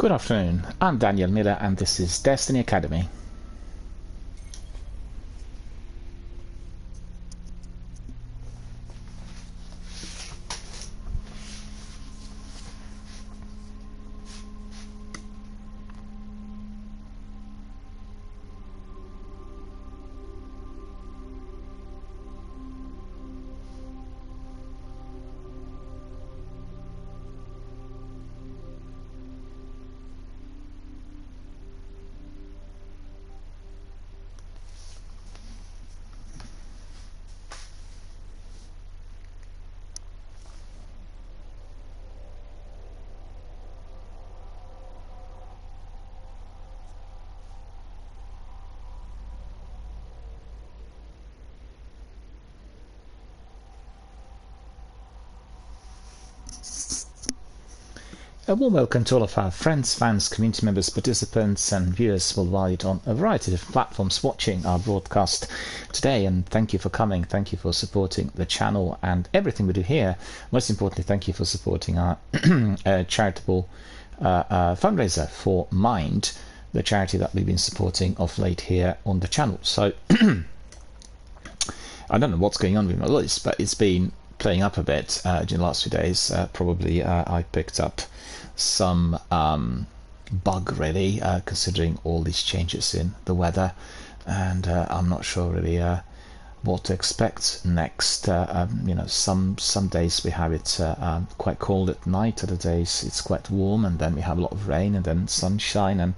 Good afternoon, I'm Daniel Miller and this is Destiny Academy. A warm welcome to all of our friends, fans, community members, participants and viewers worldwide on a variety of platforms watching our broadcast today, and thank you for coming, thank you for supporting the channel and everything we do here. Most importantly, thank you for supporting our charitable fundraiser for Mind, the charity that we've been supporting of late here on the channel. So I don't know what's going on with my voice, but it's been playing up a bit during the last few days. Probably I picked up some bug really, considering all these changes in the weather, and I'm not sure really what to expect next. Some days we have it quite cold at night, other days it's quite warm, and then we have a lot of rain and then sunshine, and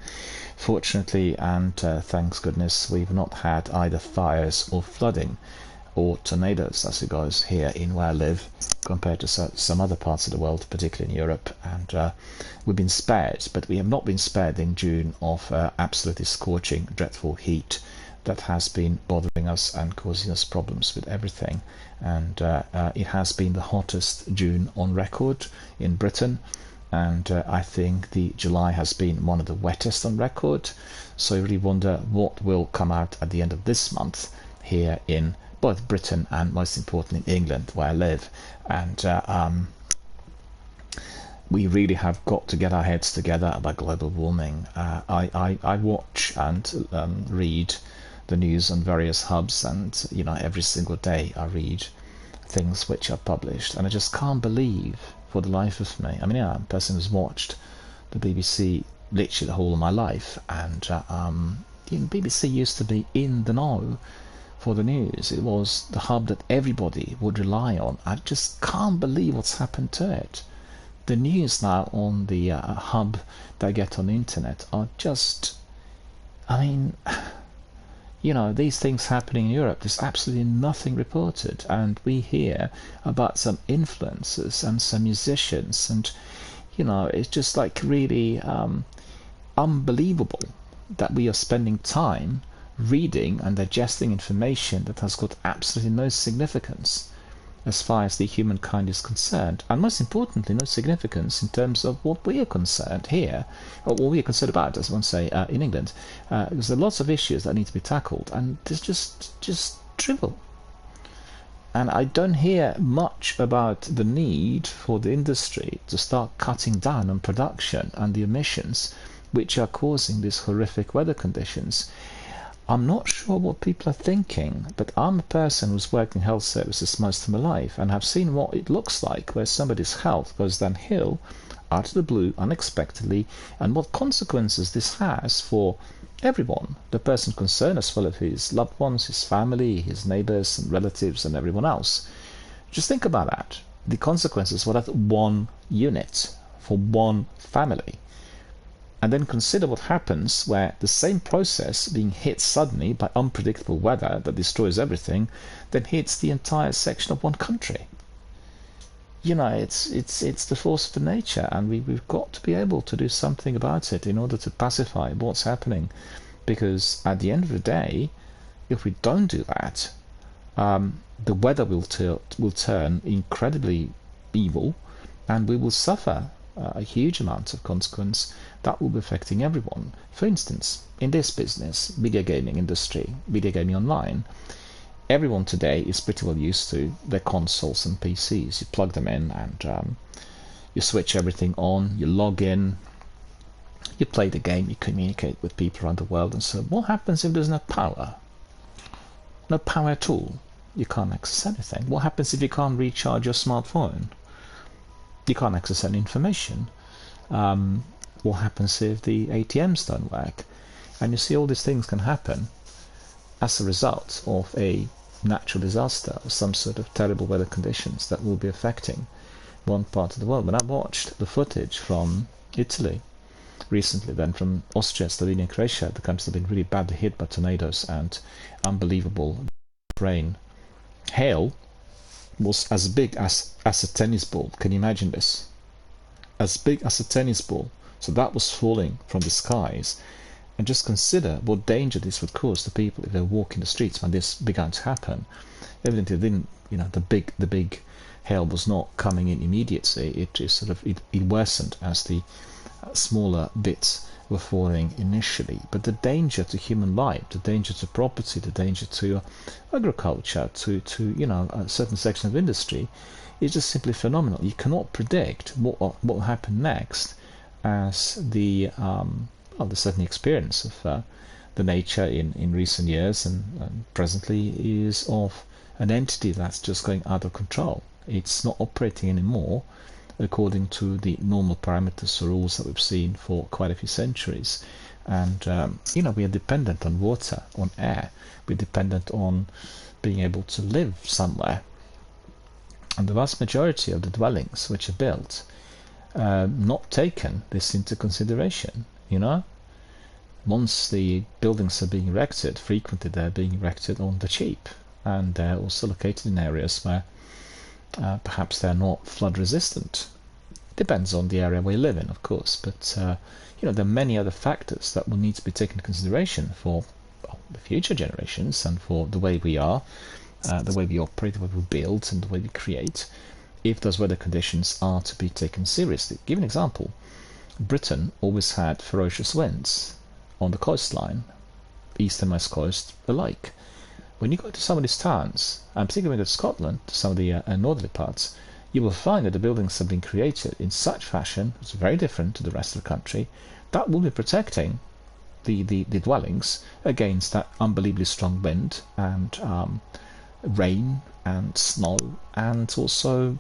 fortunately and thanks goodness we've not had either fires or flooding or tornadoes as it goes here in where I live, compared to some other parts of the world, particularly in Europe. And we've been spared, but we have not been spared in June of absolutely scorching, dreadful heat that has been bothering us and causing us problems with everything. And it has been the hottest June on record in Britain, and I think the July has been one of the wettest on record. So I really wonder what will come out at the end of this month here in both Britain and most importantly England, where I live. And we really have got to get our heads together about global warming. I watch and read the news on various hubs, and every single day I read things which are published, and I just can't believe for the life of me. I mean, I'm a person who's watched the BBC literally the whole of my life, and BBC used to be in the know for the news. It was the hub that everybody would rely on. I just can't believe what's happened to it. The news now on the hub that I get on the internet are just, these things happening in Europe, there's absolutely nothing reported, and we hear about some influencers and some musicians, and it's just like really unbelievable that we are spending time reading and digesting information that has got absolutely no significance as far as the humankind is concerned, and most importantly no significance in terms of what we are concerned here, or what we are concerned about, as one say, in England, because there are lots of issues that need to be tackled, and it's just trivial. And I don't hear much about the need for the industry to start cutting down on production and the emissions which are causing these horrific weather conditions. I'm not sure what people are thinking, but I'm a person who's worked in health services most of my life, and have seen what it looks like where somebody's health goes downhill out of the blue unexpectedly, and what consequences this has for everyone, the person concerned, as well as his loved ones, his family, his neighbors and relatives and everyone else. Just think about that, the consequences for that one unit, for one family. And then consider what happens where the same process being hit suddenly by unpredictable weather that destroys everything, then hits the entire section of one country. It's the force of nature, and we've got to be able to do something about it in order to pacify what's happening. Because at the end of the day, if we don't do that, the weather will turn incredibly evil, and we will suffer a huge amount of consequence that will be affecting everyone. For instance, in this business, video gaming industry, video gaming online, everyone today is pretty well used to their consoles and PCs. You plug them in and you switch everything on, you log in, You play the game, you communicate with people around the world, and so what happens if there's no power? No power at all. You can't access anything. What happens if you can't recharge your smartphone? You can't access any information. What happens if the ATMs don't work? And you see all these things can happen as a result of a natural disaster or some sort of terrible weather conditions that will be affecting one part of the world. When I watched the footage from Italy recently, then from Austria, Slovenia, and Croatia, the countries have been really badly hit by tornadoes and unbelievable rain. Hail was as big as a tennis ball. Can you imagine this? As big as a tennis ball. So that was falling from the skies. And just consider what danger this would cause to people if they walk in the streets when this began to happen. Evidently, didn't, the big hail was not coming in immediately. It just it worsened as the smaller bits were falling initially. But the danger to human life, the danger to property, the danger to agriculture, to a certain section of industry, is just simply phenomenal. You cannot predict what will happen next, as the certain experience of the nature in recent years and presently is of an entity that's just going out of control. It's not operating anymore according to the normal parameters or rules that we've seen for quite a few centuries. And we are dependent on water, on air. We're dependent on being able to live somewhere. And the vast majority of the dwellings which are built not taken this into consideration. Once the buildings are being erected, frequently they're being erected on the cheap, and they're also located in areas where perhaps they're not flood resistant. Depends on the area we live in, of course, but there are many other factors that will need to be taken into consideration for the future generations and for the way we are, the way we operate, the way we build, and the way we create, if those weather conditions are to be taken seriously. Give an example. Britain always had ferocious winds on the coastline, east and west coast alike. When you go to some of these towns, and particularly when you go to Scotland, to some of the northerly parts, you will find that the buildings have been created in such fashion, it's very different to the rest of the country, that will be protecting the dwellings against that unbelievably strong wind and rain and snow, and also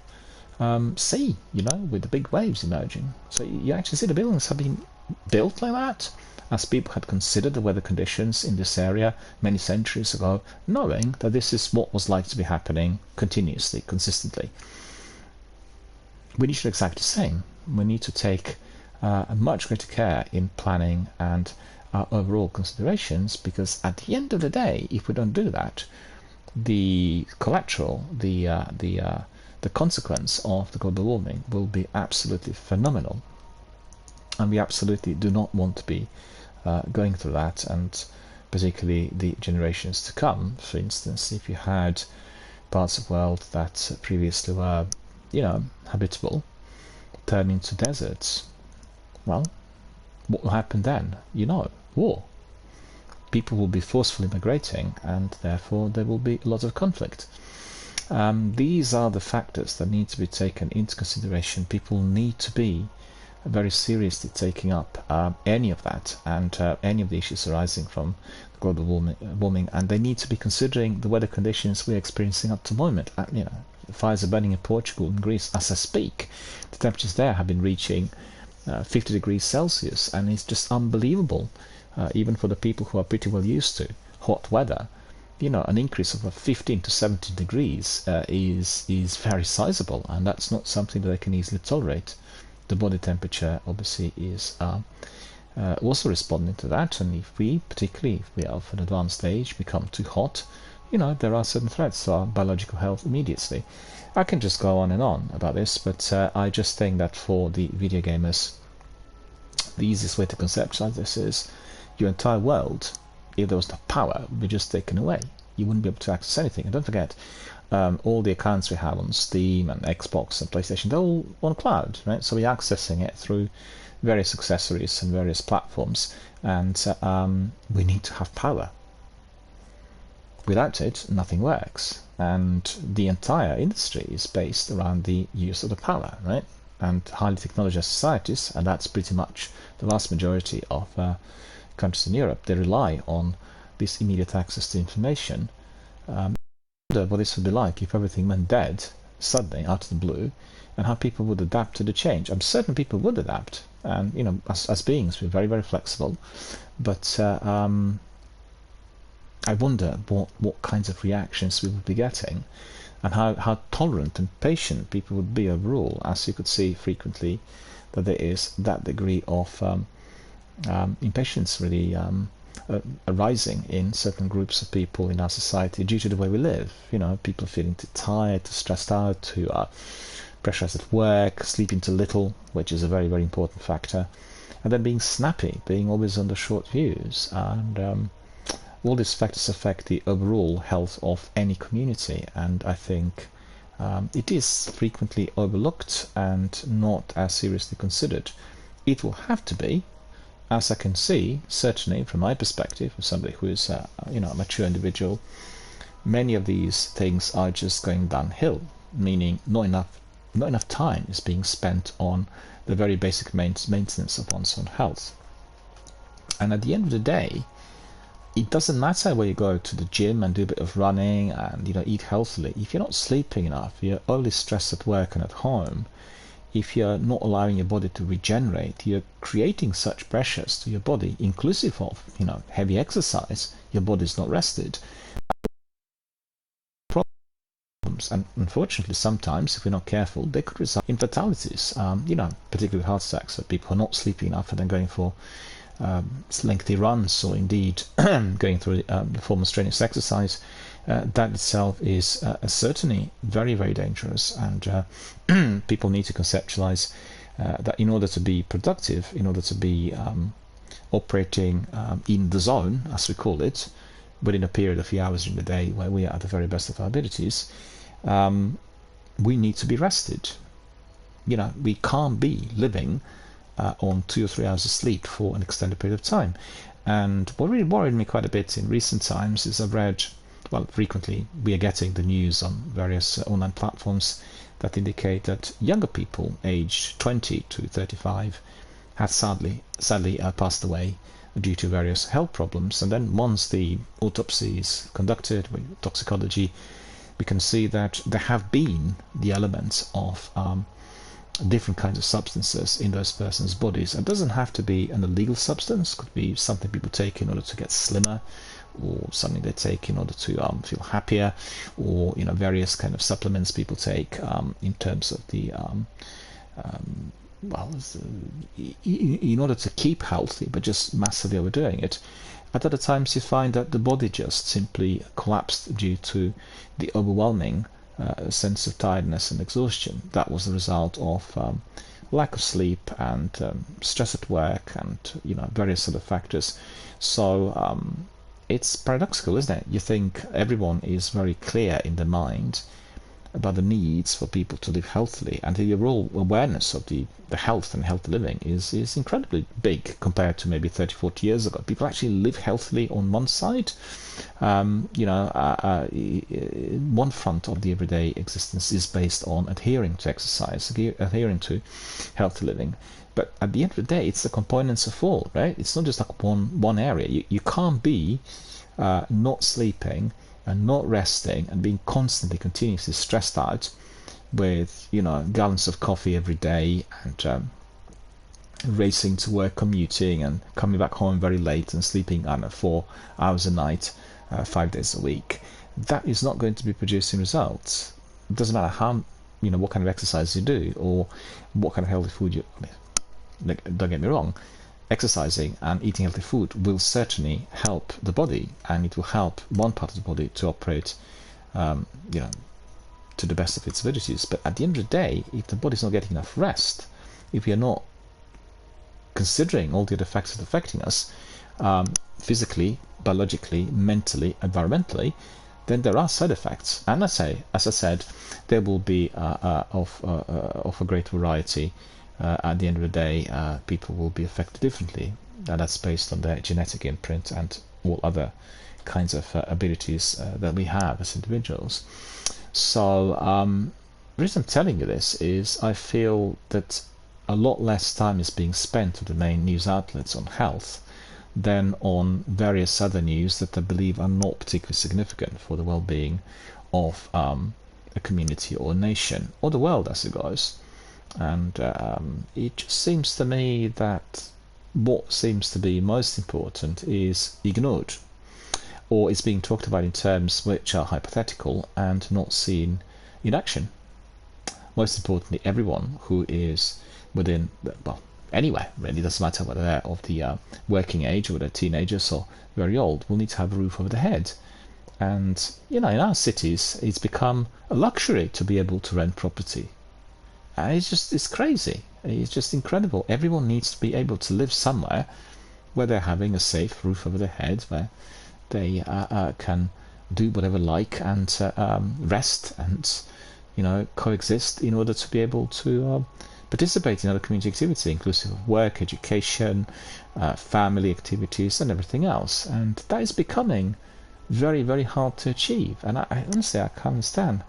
sea, with the big waves emerging. So you actually see the buildings have been built like that, as people had considered the weather conditions in this area many centuries ago, knowing that this is what was like to be happening continuously, consistently. We need to do exactly the same. We need to take a much greater care in planning and our overall considerations, because at the end of the day, if we don't do that, the collateral, the consequence of the global warming will be absolutely phenomenal, and we absolutely do not want to be going through that, and particularly the generations to come. For instance, if you had parts of the world that previously were, habitable, turn into deserts, well, what will happen then? War. People will be forcefully migrating, and therefore there will be a lot of conflict. These are the factors that need to be taken into consideration. People need to be very seriously taking up any of that and any of the issues arising from global warming, and they need to be considering the weather conditions we're experiencing at the moment. The fires are burning in Portugal and Greece as I speak. The temperatures there have been reaching 50 degrees Celsius, and it's just unbelievable, even for the people who are pretty well used to hot weather. An increase of 15 to 17 degrees is very sizable, and that's not something that they can easily tolerate. The body temperature obviously is also responding to that, and particularly if we are of an advanced age, become too hot, there are certain threats to our biological health immediately. I can just go on and on about this, but I just think that for the video gamers, the easiest way to conceptualize this is your entire world, if there was no power, would be just taken away. You wouldn't be able to access anything. And don't forget, all the accounts we have on Steam and Xbox and PlayStation, they're all on cloud, right? So we're accessing it through various accessories and various platforms, and we need to have power. Without it, nothing works, and the entire industry is based around the use of the power, right? and highly technologized societies, and that's pretty much the vast majority of countries in Europe, they rely on this immediate access to information. I wonder what this would be like if everything went dead suddenly out of the blue, and how people would adapt to the change. I'm certain people would adapt, and as beings, we're very, very flexible. But I wonder what kinds of reactions we would be getting, and how tolerant and patient people would be overall, as you could see frequently that there is that degree of impatience really arising in certain groups of people in our society due to the way we live. People feeling too tired, too stressed out, too pressurized at work, sleeping too little, which is a very, very important factor, and then being snappy, being always on the short fuse, and all these factors affect the overall health of any community, and I think it is frequently overlooked and not as seriously considered. It will have to be, as I can see, certainly from my perspective, as somebody who is a mature individual. Many of these things are just going downhill, meaning not enough time is being spent on the very basic maintenance of one's own health. And at the end of the day, it doesn't matter where you go to the gym and do a bit of running and eat healthily. If you're not sleeping enough, you're always stressed at work and at home. If you're not allowing your body to regenerate, you're creating such pressures to your body, inclusive of heavy exercise. Your body's not rested. Problems, and unfortunately, sometimes if we're not careful, they could result in fatalities. Particularly heart attacks. So people who are not sleeping enough and then going for lengthy runs, or indeed going through the form of strenuous exercise, that itself is certainly very, very dangerous. And people need to conceptualize that in order to be productive, in order to be operating in the zone, as we call it, within a period of a few hours in the day where we are at the very best of our abilities, we need to be rested. We can't be living on 2 or 3 hours of sleep for an extended period of time. And what really worried me quite a bit in recent times is I've read, frequently we are getting the news on various online platforms that indicate that younger people aged 20 to 35 had sadly passed away due to various health problems. And then once the autopsy is conducted with toxicology, we can see that there have been the elements of different kinds of substances in those persons' bodies. It doesn't have to be an illegal substance. It could be something people take in order to get slimmer, or something they take in order to feel happier, or various kind of supplements people take in terms of the in order to keep healthy, but just massively overdoing it. At other times you find that the body just simply collapsed due to the overwhelming sense of tiredness and exhaustion. That was the result of lack of sleep and stress at work and various other factors. So it's paradoxical, isn't it? You think everyone is very clear in their mind about the needs for people to live healthily, and the overall awareness of the health and healthy living is incredibly big compared to maybe 30-40 years ago. People actually live healthily on one side, one front of the everyday existence is based on adhering to exercise, adhering to healthy living. But at the end of the day, it's the components of all, right? It's not just like one area. You can't be not sleeping and not resting and being continuously stressed out with gallons of coffee every day and racing to work, commuting, and coming back home very late and sleeping 4 hours a night, 5 days a week. That is not going to be producing results. It doesn't matter how what kind of exercise you do or what kind of healthy food you. Don't get me wrong. Exercising and eating healthy food will certainly help the body, and it will help one part of the body to operate, to the best of its abilities. But at the end of the day, if the body's not getting enough rest, if we are not considering all the other factors affecting us, physically, biologically, mentally, environmentally, then there are side effects. And as I said, there will be of a great variety. At the end of the day, people will be affected differently, and that's based on their genetic imprint and all other kinds of abilities that we have as individuals. So The reason I'm telling you this is I feel that a lot less time is being spent on the main news outlets on health than on various other news that I believe are not particularly significant for the well-being of a community or a nation or the world as it goes. And it just seems to me that what seems to be most important is ignored, or is being talked about in terms which are hypothetical and not seen in action. Most importantly, everyone who is within, well, anywhere really, doesn't matter whether they're of the working age or they're teenagers or very old, will need to have a roof over their head. And in our cities, it's become a luxury to be able to rent property. It's crazy. It's just incredible. Everyone needs to be able to live somewhere where they're having a safe roof over their head, where they can do whatever like and rest and coexist in order to be able to participate in other community activity, inclusive of work, education, family activities, and everything else. And that is becoming very, very hard to achieve. And I honestly, I can't understand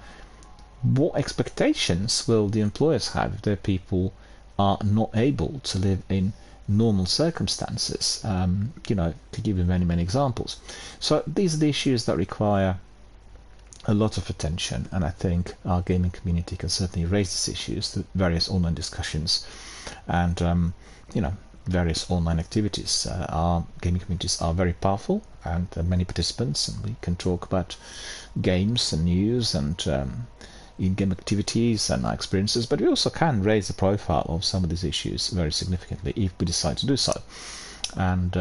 what expectations will the employers have if their people are not able to live in normal circumstances. To give you many, many examples. So these are the issues that require a lot of attention, and I think our gaming community can certainly raise these issues through various online discussions and various online activities. Our gaming communities are very powerful and many participants, and we can talk about games and news and in-game activities and our experiences, but we also can raise the profile of some of these issues very significantly if we decide to do so. And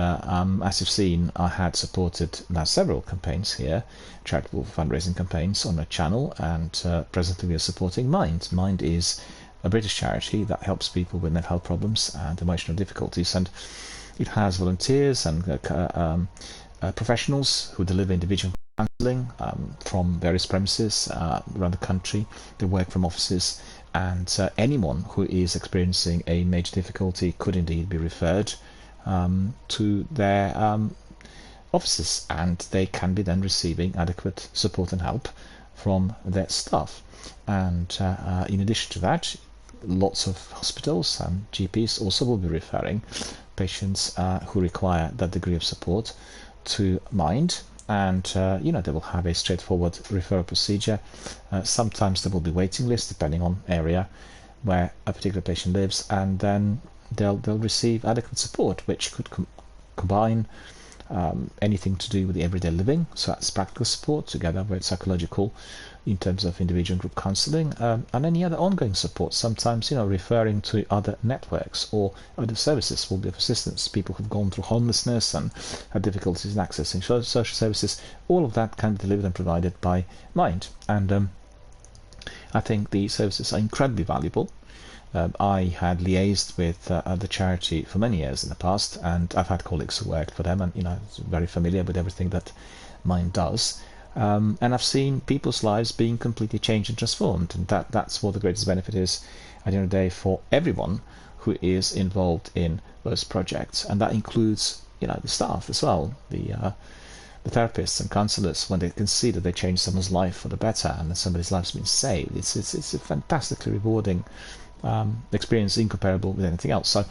as you've seen, I had supported now several campaigns here, charitable fundraising campaigns on my channel, and presently we are supporting Mind. Mind is a British charity that helps people with mental health problems and emotional difficulties, and it has volunteers and professionals who deliver individual counselling from various premises around the country. They work from offices, and anyone who is experiencing a major difficulty could indeed be referred to their offices, and they can be then receiving adequate support and help from their staff. And in addition to that, lots of hospitals and GPs also will be referring patients who require that degree of support to Mind. And they will have a straightforward referral procedure. Sometimes there will be waiting lists depending on area where a particular patient lives, and then they'll receive adequate support, which could combine anything to do with the everyday living, so that's practical support together with psychological in terms of individual and group counselling, and any other ongoing support, sometimes referring to other networks or other services will be of assistance. People who've gone through homelessness and have difficulties in accessing social services, all of that can be delivered and provided by Mind. And I think the services are incredibly valuable. I had liaised with the charity for many years in the past, and I've had colleagues who worked for them, and very familiar with everything that Mind does. And I've seen people's lives being completely changed and transformed, and that's what the greatest benefit is at the end of the day for everyone who is involved in those projects, and that includes the staff as well, the therapists and counsellors, when they can see that they change someone's life for the better and that somebody's life's been saved. It's a fantastically rewarding experience, incomparable with anything else. So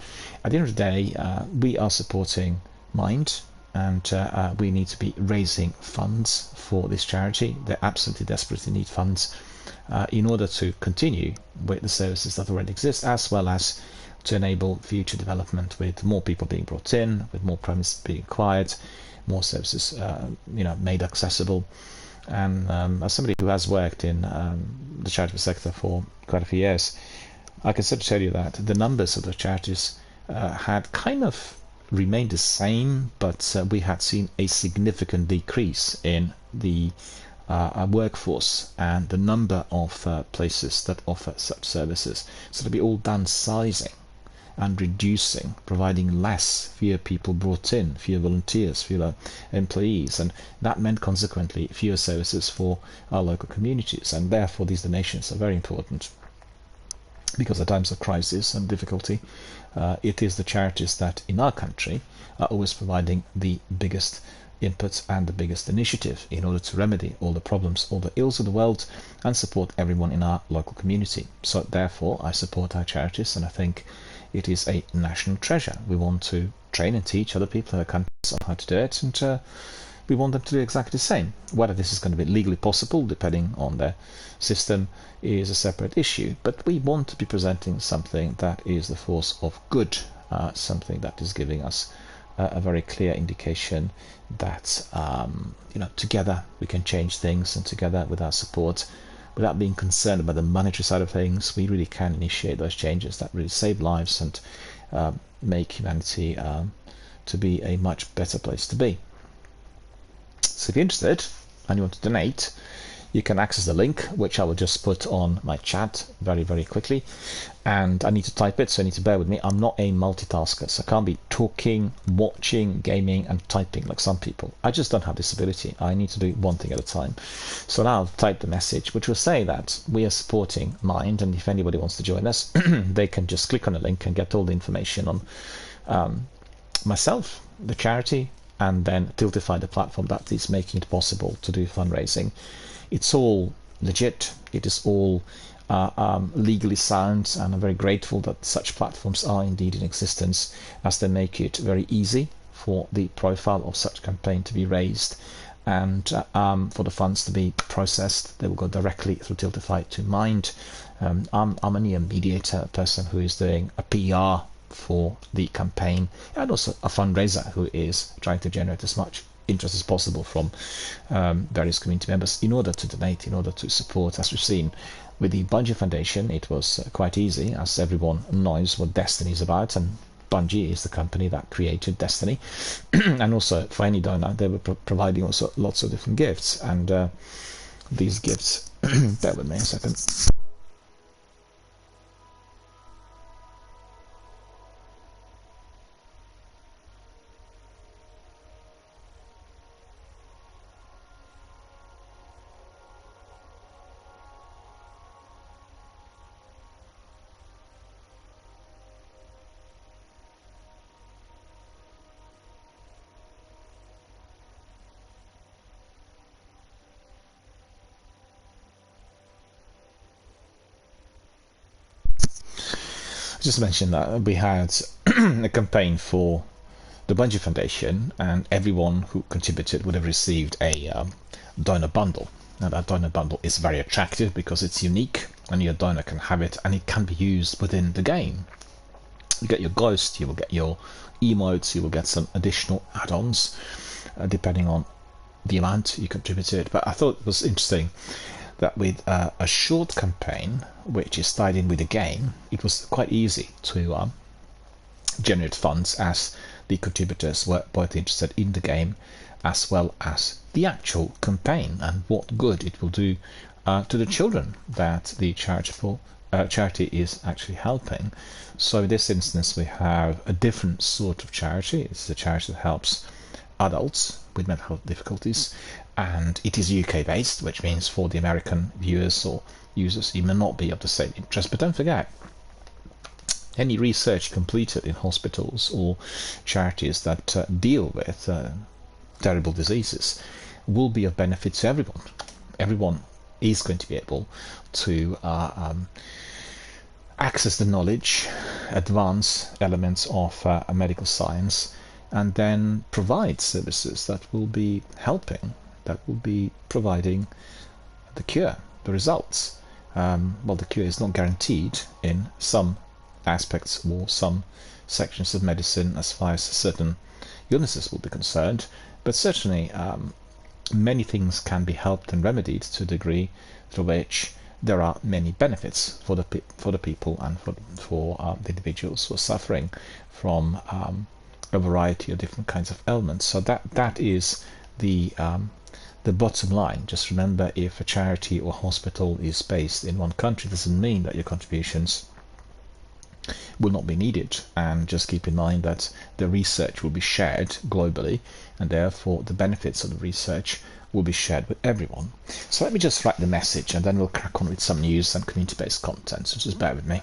at the end of the day, we are supporting Mind, and we need to be raising funds for this charity. They absolutely desperately need funds in order to continue with the services that already exist, as well as to enable future development with more people being brought in, with more premises being acquired, more services made accessible. And as somebody who has worked in the charitable sector for quite a few years, I can sort of tell you that the numbers of the charities had kind of remained the same, but we had seen a significant decrease in the workforce and the number of places that offer such services. So to be all downsizing and reducing, providing fewer people brought in, fewer volunteers, fewer employees, and that meant consequently fewer services for our local communities, and therefore these donations are very important. Because at times of crisis and difficulty, it is the charities that in our country are always providing the biggest input and the biggest initiative in order to remedy all the problems, all the ills of the world, and support everyone in our local community. So therefore I support our charities, and I think it is a national treasure. We want to train and teach other people in other countries on how to do it, and we want them to do exactly the same. Whether this is going to be legally possible, depending on their system, is a separate issue. But we want to be presenting something that is the force of good, something that is giving us a very clear indication that together we can change things, and together with our support, without being concerned about the monetary side of things, we really can initiate those changes that really save lives and make humanity to be a much better place to be. So if you're interested and you want to donate, you can access the link, which I will just put on my chat very, very quickly. And I need to type it, so you need to bear with me. I'm not a multitasker, so I can't be talking, watching, gaming, and typing like some people. I just don't have this ability. I need to do one thing at a time. So now I'll type the message, which will say that we are supporting Mind, and if anybody wants to join us, they can just click on the link and get all the information on myself, the charity, and then Tiltify, the platform that is making it possible to do fundraising. It's all legit. It is all legally sound, and I'm very grateful that such platforms are indeed in existence, as they make it very easy for the profile of such campaign to be raised, and for the funds to be processed. They will go directly through Tiltify to Mind. I'm only a mediator, person who is doing a PR for the campaign, and also a fundraiser who is trying to generate as much interest as possible from various community members in order to donate, in order to support. As we've seen with the Bungie Foundation, it was quite easy, as everyone knows what Destiny is about, and Bungie is the company that created Destiny. And also for any donor, they were providing also lots of different gifts, and these gifts bear with me a second. Just mentioned that we had a campaign for the Bungie Foundation, and everyone who contributed would have received a donor bundle. Now that donor bundle is very attractive because it's unique, and your donor can have it, and it can be used within the game. You get your ghost, you will get your emotes, you will get some additional add-ons depending on the amount you contributed. But I thought it was interesting that with a short campaign which is tied in with the game, it was quite easy to generate funds, as the contributors were both interested in the game as well as the actual campaign and what good it will do to the children that the charity is actually helping. So in this instance we have a different sort of charity. It's a charity that helps adults with mental health difficulties, and it is UK based, which means for the American viewers or users it may not be of the same interest. But don't forget, any research completed in hospitals or charities that deal with terrible diseases will be of benefit to everyone. Everyone is going to be able to access the knowledge, advance elements of medical science, and then provide services that will be helping, that will be providing the cure, the results. Well, the cure is not guaranteed in some aspects or some sections of medicine as far as certain illnesses will be concerned, but certainly many things can be helped and remedied to a degree through which there are many benefits for the people and for the individuals who are suffering from a variety of different kinds of ailments. So that is the bottom line. Just remember, if a charity or hospital is based in one country, doesn't mean that your contributions will not be needed, and just keep in mind that the research will be shared globally, and therefore the benefits of the research will be shared with everyone. So let me just write the message, and then we'll crack on with some news and community-based content, so just bear with me.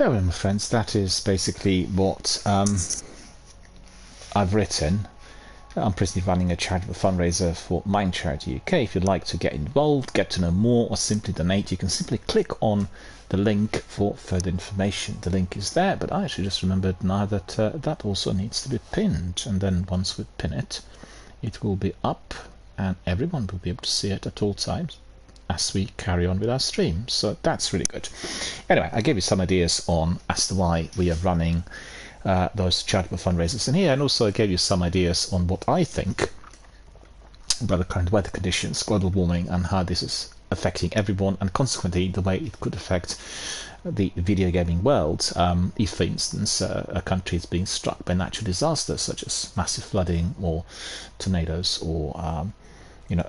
there we are, my friends. That is basically what I've written. I'm presently running a charitable fundraiser for Mind Charity UK. If you'd like to get involved, get to know more, or simply donate, you can simply click on the link for further information. The link is there, but I actually just remembered now that that also needs to be pinned. And then once we pin it, it will be up and everyone will be able to see it at all times as we carry on with our stream. So that's really good. Anyway, I gave you some ideas on as to why we are running those charitable fundraisers in here, and also I gave you some ideas on what I think about the current weather conditions, global warming, and how this is affecting everyone, and consequently the way it could affect the video gaming world if, for instance, a country is being struck by natural disasters such as massive flooding or tornadoes or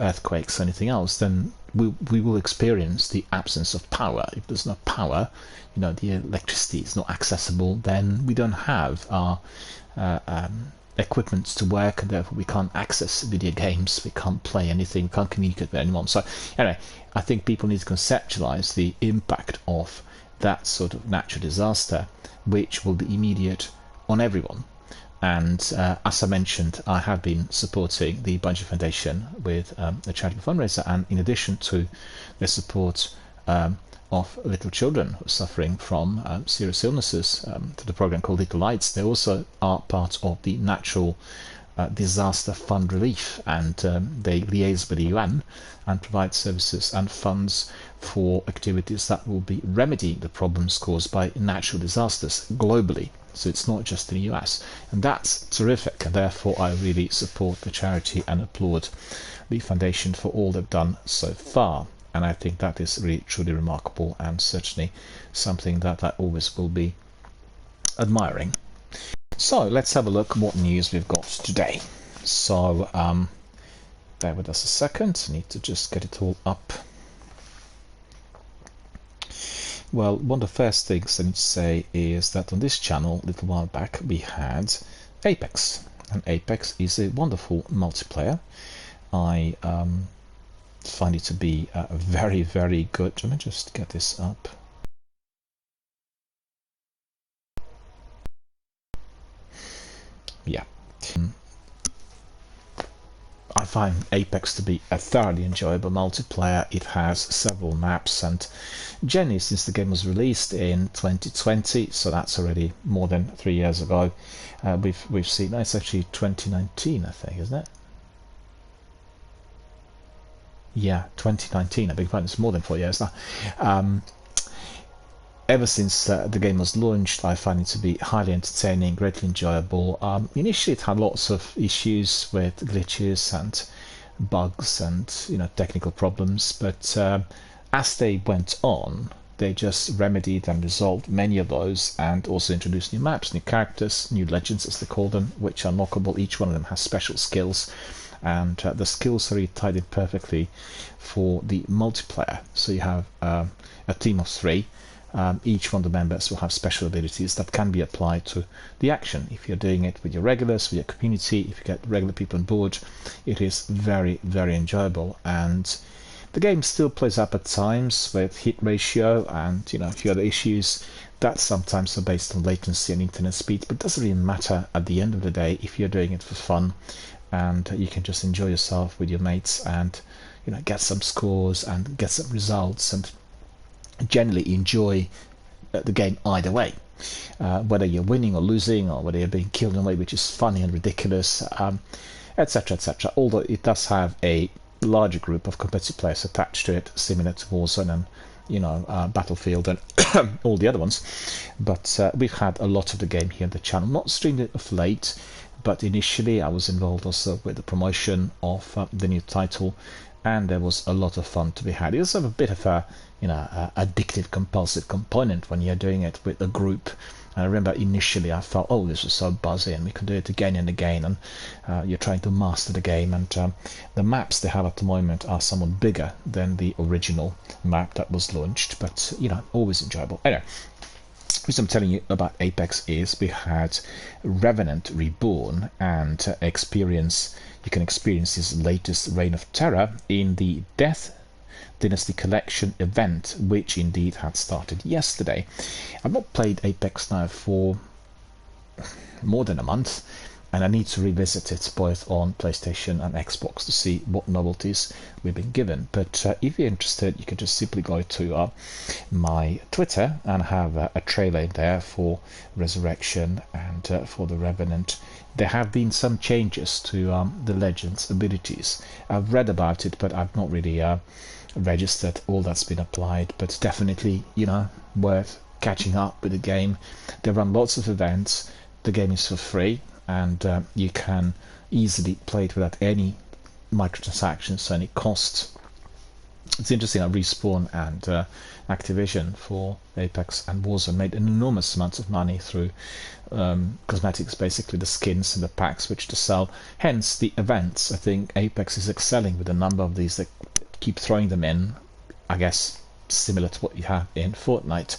earthquakes or anything else. Then we will experience the absence of power. If there's no power, the electricity is not accessible, then we don't have our equipment to work, and therefore we can't access video games, we can't play anything, we can't communicate with anyone. So anyway, I think people need to conceptualize the impact of that sort of natural disaster, which will be immediate on everyone. And as I mentioned, I have been supporting the Bungie Foundation with a charitable fundraiser, and in addition to the support of little children who are suffering from serious illnesses, to the program called Little Lights, they also are part of the Natural Disaster Fund Relief, and they liaise with the UN and provide services and funds for activities that will be remedying the problems caused by natural disasters globally. So it's not just in the US, and that's terrific, and therefore I really support the charity and applaud the foundation for all they've done so far. And I think that is really truly remarkable, and certainly something that I always will be admiring. So let's have a look what news we've got today. So bear with us a second, I need to just get it all up. Well, one of the first things I need to say is that on this channel, a little while back, we had Apex. And Apex is a wonderful multiplayer. I find it to be very, very good. Let me just get this up. Yeah. I find Apex to be a thoroughly enjoyable multiplayer. It has several maps, and generally since the game was released in 2020, so that's already more than 3 years ago, we've seen, no, it's actually 2019 I think, isn't it? Yeah, 2019, I beg your pardon, it's more than 4 years now. Ever since the game was launched, I find it to be highly entertaining, greatly enjoyable. Initially it had lots of issues with glitches and bugs and technical problems, but as they went on, they just remedied and resolved many of those, and also introduced new maps, new characters, new legends as they call them, which are unlockable. Each one of them has special skills, and the skills are tied in perfectly for the multiplayer. So you have a team of 3. Each one of the members will have special abilities that can be applied to the action. If you're doing it with your regulars, with your community, if you get regular people on board, it is very, very enjoyable. And the game still plays up at times with hit ratio and a few other issues that sometimes are based on latency and internet speed, but it doesn't really matter at the end of the day if you're doing it for fun, and you can just enjoy yourself with your mates and get some scores and get some results and generally enjoy the game either way, whether you're winning or losing, or whether you're being killed in a way which is funny and ridiculous, etc, etc. Although it does have a larger group of competitive players attached to it, similar to Warzone and Battlefield and all the other ones. But we've had a lot of the game here on the channel, not streamed it of late, but initially I was involved also with the promotion of the new title, and there was a lot of fun to be had. It was a bit of a addictive, compulsive component when you're doing it with a group. And I remember initially I felt, oh, this was so buzzy, and we can do it again and again, and you're trying to master the game, and the maps they have at the moment are somewhat bigger than the original map that was launched, but always enjoyable. Anyway, what I'm telling you about Apex is we had Revenant Reborn, and you can experience his latest Reign of Terror in the Death Dynasty Collection event, which indeed had started yesterday. I've not played Apex now for more than a month, and I need to revisit it both on PlayStation and Xbox to see what novelties we've been given. But if you're interested, you can just simply go to my Twitter and have a trailer in there for Resurrection and for the Revenant. There have been some changes to the Legends abilities. I've read about it, but I've not really registered all that's been applied. But definitely, worth catching up with the game. They run lots of events. The game is for free, and you can easily play it without any microtransactions, any costs. It's interesting that Respawn and Activision for Apex and Warzone made an enormous amount of money through cosmetics, basically the skins and the packs which to sell. Hence the events. I think Apex is excelling with a number of these. That keep throwing them in, I guess similar to what you have in Fortnite,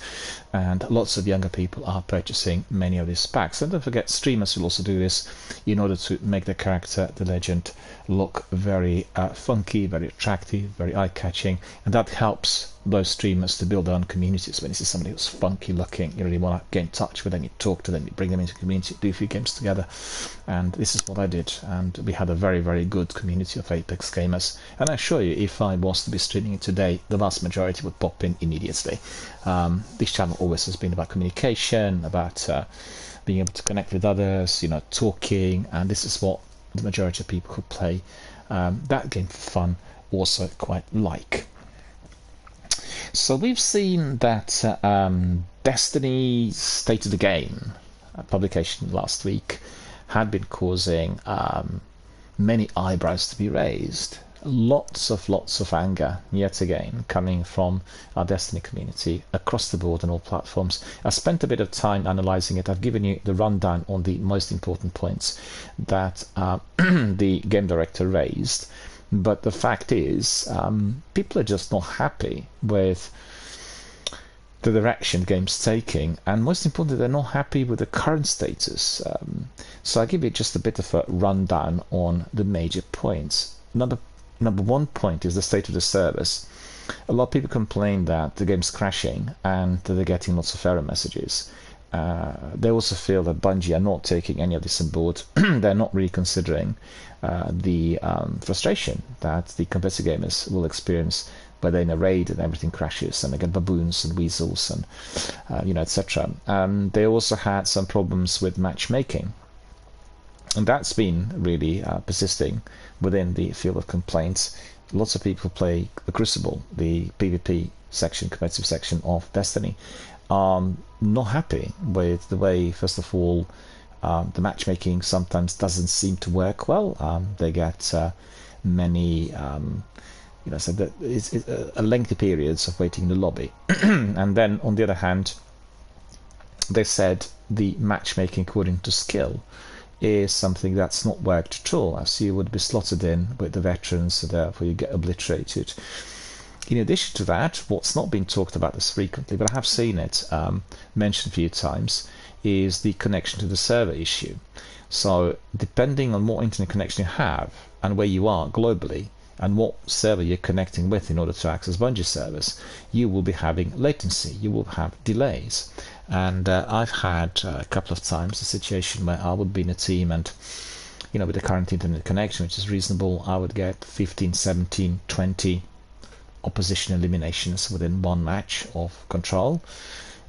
and lots of younger people are purchasing many of these packs. And don't forget, streamers will also do this in order to make the character, the legend, look very funky, very attractive, very eye-catching, and that helps those streamers to build their own communities. When you see somebody who's funky looking, you really want to get in touch with them, you talk to them, you bring them into the community, do a few games together. And this is what I did, and we had a very, very good community of Apex gamers. And I assure you, if I was to be streaming it today, the vast majority would pop in immediately. This channel always has been about communication, about being able to connect with others, talking, and this is what the majority of people who play that game for fun also quite like. So we've seen that Destiny State of the Game publication last week had been causing many eyebrows to be raised. Lots of anger yet again coming from our Destiny community across the board on all platforms. I spent a bit of time analysing it. I've given you the rundown on the most important points that the game director raised. But the fact is, people are just not happy with the direction the game's taking, and most importantly, they're not happy with the current status. So I'll give you just a bit of a rundown on the major points. Number one point is the state of the service. A lot of people complain that the game's crashing and that they're getting lots of error messages. They also feel that Bungie are not taking any of this on board. They're not really considering the frustration that the competitive gamers will experience where they're in a raid and everything crashes and they get baboons and weasels and etc. They also had some problems with matchmaking, and that's been really persisting within the field of complaints. Lots of people play the Crucible, the PvP section, competitive section of Destiny, not happy with the way, first of all, the matchmaking sometimes doesn't seem to work well. They get many, so that it's a lengthy periods of waiting in the lobby. And then, on the other hand, they said the matchmaking according to skill is something that's not worked at all, as you would be slotted in with the veterans, so therefore you get obliterated. In addition to that, what's not been talked about as frequently, but I have seen it mentioned a few times, is the connection to the server issue. So depending on what internet connection you have and where you are globally and what server you're connecting with in order to access Bungie servers, you will be having latency, you will have delays. And I've had a couple of times a situation where I would be in a team and with the current internet connection, which is reasonable, I would get 15, 17, 20 opposition eliminations within one match of Control,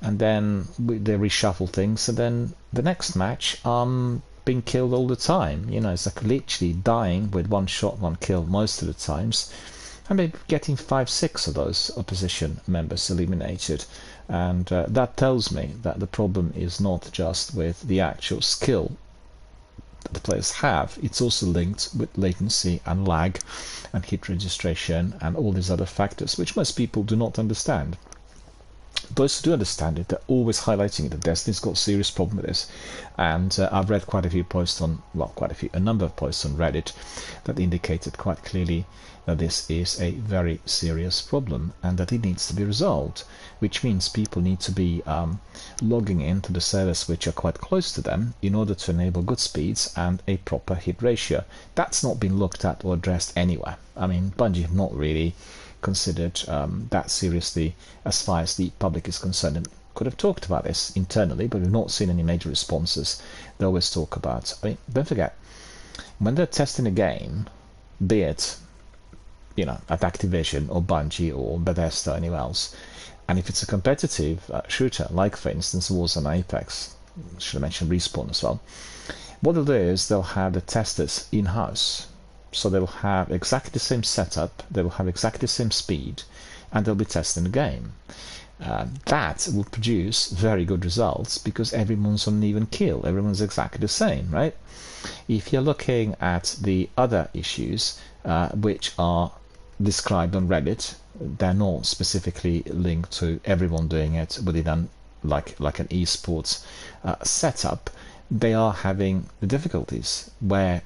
and then they reshuffle things, and then the next match I'm being killed all the time. It's like literally dying with one shot, one kill most of the times, and maybe getting 5, 6 of those opposition members eliminated. And that tells me that the problem is not just with the actual skill that the players have, it's also linked with latency and lag and hit registration and all these other factors which most people do not understand. Those who do understand it, they're always highlighting it, that Destiny's got a serious problem with this. And I've read quite a few posts a number of posts on Reddit that indicated quite clearly that this is a very serious problem and that it needs to be resolved, which means people need to be logging into the servers which are quite close to them in order to enable good speeds and a proper hit ratio. That's not been looked at or addressed anywhere. I mean, Bungie have not really considered that seriously as far as the public is concerned. And could have talked about this internally, but we've not seen any major responses. They always talk about, I mean, don't forget, when they're testing a game, be it, at Activision or Bungie or Bethesda or anywhere else, and if it's a competitive shooter, like for instance Warzone, Apex, should have mentioned Respawn as well, what they'll do is they'll have the testers in-house. So they'll have exactly the same setup, they will have exactly the same speed, and they'll be testing the game. That will produce very good results because everyone's on an even keel, everyone's exactly the same, right? If you're looking at the other issues which are described on Reddit, they're not specifically linked to everyone doing it within like an esports setup. They are having the difficulties where,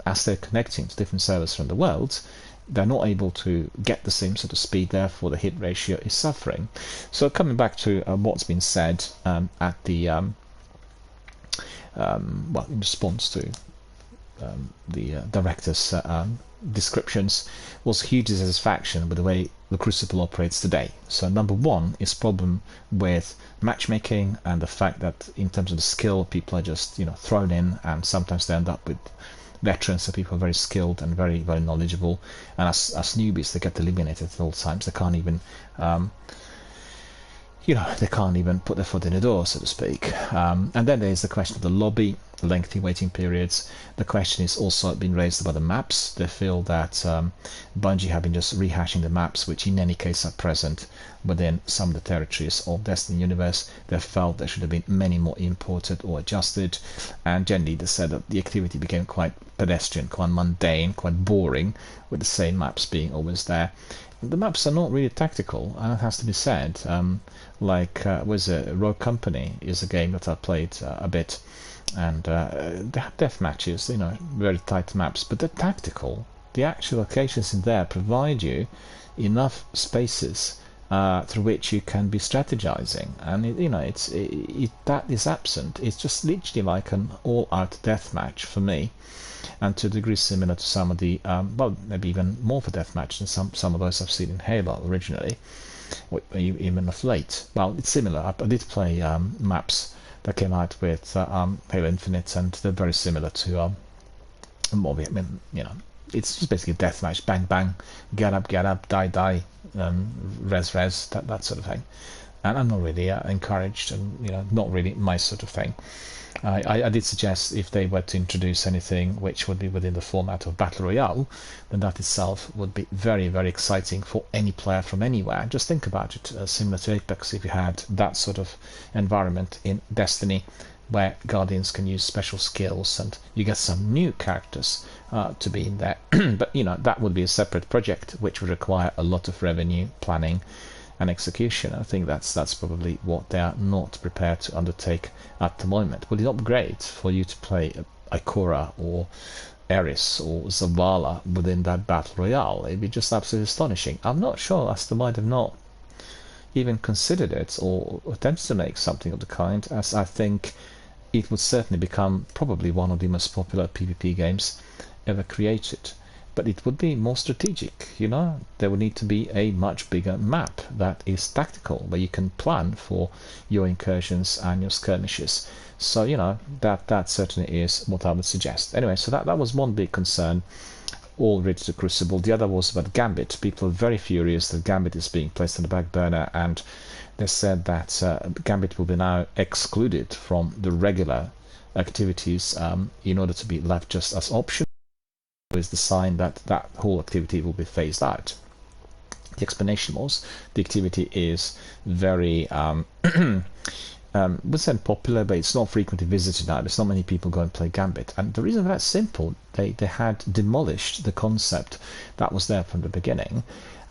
as they're connecting to different servers from the world, they're not able to get the same sort of speed, therefore the hit ratio is suffering. So coming back to what's been said at the in response to the director's descriptions, was huge dissatisfaction with the way the Crucible operates today. So number one is problem with matchmaking and the fact that in terms of the skill, people are just thrown in, and sometimes they end up with veterans, so people are very skilled and very, very knowledgeable, and as newbies they get eliminated at all times. They can't even they can't even put their foot in the door, so to speak. And then there's the question of the lobby, lengthy waiting periods. The question is also been raised about the maps. They feel that Bungie have been just rehashing the maps, which in any case are present within some of the territories of Destiny universe. They felt there should have been many more imported or adjusted, and generally they said that the activity became quite pedestrian, quite mundane, quite boring, with the same maps being always there. The maps are not really tactical, and it has to be said. Was a Rogue Company is a game that I played a bit, and they have death matches, very tight maps, but they're tactical. The actual locations in there provide you enough spaces through which you can be strategizing, and that is absent. It's just literally like an all-out death match for me, and to a degree similar to some of the maybe even more of a death match than some of those I've seen in Halo originally, or even of late. Well, it's similar. I did play maps that came out with Halo Infinite, and they're very similar to it's just basically a death match, bang bang, get up, die, res, that sort of thing. And I'm not really encouraged, and not really my sort of thing. I did suggest if they were to introduce anything which would be within the format of Battle Royale, then that itself would be very, very exciting for any player from anywhere. Just think about it, similar to Apex, if you had that sort of environment in Destiny, where Guardians can use special skills and you get some new characters to be in there. But that would be a separate project which would require a lot of revenue planning and execution. I think that's probably what they are not prepared to undertake at the moment. Would it not be great for you to play Ikora or Eris or Zavala within that Battle Royale? It'd be just absolutely astonishing. I'm not sure as to might have not even considered it or attempted to make something of the kind, as I think it would certainly become probably one of the most popular PvP games ever created. But it would be more strategic, There would need to be a much bigger map that is tactical, where you can plan for your incursions and your skirmishes. So, that certainly is what I would suggest. Anyway, so that was one big concern, all related to Crucible. The other was about Gambit. People are very furious that Gambit is being placed on the back burner, and they said that Gambit will be now excluded from the regular activities in order to be left just as optional. Is the sign that that whole activity will be phased out. The explanation was the activity is very would say popular, but it's not frequently visited now. There's not many people go and play Gambit, and the reason for that's simple. They had demolished the concept that was there from the beginning,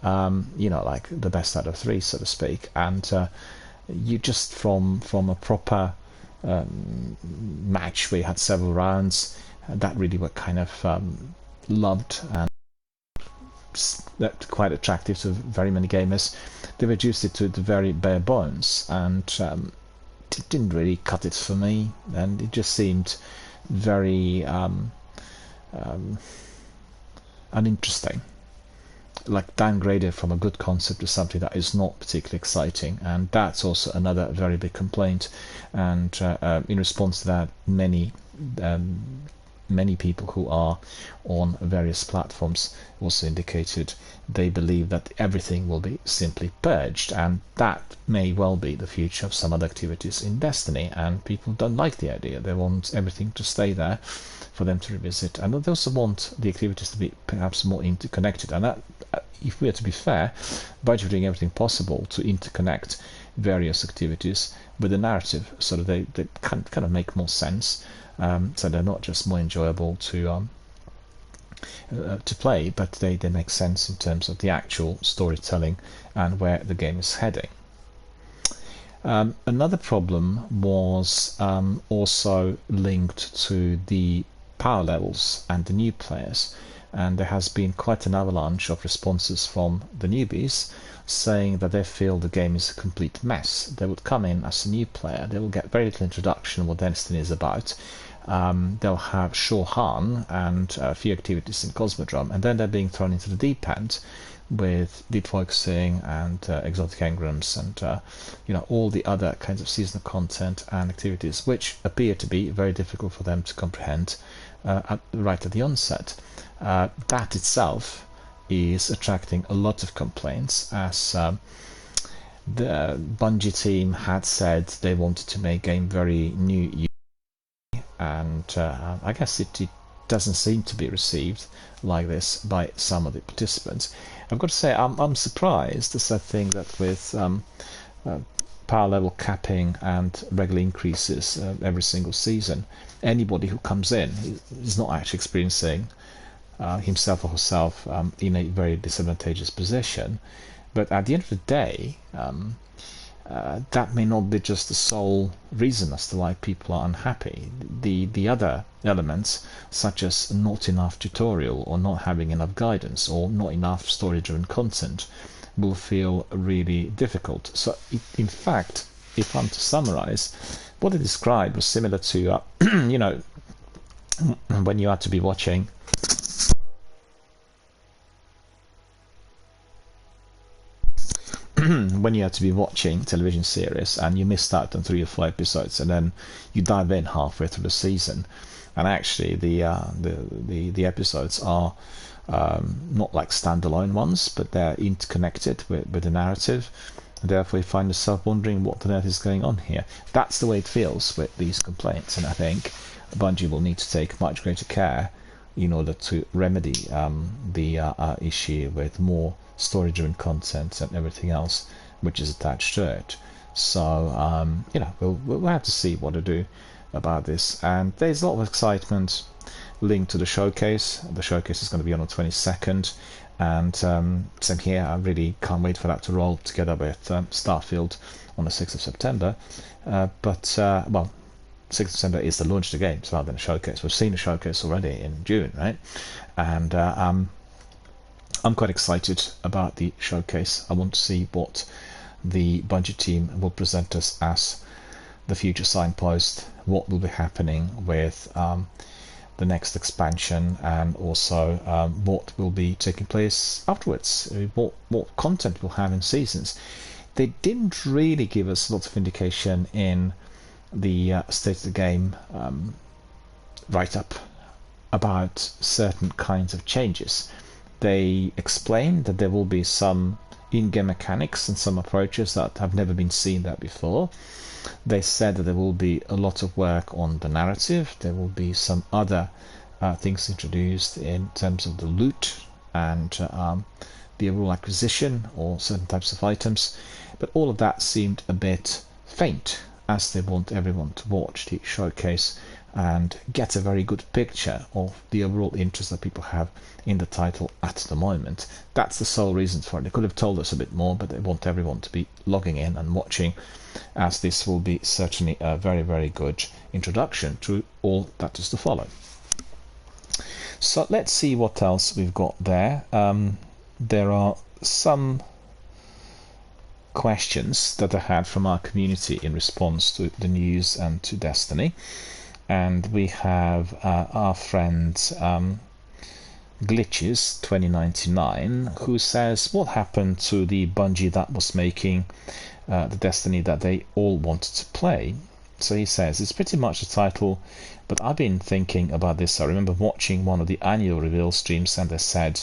like the best out of three, so to speak, and you just from a proper match where you had several rounds, that really were kind of loved and quite attractive to very many gamers. They reduced it to the very bare bones, and it didn't really cut it for me, and it just seemed very uninteresting. like downgraded from a good concept to something that is not particularly exciting, and that's also another very big complaint. And in response to that, many people who are on various platforms also indicated they believe that everything will be simply purged, and that may well be the future of some other activities in Destiny, and people don't like the idea. They want everything to stay there for them to revisit, and they also want the activities to be perhaps more interconnected. And that, if we are to be fair, Bungie are doing everything possible to interconnect various activities with the narrative, so that they kind of make more sense. So they're not just more enjoyable to play, but they make sense in terms of the actual storytelling and where the game is heading. Another problem was also linked to the power levels and the new players, and there has been quite an avalanche of responses from the newbies saying that they feel the game is a complete mess. They would come in as a new player, they will get very little introduction on what Destiny is about. They'll have Sho-Han and a few activities in Cosmodrome, and then they're being thrown into the deep end with deep focusing and exotic engrams and all the other kinds of seasonal content and activities, which appear to be very difficult for them to comprehend right at the onset. That itself is attracting a lot of complaints, as the Bungie team had said they wanted to make game very new, and I guess it doesn't seem to be received like this by some of the participants. I've got to say, I'm surprised, as I think that with power level capping and regular increases every single season, anybody who comes in is not actually experiencing himself or herself in a very disadvantageous position. But at the end of the day, that may not be just the sole reason as to why people are unhappy. The other elements, such as not enough tutorial, or not having enough guidance, or not enough story-driven content, will feel really difficult. So, in fact, if I'm to summarize, what I described was similar to, when you had to be watching when you had to be watching television series and you missed out on 3 or 4 episodes, and then you dive in halfway through the season, and actually the episodes are not like standalone ones, but they're interconnected with the narrative, and therefore you find yourself wondering what on earth is going on here. That's the way it feels with these complaints, and I think Bungie will need to take much greater care in order to remedy the issue with more story-driven content and everything else which is attached to it. So we'll have to see what to do about this. And there's a lot of excitement linked to the showcase. The showcase is going to be on the 22nd, and same here, I really can't wait for that to roll together with Starfield on the 6th of September. But 6th of September is the launch of the game rather than a showcase. We've seen a showcase already in June, right? And I'm quite excited about the showcase. I want to see what the Bungie team will present us as the future signpost, what will be happening with the next expansion, and also what will be taking place afterwards, what content we'll have in seasons. They didn't really give us lots of indication in the state of the game write-up about certain kinds of changes. They explained that there will be some in-game mechanics and some approaches that have never been seen there before. They said that there will be a lot of work on the narrative. There will be some other things introduced in terms of the loot and the overall acquisition or certain types of items. But all of that seemed a bit faint, as they want everyone to watch the showcase and get a very good picture of the overall interest that people have in the title at the moment. That's the sole reason for it. They could have told us a bit more, but they want everyone to be logging in and watching, as this will be certainly a very, very good introduction to all that is to follow. So let's see what else we've got there. There are some questions that I had from our community in response to the news and to Destiny. And we have our friend Glitches 2099, who says, what happened to the Bungie that was making the Destiny that they all wanted to play? So he says, it's pretty much the title, but I've been thinking about this. I remember watching one of the annual reveal streams and they said,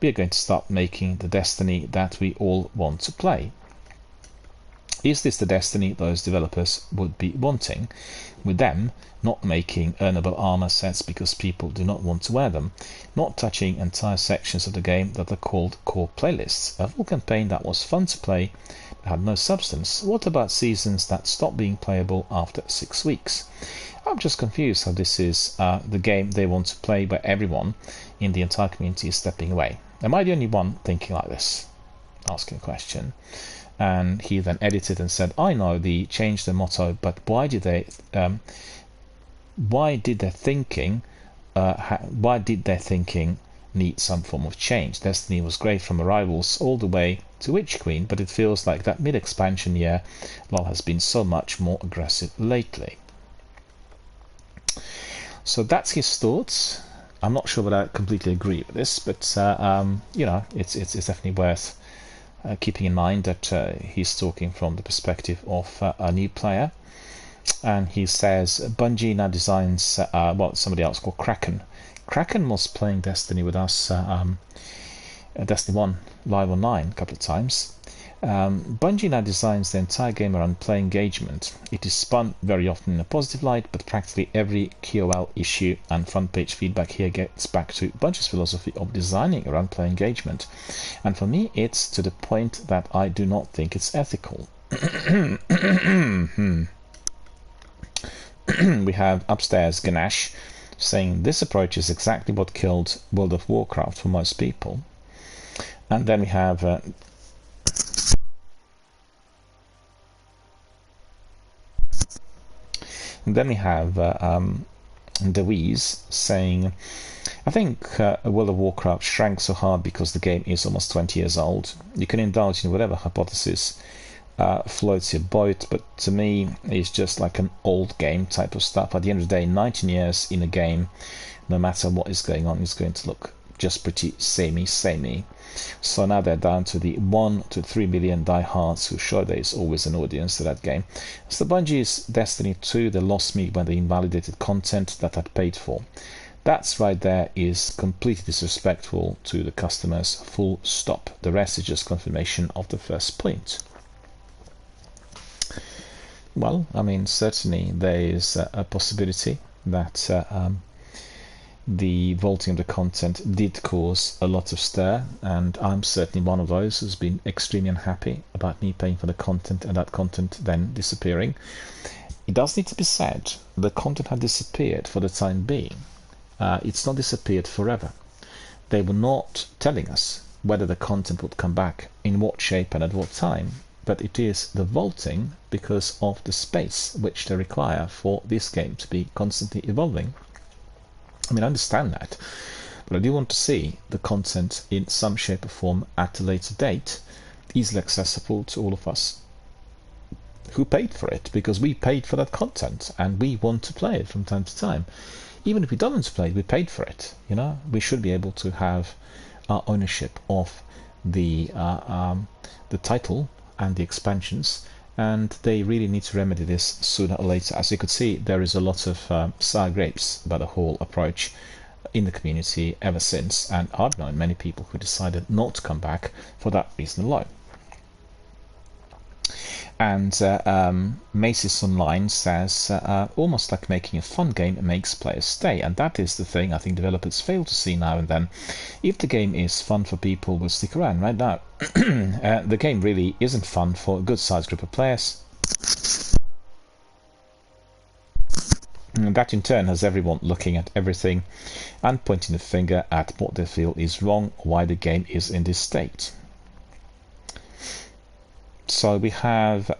we are going to start making the Destiny that we all want to play. Is this the Destiny those developers would be wanting, with them not making earnable armor sets because people do not want to wear them, not touching entire sections of the game that are called core playlists, a full campaign that was fun to play but had no substance? What about seasons that stopped being playable after 6 weeks? I'm just confused how this is the game they want to play, but everyone in the entire community is stepping away. Am I the only one thinking like this? Asking a question. And he then edited and said, I know they changed the motto, but why did their thinking need some form of change? Destiny was great from Arrivals all the way to Witch Queen, but it feels like that mid-expansion year LoL has been so much more aggressive lately. So that's his thoughts. I'm not sure whether I completely agree with this, but you know, it's definitely worth keeping in mind that he's talking from the perspective of a new player. And he says Bungie now designs somebody else called Kraken. Kraken was playing Destiny with us, Destiny 1 live online a couple of times. Bungie now designs the entire game around player engagement. It is spun very often in a positive light, but practically every QoL issue and front page feedback here gets back to Bungie's philosophy of designing around player engagement. And for me, it's to the point that I do not think it's ethical. We have upstairs Ganesh saying this approach is exactly what killed World of Warcraft for most people. And then we have Deweese saying, I think World of Warcraft shrank so hard because the game is almost 20 years old. You can indulge in whatever hypothesis floats your boat, but to me it's just like an old game type of stuff. At the end of the day, 19 years in a game, no matter what is going on, is going to look just pretty samey. So now they're down to the 1 to 3 million diehards who show there is always an audience to that game. So Bungie's Destiny 2, they lost me when they invalidated content that I'd paid for. That's right there is completely disrespectful to the customers, full stop. The rest is just confirmation of the first point. Well, I mean, certainly there is a possibility that the vaulting of the content did cause a lot of stir, and I'm certainly one of those who's been extremely unhappy about me paying for the content and that content then disappearing. It does need to be said, the content had disappeared for the time being. It's not disappeared forever. They were not telling us whether the content would come back, in what shape and at what time, but it is the vaulting because of the space which they require for this game to be constantly evolving. I mean, I understand that, but I do want to see the content in some shape or form at a later date, easily accessible to all of us who paid for it, because we paid for that content and we want to play it from time to time. Even if we don't want to play it, we paid for it. You know, we should be able to have our ownership of the title and the expansions, and they really need to remedy this sooner or later. As you could see, there is a lot of sour grapes about the whole approach in the community ever since, and I've known many people who decided not to come back for that reason alone. And Macy's Online says, almost like making a fun game makes players stay. And that is the thing I think developers fail to see now and then. If the game is fun for people, will stick around. Right now, the game really isn't fun for a good-sized group of players. And that in turn has everyone looking at everything and pointing the finger at what they feel is wrong, why the game is in this state. So we have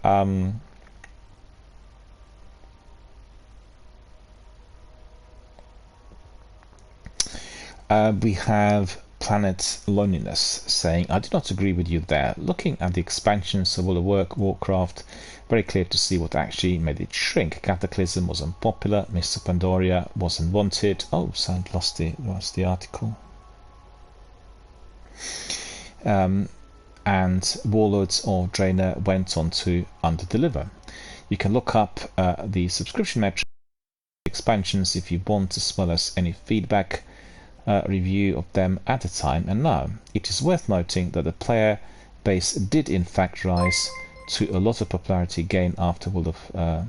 Planet Loneliness saying, I do not agree with you there. Looking at the expansions of World of Warcraft, very clear to see what actually made it shrink. Cataclysm was unpopular, Mr. Pandoria wasn't wanted. Oh, so I lost the article. and Warlords of Draenor went on to underdeliver. You can look up the subscription metrics expansions if you want, as well as any feedback review of them at the time. And now it is worth noting that the player base did in fact rise to a lot of popularity gain after World of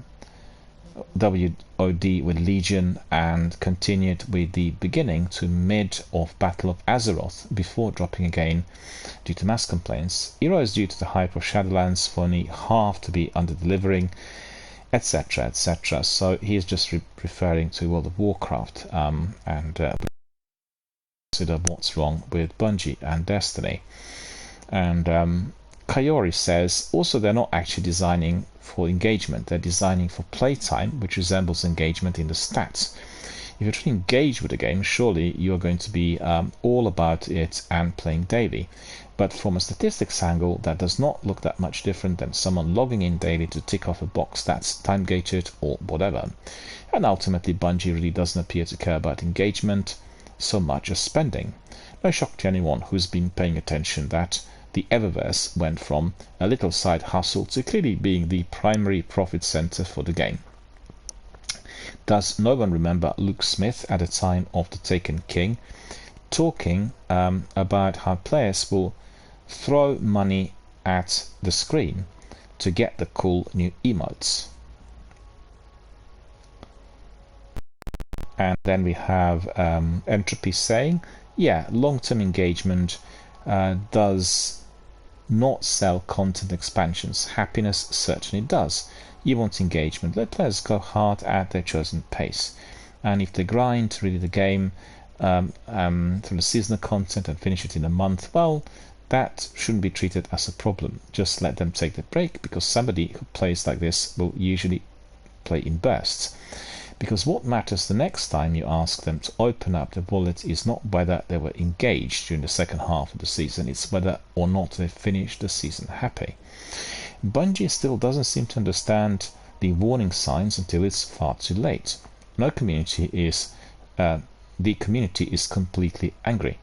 WOD with Legion, and continued with the beginning to mid of Battle of Azeroth before dropping again due to mass complaints. Heroes due to the hype of Shadowlands for only half to be under-delivering, etc, etc. So he is just referring to World of Warcraft and consider what's wrong with Bungie and Destiny. And Kayori says also they're not actually designing for engagement, they're designing for playtime, which resembles engagement in the stats. If you're trying to engage with the game, surely you're going to be all about it and playing daily. But from a statistics angle, that does not look that much different than someone logging in daily to tick off a box that's time gated or whatever. And ultimately, Bungie really doesn't appear to care about engagement so much as spending. No shock to anyone who's been paying attention that the Eververse went from a little side hustle to clearly being the primary profit center for the game. Does no one remember Luke Smith at the time of the Taken King talking about how players will throw money at the screen to get the cool new emotes? And then we have Entropy saying, yeah, long-term engagement does not sell content expansions. Happiness certainly does. You want engagement, let players go hard at their chosen pace. And if they grind really the game through the seasonal content and finish it in a month, well, that shouldn't be treated as a problem. Just let them take the break, because somebody who plays like this will usually play in bursts. Because what matters the next time you ask them to open up the wallet is not whether they were engaged during the second half of the season, it's whether or not they finished the season happy. Bungie still doesn't seem to understand the warning signs until it's far too late. The community is completely angry.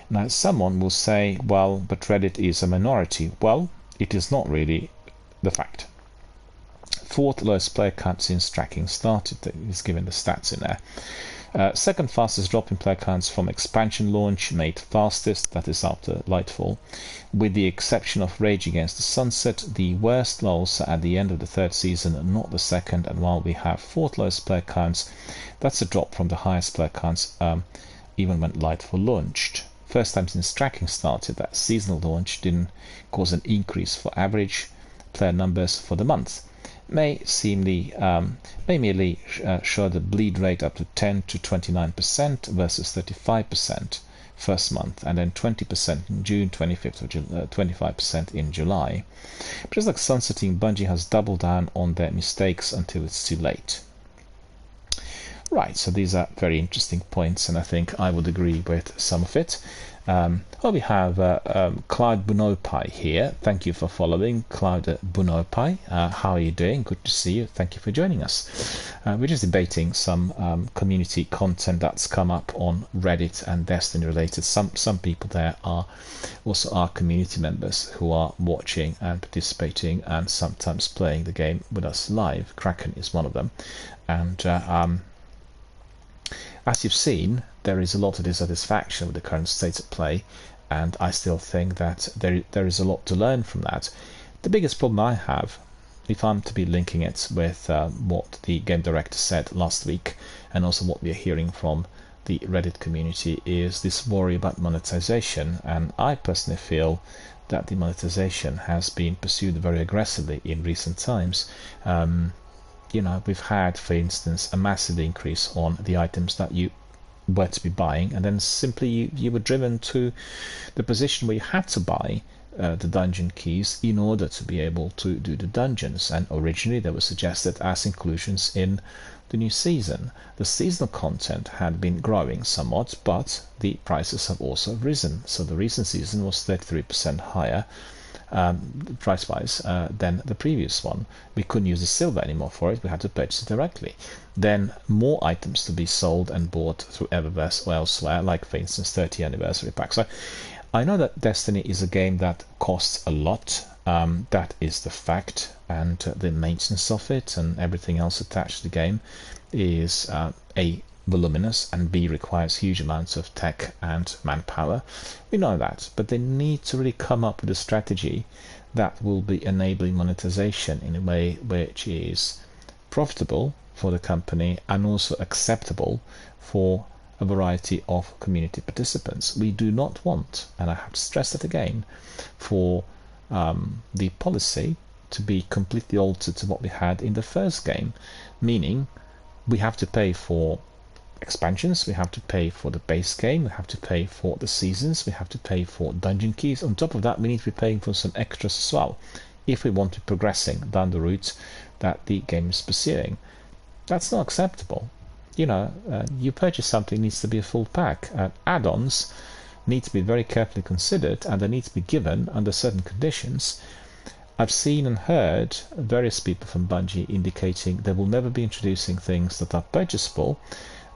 Now someone will say, well, but Reddit is a minority. Well, it is not really the fact. Fourth lowest player count since tracking started. He's given the stats in there. Second fastest drop in player counts from expansion launch, made fastest, that is after Lightfall. With the exception of Rage Against the Sunset, the worst lows at the end of the third season, not the second. And while we have fourth lowest player counts, that's a drop from the highest player counts even when Lightfall launched. First time since tracking started that seasonal launch didn't cause an increase for average player numbers for the month. May merely show the bleed rate up to 10 to 29% versus 35% first month, and then 20% in June, 25% in July. But just like sunsetting, Bungie has doubled down on their mistakes until it's too late. Right, so these are very interesting points, and I think I would agree with some of it. Well, we have Cloud Bunopai here. Thank you for following, Cloud Bunopai. How are you doing? Good to see you. Thank you for joining us. We're just debating some community content that's come up on Reddit and Destiny related. Some people there are also our community members who are watching and participating and sometimes playing the game with us live. Kraken is one of them. And as you've seen, there is a lot of dissatisfaction with the current state of play, and I still think that there is a lot to learn from that. The biggest problem I have, if I'm to be linking it with what the game director said last week, and also what we are hearing from the Reddit community, is this worry about monetization. And I personally feel that the monetization has been pursued very aggressively in recent times. We've had, for instance, a massive increase on the items that you were to be buying, and then simply you were driven to the position where you had to buy the dungeon keys in order to be able to do the dungeons. And originally they were suggested as inclusions in the new season. The seasonal content had been growing somewhat, but the prices have also risen. So the recent season was 33% higher price-wise, than the previous one. We couldn't use the silver anymore for it. We had to purchase it directly. Then more items to be sold and bought through Eververse or elsewhere, like for instance 30th anniversary pack. So I know that Destiny is a game that costs a lot. That is the fact, and the maintenance of it and everything else attached to the game is A, voluminous, and B, requires huge amounts of tech and manpower. We know that, but they need to really come up with a strategy that will be enabling monetization in a way which is profitable for the company and also acceptable for a variety of community participants. We do not want, and I have to stress that again, for the policy to be completely altered to what we had in the first game, meaning we have to pay for expansions, we have to pay for the base game, we have to pay for the seasons, we have to pay for dungeon keys. On top of that, we need to be paying for some extras as well if we want to be progressing down the route that the game is pursuing. That's not acceptable. You purchase something, needs to be a full pack. Add-ons need to be very carefully considered, and they need to be given under certain conditions. I've seen and heard various people from Bungie indicating they will never be introducing things that are purchasable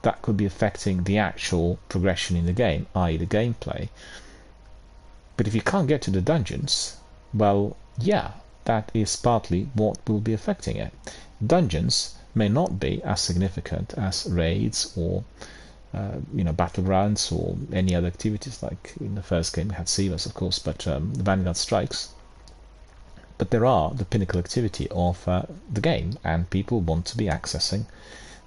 that could be affecting the actual progression in the game, i.e. the gameplay. But if you can't get to the dungeons, well, yeah, that is partly what will be affecting it. Dungeons may not be as significant as raids or battlegrounds or any other activities. Like in the first game we had Sivas, of course, but the Vanguard Strikes. But there are the pinnacle activity of the game, and people want to be accessing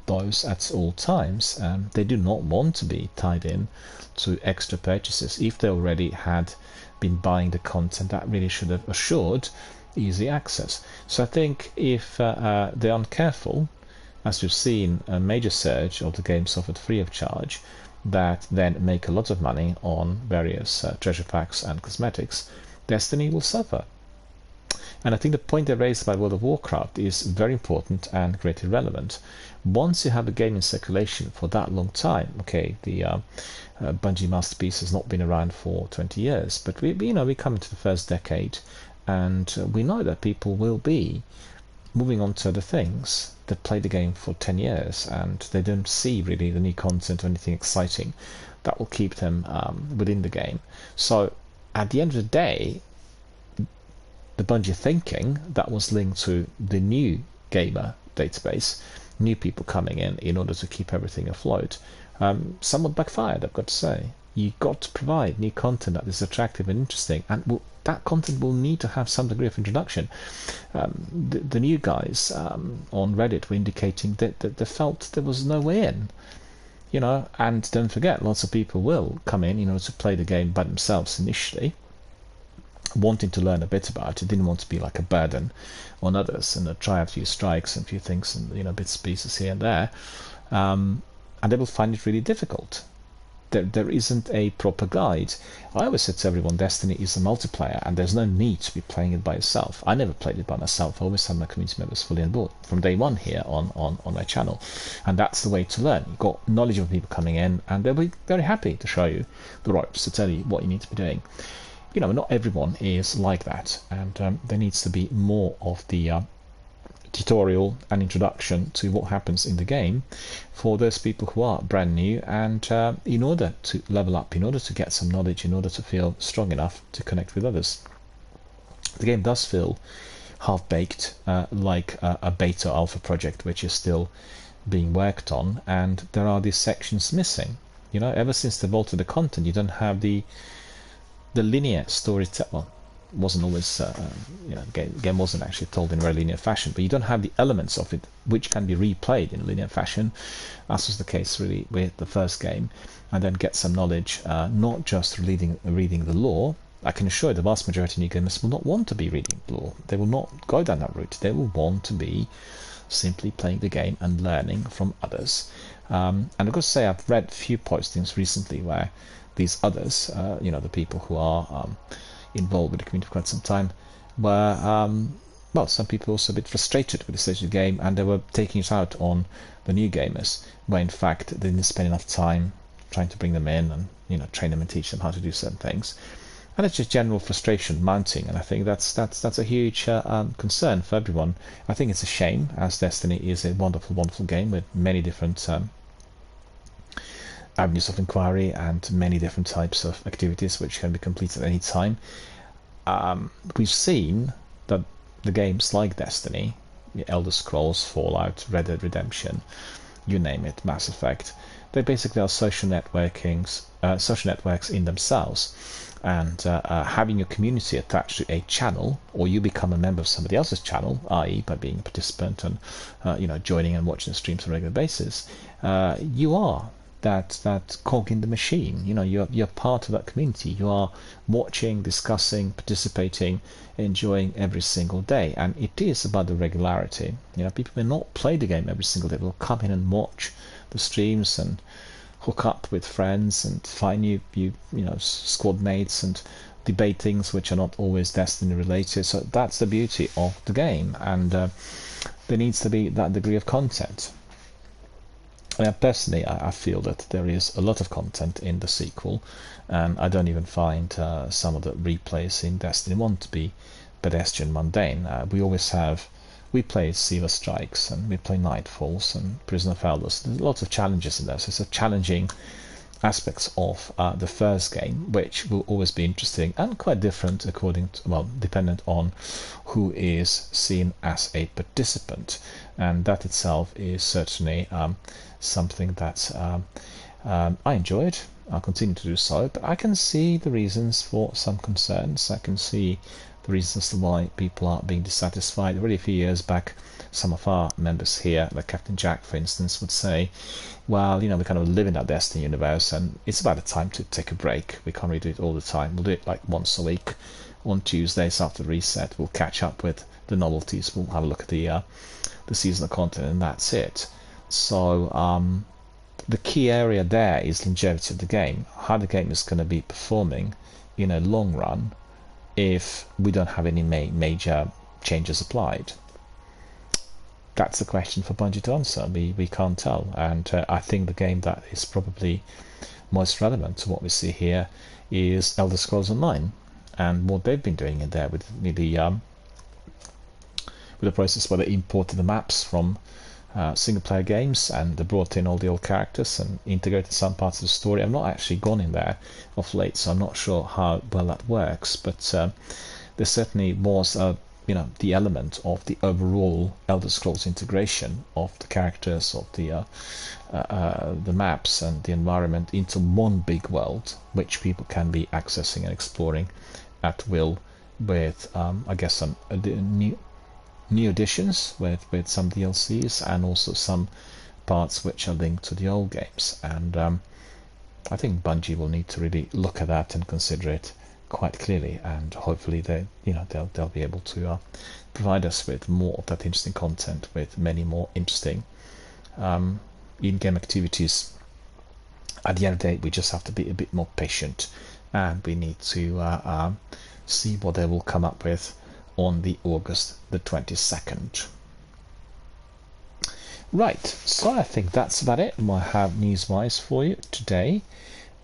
those at all times. They do not want to be tied in to extra purchases if they already had been buying the content that really should have assured easy access. So I think if they aren't careful, as we've seen a major surge of the games offered free of charge that then make a lot of money on various treasure packs and cosmetics, Destiny will suffer. And I think the point they raised by World of Warcraft is very important and greatly relevant. Once you have a game in circulation for that long time, okay, the Bungie Masterpiece has not been around for 20 years, but we come into the first decade, and we know that people will be moving on to other things. They play the game for 10 years and they don't see really the new content or anything exciting that will keep them within the game. So at the end of the day, the Bungie thinking that was linked to the new gamer database, new people coming in order to keep everything afloat, somewhat backfired, I've got to say. You've got to provide new content that is attractive and interesting, and that content will need to have some degree of introduction. The new guys on Reddit were indicating that they felt there was no way in. And don't forget, lots of people will come in order to play the game by themselves initially, wanting to learn a bit about it, didn't want to be like a burden on others, and try a few strikes and a few things and bits and pieces here and there, and they will find it really difficult. There isn't a proper guide. I always said to everyone, Destiny is a multiplayer, and there's no need to be playing it by yourself. I never played it by myself. I always had my community members fully on board from day one here on my channel, and that's the way to learn. You've got knowledgeable people coming in, and they'll be very happy to show you the ropes, to tell you what you need to be doing. Not everyone is like that, and there needs to be more of the tutorial and introduction to what happens in the game for those people who are brand new, and in order to level up, in order to get some knowledge, in order to feel strong enough to connect with others. The game does feel half-baked, like a beta alpha project which is still being worked on, and there are these sections missing. Ever since they've altered the content, you don't have the linear storytelling. Well, wasn't always the game wasn't actually told in a very linear fashion, but you don't have the elements of it which can be replayed in a linear fashion, as was the case really with the first game, and then get some knowledge, not just reading the lore. I can assure you the vast majority of new gamers will not want to be reading the lore. They will not go down that route. They will want to be simply playing the game and learning from others. And I've got to say, I've read a few postings recently where these others, the people who are involved with the community for quite some time, were, some people also a bit frustrated with the state of the game, and they were taking it out on the new gamers, where in fact they didn't spend enough time trying to bring them in and train them and teach them how to do certain things. and it's just general frustration mounting, and I think that's a huge concern for everyone. I think it's a shame, as Destiny is a wonderful game with many different avenues of inquiry and many different types of activities which can be completed at any time. We've seen that the games like Destiny, Elder Scrolls, Fallout, Red Dead Redemption, you name it, Mass Effect, they basically are social networks in themselves. And having your community attached to a channel, or you become a member of somebody else's channel, i.e. by being a participant and joining and watching the streams on a regular basis, you are that cog in the machine. You're part of that community. You are watching, discussing, participating, enjoying every single day, and it is about the regularity. People may not play the game every single day. They'll come in and watch the streams and hook up with friends and find new squad mates and debate things which are not always Destiny related. So that's the beauty of the game, and there needs to be that degree of content. Personally, I feel that there is a lot of content in the sequel, and I don't even find some of the replays in Destiny 1 to be pedestrian mundane. We play Silver Strikes, and we play Nightfalls and Prison of Elders. There's lots of challenges in there, so it's a challenging aspects of the first game, which will always be interesting and quite different dependent on who is seen as a participant, and that itself is certainly something that I enjoyed. I'll continue to do so, but I can see the reasons for some concerns. I can see the reasons why people are being dissatisfied. Already a few years back, some of our members here, like Captain Jack, for instance, would say, well, we kind of live in that Destiny universe, and it's about the time to take a break. We can't really do it all the time. We'll do it like once a week on Tuesdays after the reset. We'll catch up with the novelties. We'll have a look at the seasonal content, and that's it. So the key area there is longevity of the game, how the game is going to be performing in a long run if we don't have any major changes applied. That's the question for Bungie to answer. We can't tell, and I think the game that is probably most relevant to what we see here is Elder Scrolls Online, and what they've been doing in there with the process where they imported the maps from single player games, and they brought in all the old characters and integrated some parts of the story. I've not actually gone in there of late, so I'm not sure how well that works, but there certainly was the element of the overall Elder Scrolls integration of the characters, of the maps and the environment into one big world, which people can be accessing and exploring at will, with I guess some new additions with some DLCs, and also some parts which are linked to the old games. And I think Bungie will need to really look at that and consider it quite clearly, and hopefully they'll be able to provide us with more of that interesting content, with many more interesting in-game activities. At the end of the day, we just have to be a bit more patient, and we need to see what they will come up with on the August the 22nd. Right, so I think that's about it I have news-wise for you today.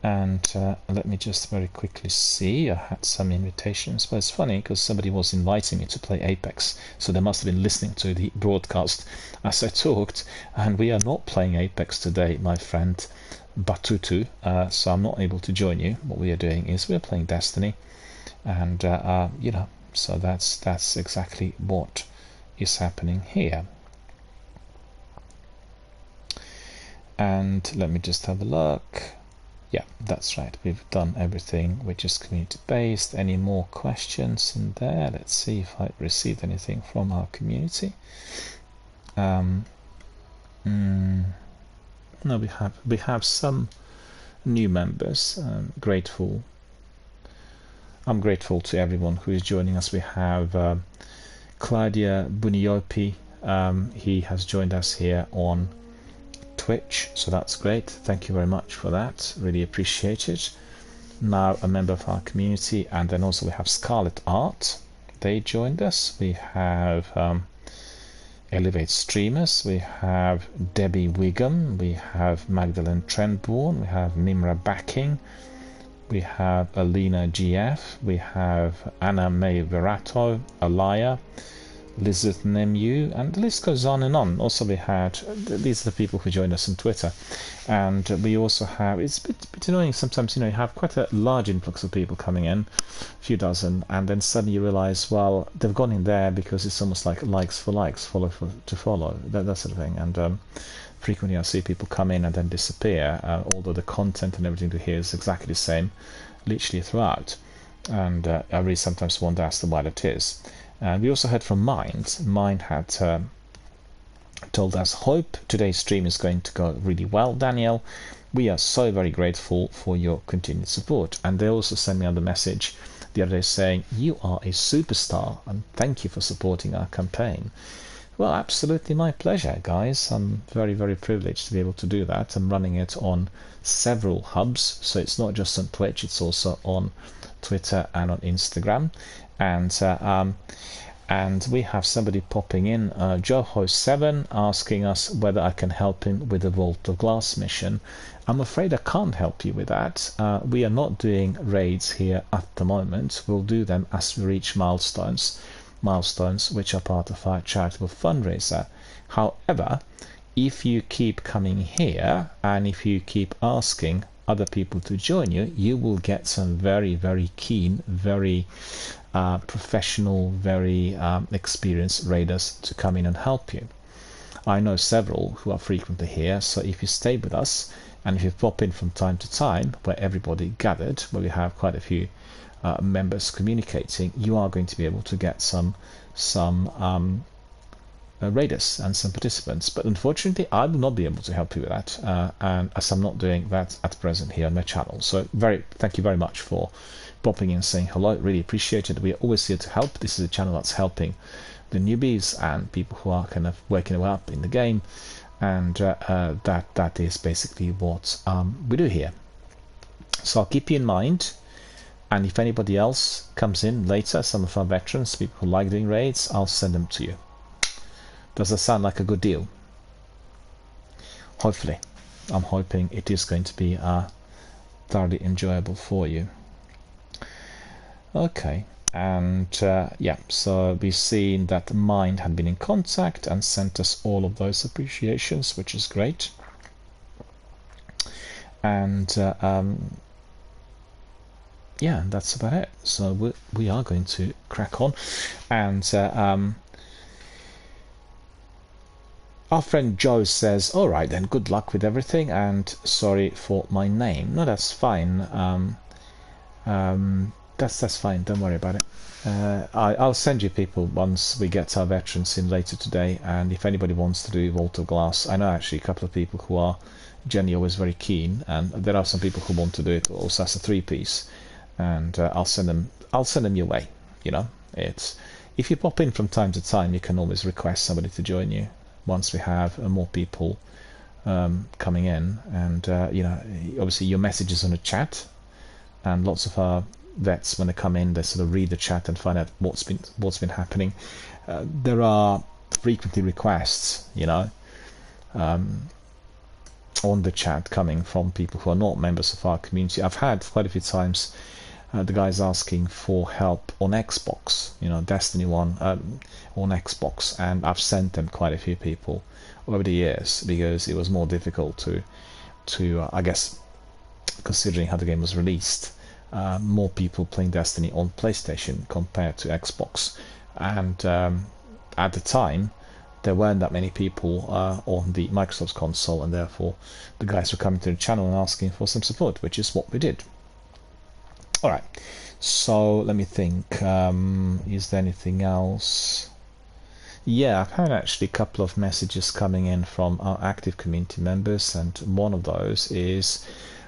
And let me just very quickly see. I had some invitations, but it's funny because somebody was inviting me to play Apex, so they must have been listening to the broadcast as I talked. And we are not playing Apex today, my friend Batutu, so I'm not able to join you. What we are doing is we're playing Destiny, and so that's exactly what is happening here. And let me just have a look. Yeah, that's right. We've done everything which is community based. Any more questions in there? Let's see if I received anything from our community. No, we have some new members. I'm grateful to everyone who is joining us. We have Claudia Buniopi. He has joined us here on Twitch, so that's great. Thank you very much for that. Really appreciate it. Now a member of our community, and then also we have Scarlet Art. They joined us. We have Elevate Streamers. We have Debbie Wiggum. We have Magdalene Trentborn. We have Mimra Backing. we have Alina GF, we have Anna May Verato, Alaya, Lizard Nemu, and the list goes on and on. Also we had, these are the people who joined us on Twitter, and we also have, it's a bit annoying sometimes, you know, you have quite a large influx of people coming in, a few dozen, and then suddenly you realize, well, they've gone in there because it's almost like likes for likes, to follow, that sort of thing. And frequently I see people come in and then disappear, although the content and everything to here is exactly the same literally throughout, and I really sometimes wonder as to why that is. We also heard from Mind. Mind had told us, hope today's stream is going to go really well, Daniel. We are so very grateful for your continued support. And they also sent me another message the other day saying, you are a superstar and thank you for supporting our campaign. Well, absolutely my pleasure, guys. I'm very, very privileged to be able to do that. I'm running it on several hubs, so it's not just on Twitch, it's also on Twitter and on Instagram. And we have somebody popping in, Joho7, asking us whether I can help him with the Vault of Glass mission. I'm afraid I can't help you with that. We are not doing raids here at the moment. We'll do them as we reach milestones which are part of our charitable fundraiser. However, if you keep coming here and if you keep asking other people to join you, you will get some very, very keen, very professional, very experienced raiders to come in and help you. I know several who are frequently here, so if you stay with us and if you pop in from time to time where everybody gathered, where we have quite a few members communicating, you are going to be able to get some raiders and some participants. But unfortunately I will not be able to help you with that, and as I'm not doing that at present here on my channel. So thank you very much for popping in and saying hello, really appreciate it. We are always here to help. This is a channel that's helping the newbies and people who are kind of working their way up in the game, and that is basically what we do here. So I'll keep you in mind, and if anybody else comes in later, some of our veterans, people who like doing raids, I'll send them to you. Does that sound like a good deal? Hopefully. I'm hoping it is going to be thoroughly enjoyable for you. Okay, and yeah, so we've seen that Mind had been in contact and sent us all of those appreciations, which is great. And yeah, that's about it. So we are going to crack on, and our friend Joe says, all right then, good luck with everything, and sorry for my name. No, that's fine. That's fine, don't worry about it. I'll send you people once we get our veterans in later today, and if anybody wants to do Vault of Glass, I know actually a couple of people who are generally always very keen, and there are some people who want to do it also as a 3-piece, and I'll send them your way. You know, it's, if you pop in from time to time, you can always request somebody to join you once we have more people coming in, and you know, obviously your message is on a chat, and lots of our vets, when they come in, they sort of read the chat and find out what's been happening. There are frequently requests, you know, on the chat coming from people who are not members of our community. I've had quite a few times the guys asking for help on Xbox, you know, Destiny 1 on Xbox, and I've sent them quite a few people over the years because it was more difficult to I guess, considering how the game was released, more people playing Destiny on PlayStation compared to Xbox, and at the time there weren't that many people on the Microsoft console, and therefore the guys were coming to the channel and asking for some support, which is what we did. Alright, so let me think, is there anything else? Yeah, I've had actually a couple of messages coming in from our active community members, and one of those is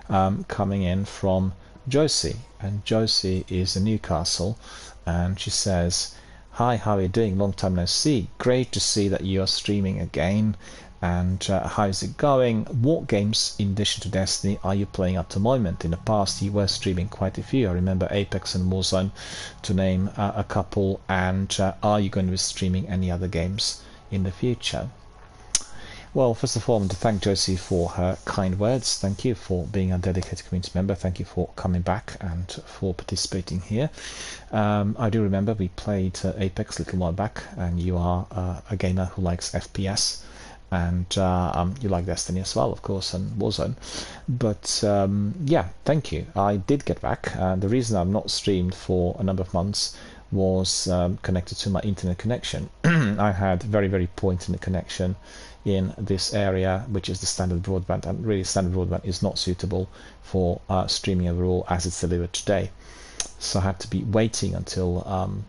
coming in from Josie, and Josie is in Newcastle, and she says, hi, how are you doing? Long time no see. Great to see that you are streaming again, and how is it going? What games in addition to Destiny are you playing at the moment? In the past you were streaming quite a few. I remember Apex and Warzone, to name a couple, and are you going to be streaming any other games in the future? Well, first of all, I want to thank Josie for her kind words. Thank you for being a dedicated community member. Thank you for coming back and for participating here. I do remember we played Apex a little while back, and you are a gamer who likes FPS, and you like Destiny as well, of course, and Warzone. But yeah, thank you. I did get back. The reason I've not streamed for a number of months was connected to my internet connection. I had very poor internet connection in this area, which is the standard broadband, and really standard broadband is not suitable for streaming overall as it's delivered today. So I had to be waiting until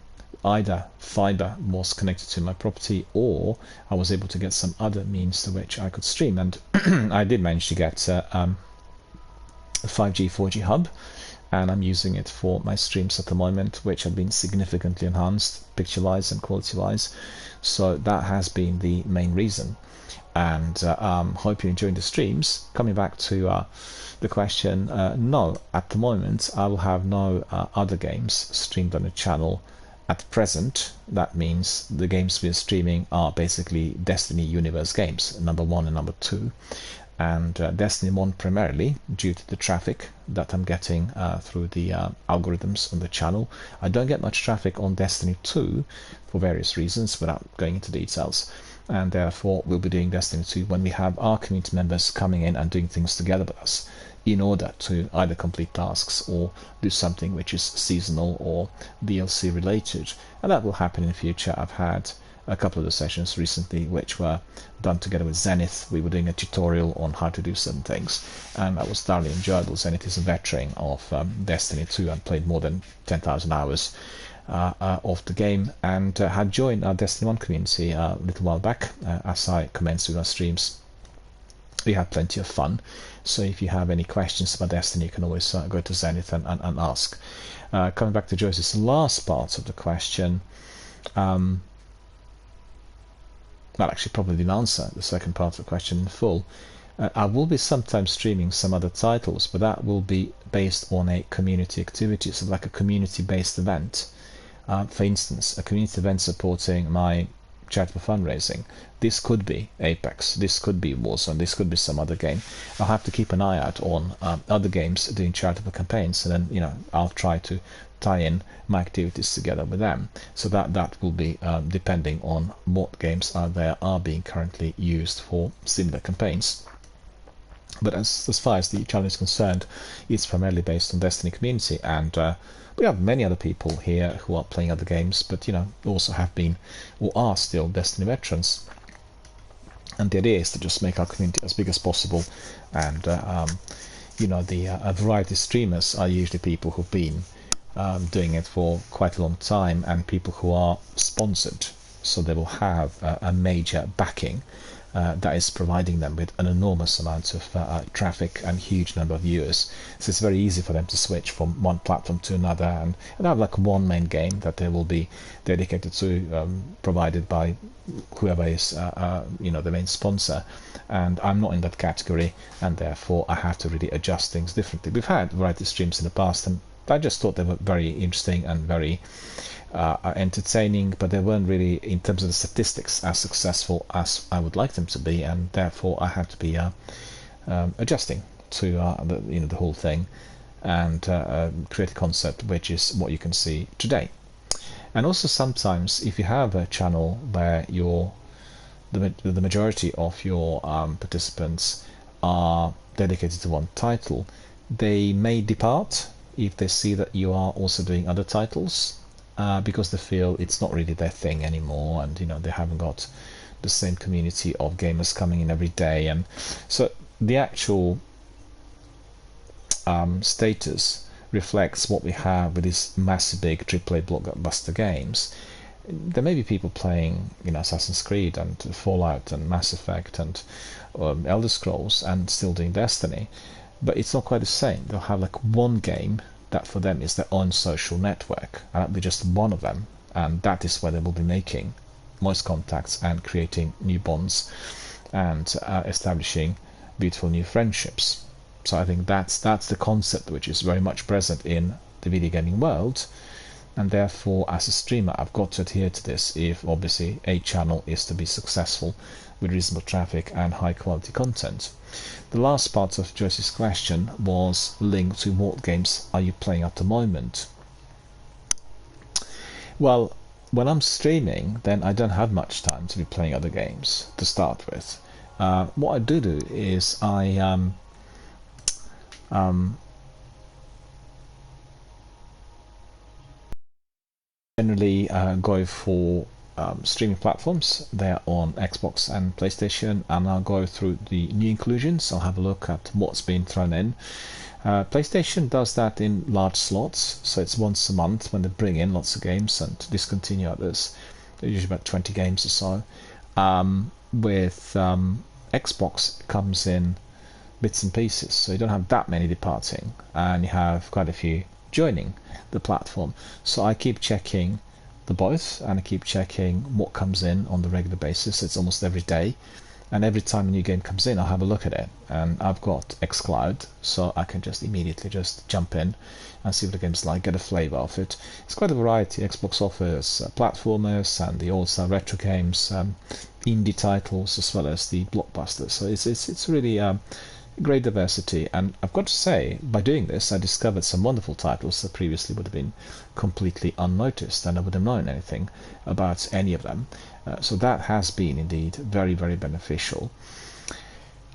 either fiber was connected to my property, or I was able to get some other means to which I could stream. And I did manage to get a 5G 4G hub, and I'm using it for my streams at the moment, which have been significantly enhanced picture-wise and quality-wise. So that has been the main reason. And hope you're enjoying the streams. Coming back to the question, no, at the moment I will have no other games streamed on the channel at present. That means the games we're streaming are basically Destiny Universe games, number 1 and number 2. And Destiny 1 primarily due to the traffic that I'm getting through the algorithms on the channel. I don't get much traffic on Destiny 2 for various reasons without going into details, and therefore we'll be doing Destiny 2 when we have our community members coming in and doing things together with us in order to either complete tasks or do something which is seasonal or DLC related, and that will happen in the future. I've had a couple of the sessions recently which were done together with Zenith. We were doing a tutorial on how to do certain things, and that was thoroughly enjoyable. Zenith is a veteran of Destiny 2 and played more than 10,000 hours of the game, and had joined our Destiny 1 community a little while back as I commenced with our streams. We had plenty of fun, so if you have any questions about Destiny, you can always go to Zenith and ask. Coming back to Josie's last part of the question, well, actually probably didn't answer the second part of the question in full. I will be sometimes streaming some other titles, but that will be based on a community activity, so like a community-based event. For instance, a community event supporting my charitable fundraising. This could be Apex, this could be Warzone, this could be some other game. I'll have to keep an eye out on other games doing charitable campaigns, and then I'll try to tie in my activities together with them. So that will be depending on what games are being currently used for similar campaigns. But as far as the channel is concerned, it's primarily based on Destiny community, and we have many other people here who are playing other games, but also have been or are still Destiny veterans. And the idea is to just make our community as big as possible, and the variety streamers are usually people who've been doing it for quite a long time, and people who are sponsored, so they will have a major backing that is providing them with an enormous amount of traffic and huge number of viewers. So it's very easy for them to switch from one platform to another, and have like one main game that they will be dedicated to, provided by whoever is the main sponsor. And I'm not in that category, and therefore I have to really adjust things differently. We've had variety streams in the past, and I just thought they were very interesting and very entertaining, but they weren't really, in terms of the statistics, as successful as I would like them to be, and therefore I had to be adjusting to the whole thing, and create a concept which is what you can see today. And also sometimes, if you have a channel where the majority of your participants are dedicated to one title, they may depart if they see that you are also doing other titles, because they feel it's not really their thing anymore, and they haven't got the same community of gamers coming in every day. And so the actual status reflects what we have with these massive big AAA blockbuster games. There may be people playing Assassin's Creed and Fallout and Mass Effect and Elder Scrolls and still doing Destiny, but it's not quite the same. They'll have like one game that for them is their own social network, and that'll be just one of them, and that is where they will be making most contacts and creating new bonds and establishing beautiful new friendships. So I think that's the concept which is very much present in the video gaming world, and therefore as a streamer I've got to adhere to this if obviously a channel is to be successful with reasonable traffic and high quality content. The last part of Josie's question was linked to what games are you playing at the moment. Well, when I'm streaming, then I don't have much time to be playing other games to start with. What I do is I generally go for streaming platforms. They're on Xbox and PlayStation, and I'll go through the new inclusions. I'll have a look at what's been thrown in. PlayStation does that in large slots, so it's once a month when they bring in lots of games and discontinue others. They're usually about 20 games or so. With Xbox, it comes in bits and pieces, so you don't have that many departing, and you have quite a few joining the platform. So I keep checking the both, and I keep checking what comes in on the regular basis. It's almost every day, and every time a new game comes in, I'll have a look at it. And I've got xCloud, so I can just immediately just jump in and see what the game's like, get a flavour of it. It's quite a variety. Xbox offers platformers and the old-style retro games, indie titles, as well as the blockbusters. So it's really great diversity, and I've got to say, by doing this, I discovered some wonderful titles that previously would have been completely unnoticed, and I wouldn't have known anything about any of them. So that has been indeed very, very beneficial.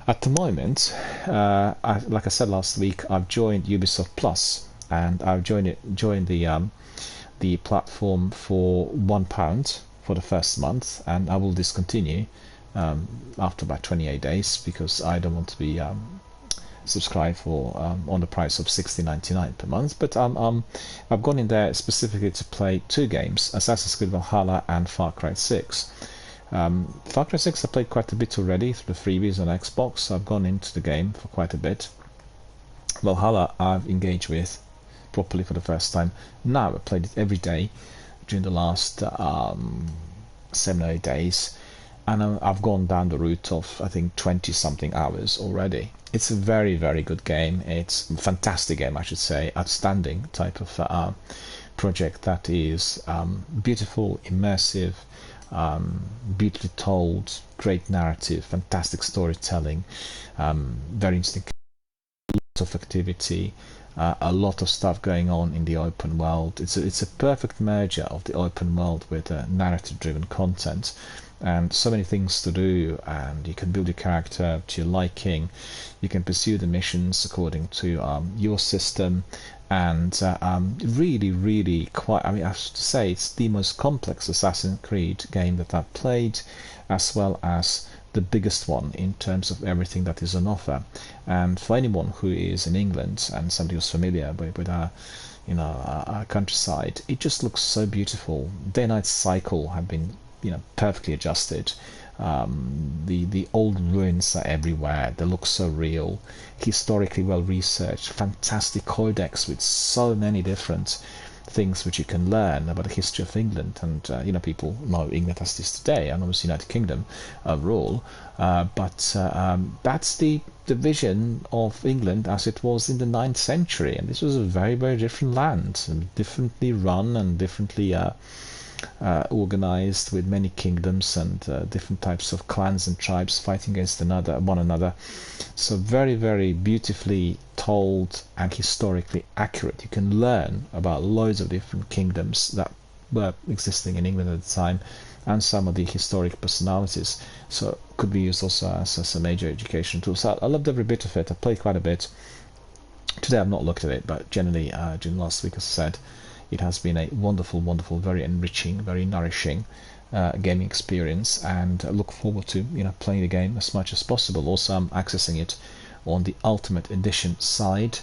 At the moment, like I said last week, I've joined Ubisoft Plus, and I've joined the platform for £1 for the first month, and I will discontinue after about 28 days, because I don't want to be subscribed for on the price of $16.99 per month. But I've gone in there specifically to play two games, Assassin's Creed Valhalla and Far Cry 6. Far Cry 6 I played quite a bit already through the freebies on Xbox, so I've gone into the game for quite a bit. Valhalla I've engaged with properly for the first time. Now I've played it every day during the last 7 or 8 days, and I've gone down the route of, I think, 20 something hours already. It's a very, very good game. It's a fantastic game, I should say. Outstanding type of project that is beautiful, immersive, beautifully told, great narrative, fantastic storytelling, very interesting, lot of activity, a lot of stuff going on in the open world. It's a perfect merger of the open world with narrative-driven content, and so many things to do, and you can build your character to your liking. You can pursue the missions according to your system, and really, really quite, I mean, I have to say, it's the most complex Assassin's Creed game that I've played, as well as the biggest one in terms of everything that is on offer. And for anyone who is in England and somebody who's familiar with our, our countryside, it just looks so beautiful. Day-night cycle have been, perfectly adjusted. The old ruins are everywhere. They look so real, historically well researched, fantastic codex with so many different things which you can learn about the history of England. And people know England as it is today, and obviously United Kingdom overall. But that's the vision of England as it was in the 9th century, and this was a very, very different land, and differently run and differently organized, with many kingdoms and different types of clans and tribes fighting against one another. So very, very beautifully told and historically accurate. You can learn about loads of different kingdoms that were existing in England at the time, and some of the historic personalities. So it could be used also as a major education tool. So I loved every bit of it. I played quite a bit. Today I've not looked at it, but generally during last week, as I said, it has been a wonderful, wonderful, very enriching, very nourishing gaming experience, and I look forward to playing the game as much as possible. Also, I'm accessing it on the Ultimate Edition side,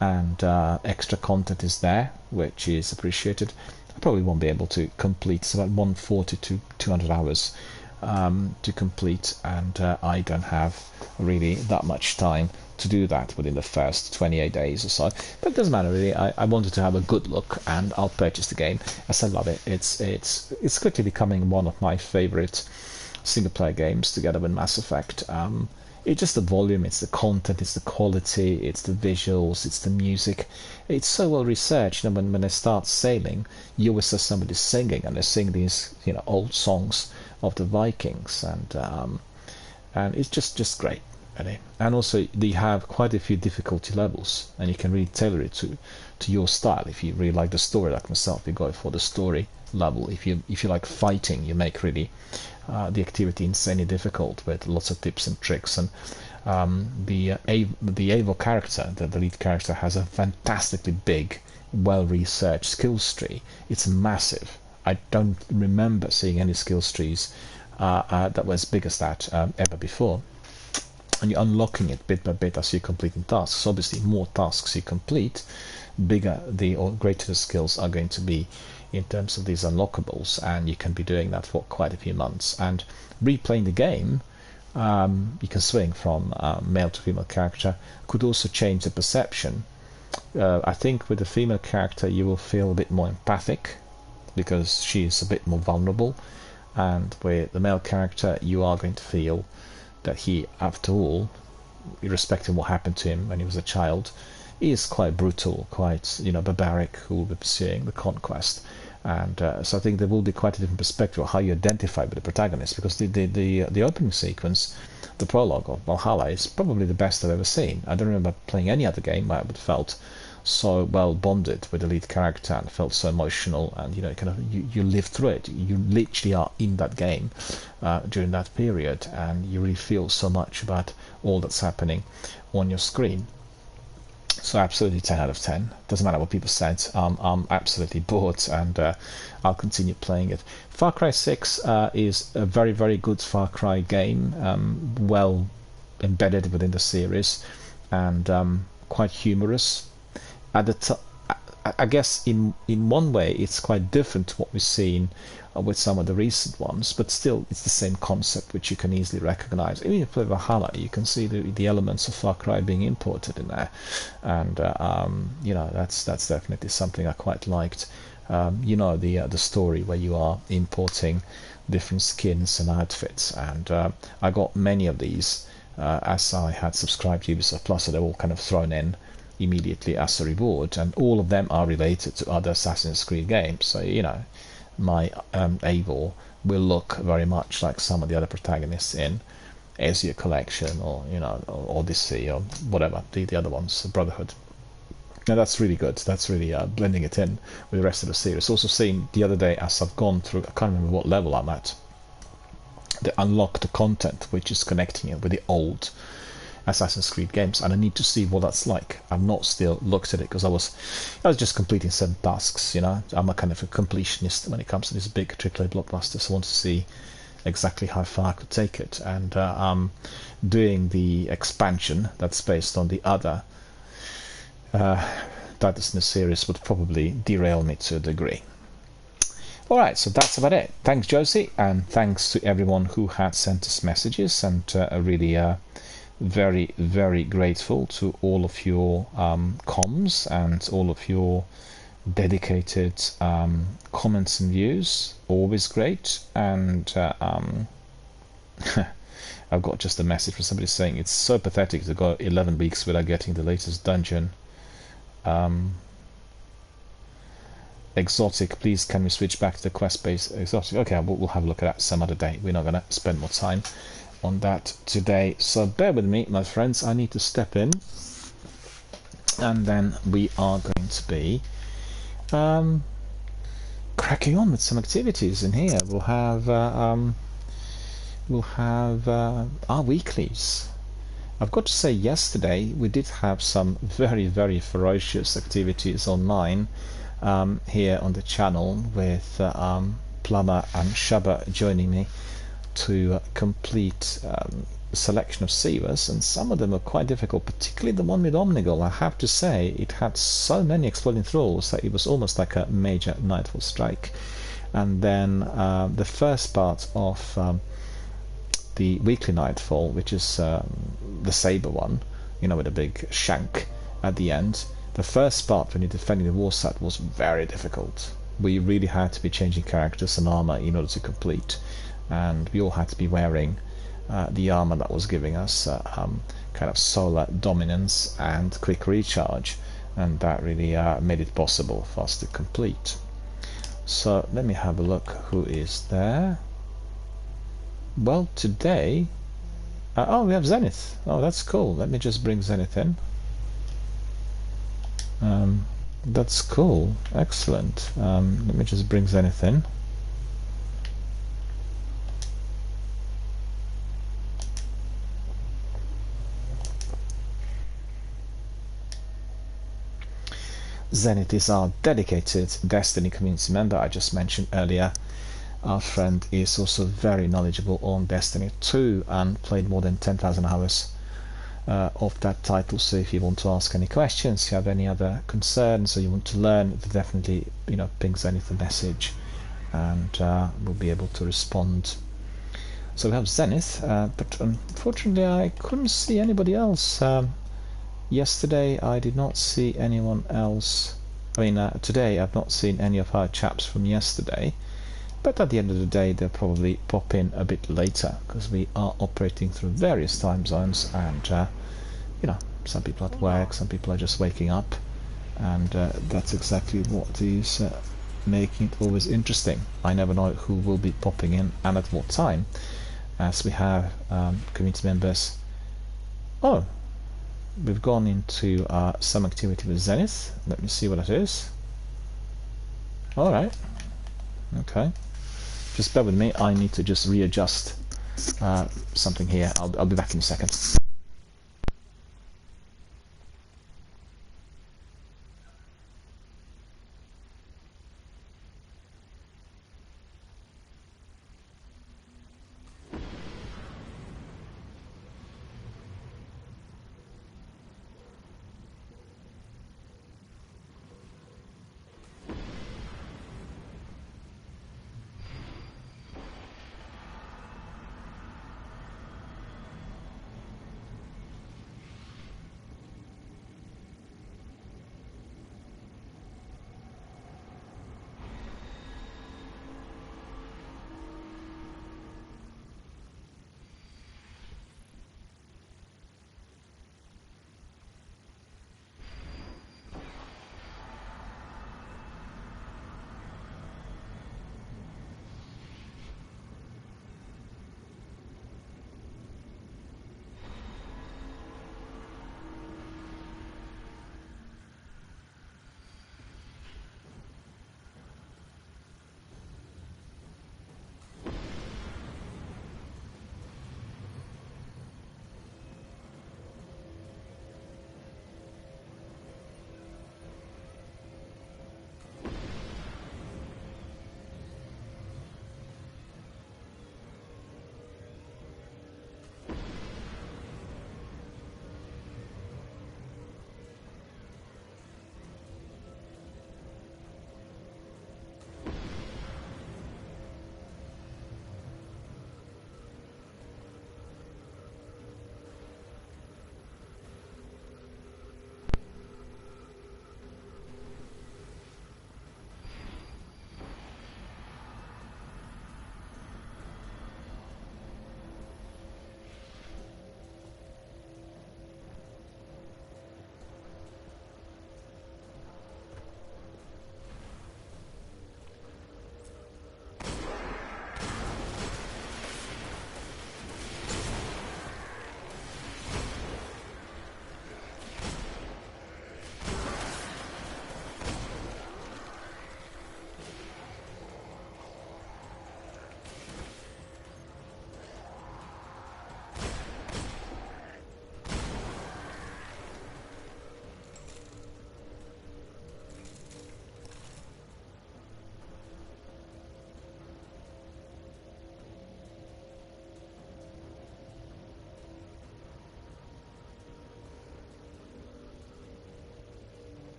and extra content is there, which is appreciated. I probably won't be able to complete. It's about 140 to 200 hours to complete, and I don't have really that much time to do that within the first 28 days or so. But it doesn't matter really. I wanted to have a good look, and I'll purchase the game as I love it. It's quickly becoming one of my favorite single player games, together with Mass Effect. It's just the volume, it's the content, it's the quality, it's the visuals, it's the music. It's so well researched. When they start sailing, you always see somebody singing, and they sing these old songs of the Vikings, and and it's just great, really. And also they have quite a few difficulty levels, and you can really tailor it to your style. If you really like the story, like myself, you go for the story level. If you like fighting, you make really the activity insanely difficult with lots of tips and tricks. And the Eivor character, the lead character, has a fantastically big, well-researched skills tree. It's massive. I don't remember seeing any skills trees that were as big as that ever before. And you're unlocking it bit by bit as you're completing tasks. Obviously, more tasks you complete, bigger or greater the skills are going to be in terms of these unlockables, and you can be doing that for quite a few months. And replaying the game, you can swing from male to female character, could also change the perception. I think with the female character you will feel a bit more empathic because she is a bit more vulnerable, and with the male character you are going to feel that he, after all, irrespective of what happened to him when he was a child, is quite brutal, quite barbaric, who will be pursuing the conquest. And so I think there will be quite a different perspective of how you identify with the protagonist, because the opening sequence, the prologue of Valhalla, is probably the best I've ever seen. I don't remember playing any other game where I would felt so well bonded with the lead character and felt so emotional, and you live through it. You literally are in that game during that period, and you really feel so much about all that's happening on your screen. So absolutely 10 out of 10. Doesn't matter what people said. I'm absolutely bored, and I'll continue playing it. Far Cry 6 is a very, very good Far Cry game, well embedded within the series, and quite humorous. I guess in one way it's quite different to what we've seen with some of the recent ones, but still it's the same concept which you can easily recognize. Even if you play Valhalla, you can see the elements of Far Cry being imported in there, and that's definitely something I quite liked. The story where you are importing different skins and outfits, and I got many of these as I had subscribed to Ubisoft Plus, so they're all kind of thrown in immediately as a reward, and all of them are related to other Assassin's Creed games. So my Eivor will look very much like some of the other protagonists in Ezio Collection, or Odyssey, or whatever the other ones, Brotherhood. Now that's really good. That's really blending it in with the rest of the series. Also seeing the other day, as I've gone through, I can't remember what level I'm at, they unlock the content which is connecting it with the old Assassin's Creed games, and I need to see what that's like. I've not still looked at it because I was just completing certain tasks. I'm a kind of a completionist when it comes to these big AAA blockbusters. I want to see exactly how far I could take it, and doing the expansion that's based on the other titles in the series would probably derail me to a degree. Alright, so that's about it. Thanks, Josie, and thanks to everyone who had sent us messages, and really very, very grateful to all of your comms and all of your dedicated comments and views. Always great. And I've got just a message from somebody saying it's so pathetic to go 11 weeks without getting the latest dungeon. Exotic, please can we switch back to the quest-based exotic? Okay, we'll have a look at that some other day. We're not going to spend more time on that today, so bear with me, my friends. I need to step in, and then we are going to be cracking on with some activities in here. We'll have our weeklies. I've got to say, yesterday we did have some very, very ferocious activities online here on the channel, with Plumber and Shabba joining me to complete a selection of Sievers, and some of them were quite difficult, particularly the one with Omnigul. I have to say, it had so many exploding thralls that it was almost like a major Nightfall strike. And then the first part of the weekly Nightfall, which is the Saber one, with a big shank at the end. The first part, when you're defending the war site, was very difficult. We really had to be changing characters and armor in order to complete, and we all had to be wearing the armor that was giving us kind of solar dominance and quick recharge, and that really made it possible for us to complete. So let me have a look who is there. Well, today Oh, we have Zenith. Oh, that's cool. Let me just bring Zenith in. That's cool. Excellent. Let me just bring Zenith in. Zenith is our dedicated Destiny community member I just mentioned earlier. Our friend is also very knowledgeable on Destiny 2 and played more than 10,000 hours of that title. So if you want to ask any questions, you have any other concerns, or you want to learn, definitely ping Zenith a message, and we'll be able to respond. So we have Zenith, but unfortunately I couldn't see anybody else. Yesterday I did not see anyone else. I mean, today I've not seen any of our chaps from yesterday. But at the end of the day, they'll probably pop in a bit later, because we are operating through various time zones, and some people at work, some people are just waking up, and that's exactly what is making it always interesting. I never know who will be popping in and at what time, as we have community members. Oh, we've gone into some activity with Zenith. Let me see what it is. All right. Okay. Just bear with me, I need to just readjust something here. I'll be back in a second.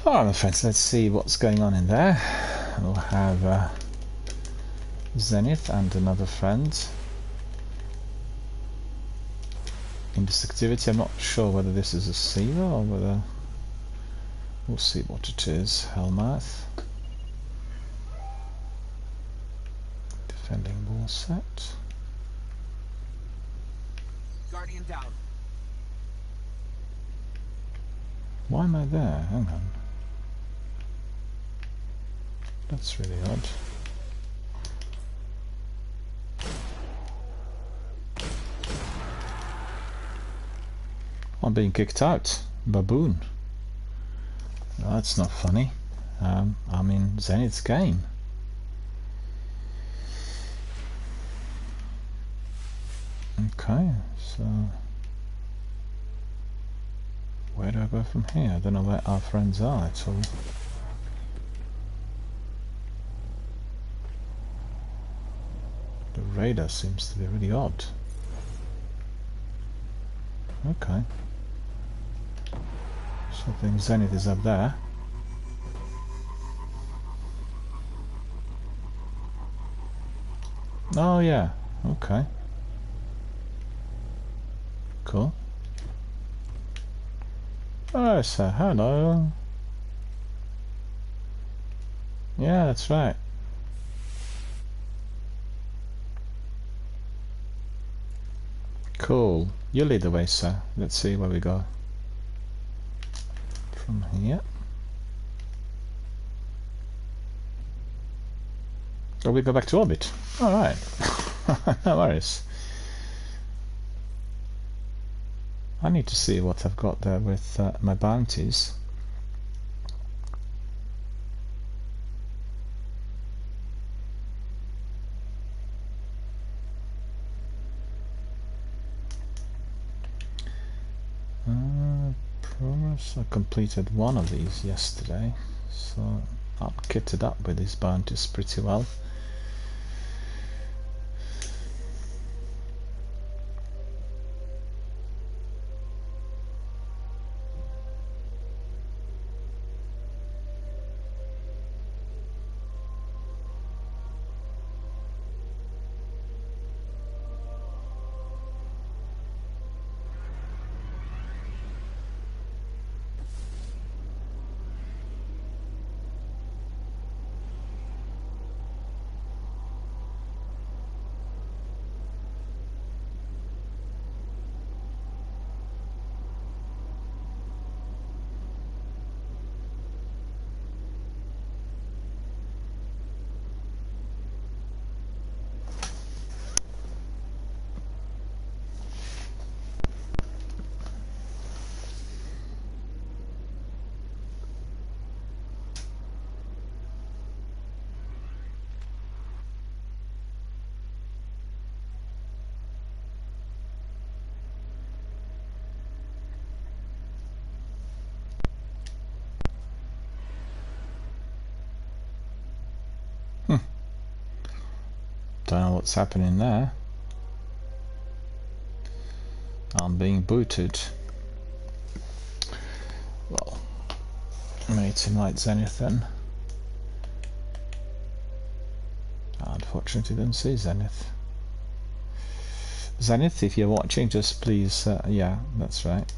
Alright, my friends, let's see what's going on in there. We'll have Zenith and another friend in this activity. I'm not sure whether this is a Siva or whether... We'll see what it is. Helmath. Defending ball set. Guardian down. Why am I there? Hang on. That's really odd. I'm being kicked out. Baboon. That's not funny. I'm in Zenith's game. Okay, so where do I go from here? I don't know where our friends are at all. The radar seems to be really odd. Okay. So I think Zenith is up there. Oh yeah, okay. Cool. Oh, so hello. Yeah, that's right. Cool. You lead the way, sir. Let's see where we go. From here. Oh, we go back to orbit. Alright. No worries. I need to see what I've got there with my bounties. Progress. I completed one of these yesterday, so I'm kitted up with these bounties pretty well. Don't know what's happening there. I'm being booted. Well, mate, invite Zenith then. Unfortunately, didn't see Zenith. Zenith, if you're watching, just please, yeah, that's right.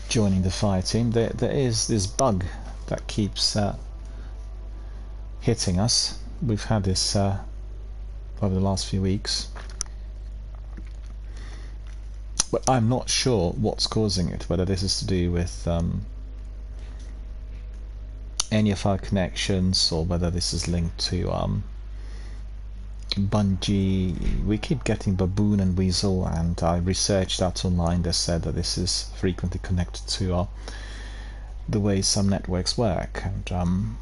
Joining the fire team. There is this bug that keeps hitting us. We've had this over the last few weeks, but I'm not sure what's causing it, whether this is to do with any of our connections or whether this is linked to Bungie. We keep getting Baboon and Weasel, and I researched that online. They said that this is frequently connected to the way some networks work, and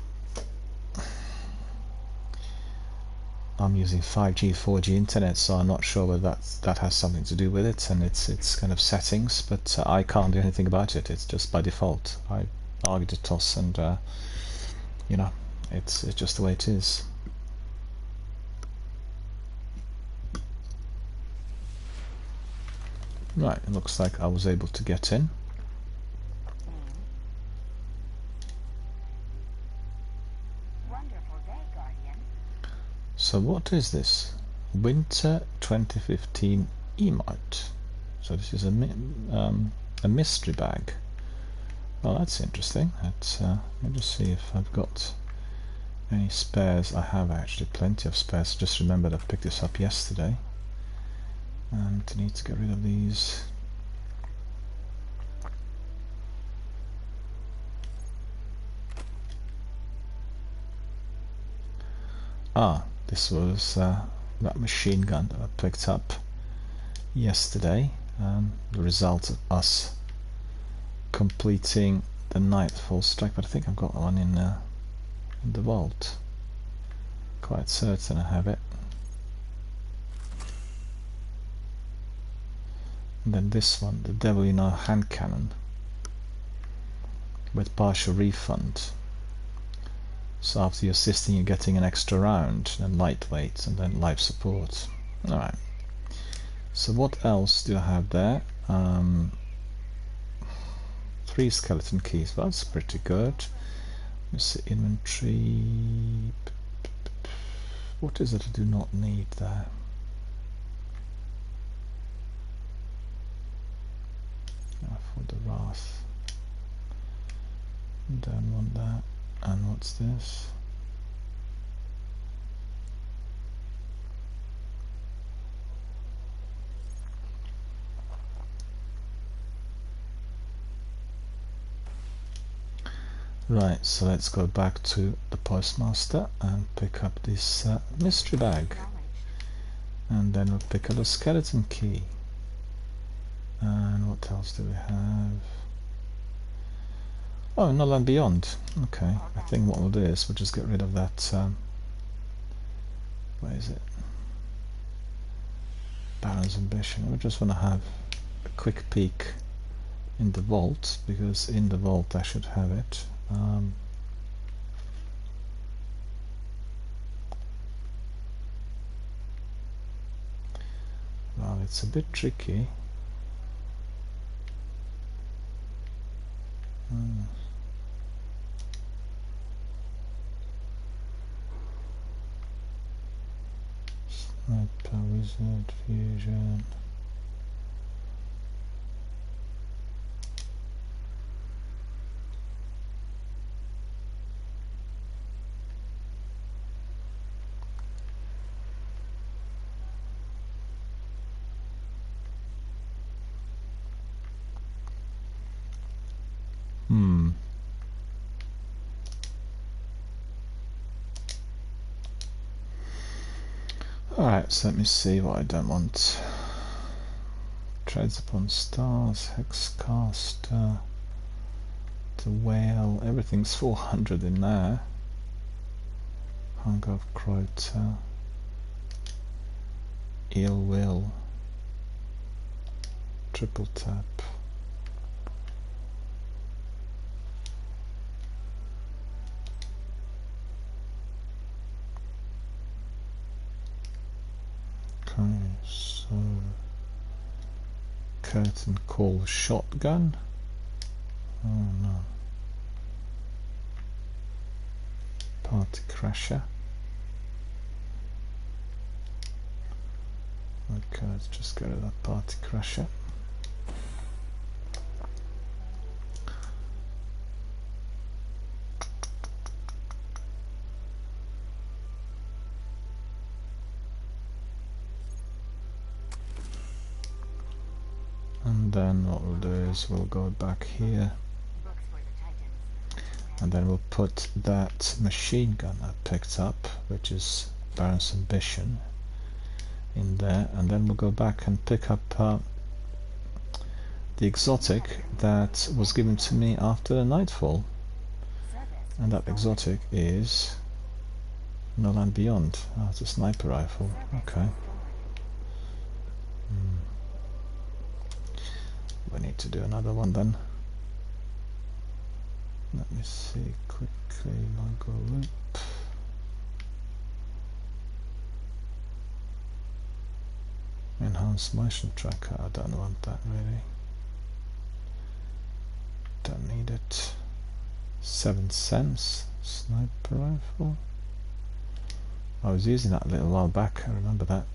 I'm using 5G, 4G internet, so I'm not sure whether that has something to do with it, and it's kind of settings, but I can't do anything about it. It's just by default. I argued a toss, and you know, it's just the way it is. Right, it looks like I was able to get in. Wonderful day, Guardian. So what is this? Winter 2015 emote. So this is a mystery bag. Well, that's interesting. Let me just see if I've got any spares. I have actually plenty of spares. Just remembered I picked this up yesterday. And I need to get rid of these. This was that machine gun that I picked up yesterday. The result of us completing the Nightfall strike, but I think I've got one in the vault. Quite certain I have it. And then this one, the Devil You Know hand cannon with partial refund. So after you're assisting, you're getting an extra round, and lightweight, and then life support. Alright. So what else do I have there? 3 skeleton keys. Well, that's pretty good. Let's see, inventory. What is it I do not need there? For the Wrath. Don't want that. And what's this? Right, so let's go back to the postmaster and pick up this mystery bag, and then we'll pick up a skeleton key. And what else do we have? Oh, No Land Beyond. Okay, I think what we'll do is we'll just get rid of that. Where is it? Baron's Ambition. We just want to have a quick peek in the vault, because in the vault I should have it. Well, it's a bit tricky. Sniper, Wizard, Fusion. Alright, so let me see what I don't want. Treads Upon Stars, Hexcaster, the Whale, everything's 400 in there. Hunger of Crota, Ill Will, Triple Tap. Okay, so Curtain Call Shotgun. Oh no. Party Crasher. Okay, let's just go to that Party Crasher. And then what we'll do is we'll go back here, and then we'll put that machine gun I picked up, which is Baron's Ambition, in there, and then we'll go back and pick up the exotic that was given to me after the Nightfall, and that exotic is No Land Beyond. Oh, it's a sniper rifle. Okay. We need to do another one then. Let me see quickly. Logo loop. Enhanced motion tracker. I don't want that really. Don't need it. 7 cents sniper rifle. I was using that a little while back. I remember that.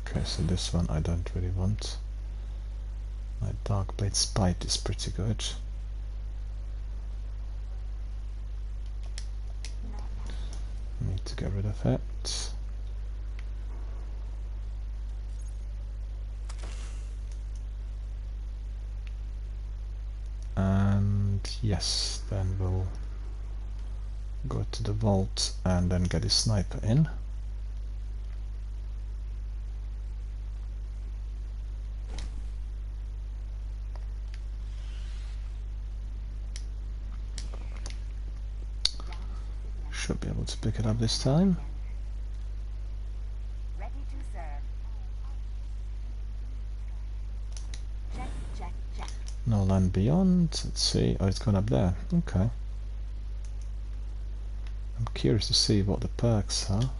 Okay, so this one I don't really want. My Darkblade Spite is pretty good. Need to get rid of it. And yes, then we'll go to the vault and then get his sniper in. Should be able to pick it up this time. Ready to serve. Check, check, check. No land beyond. Let's see. Oh, it's gone up there. Okay. I'm curious to see what the perks are.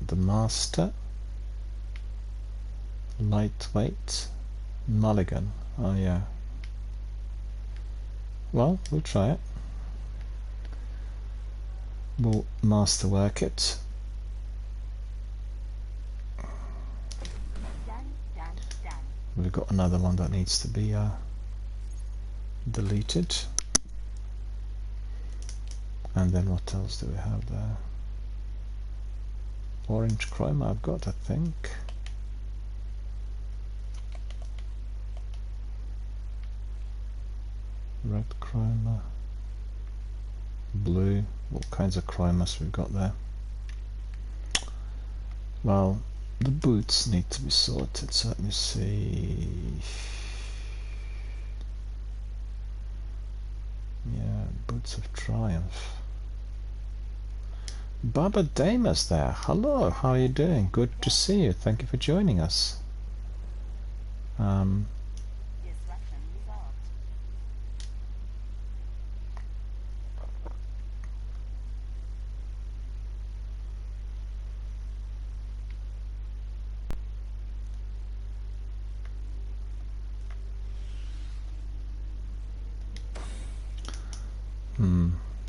The Master, Lightweight, Mulligan. Oh yeah. Well, we'll try it. We'll masterwork it. Done, done, done. We've got another one that needs to be deleted. And then what else do we have there? Orange chroma I've got, I think. Red chroma, blue, all kinds of chromas we've got there. Well, the boots need to be sorted, so let me see. Yeah, Boots of Triumph. Baba Damas there. Hello, how are you doing? Good to see you. Thank you for joining us. Disruption resolved.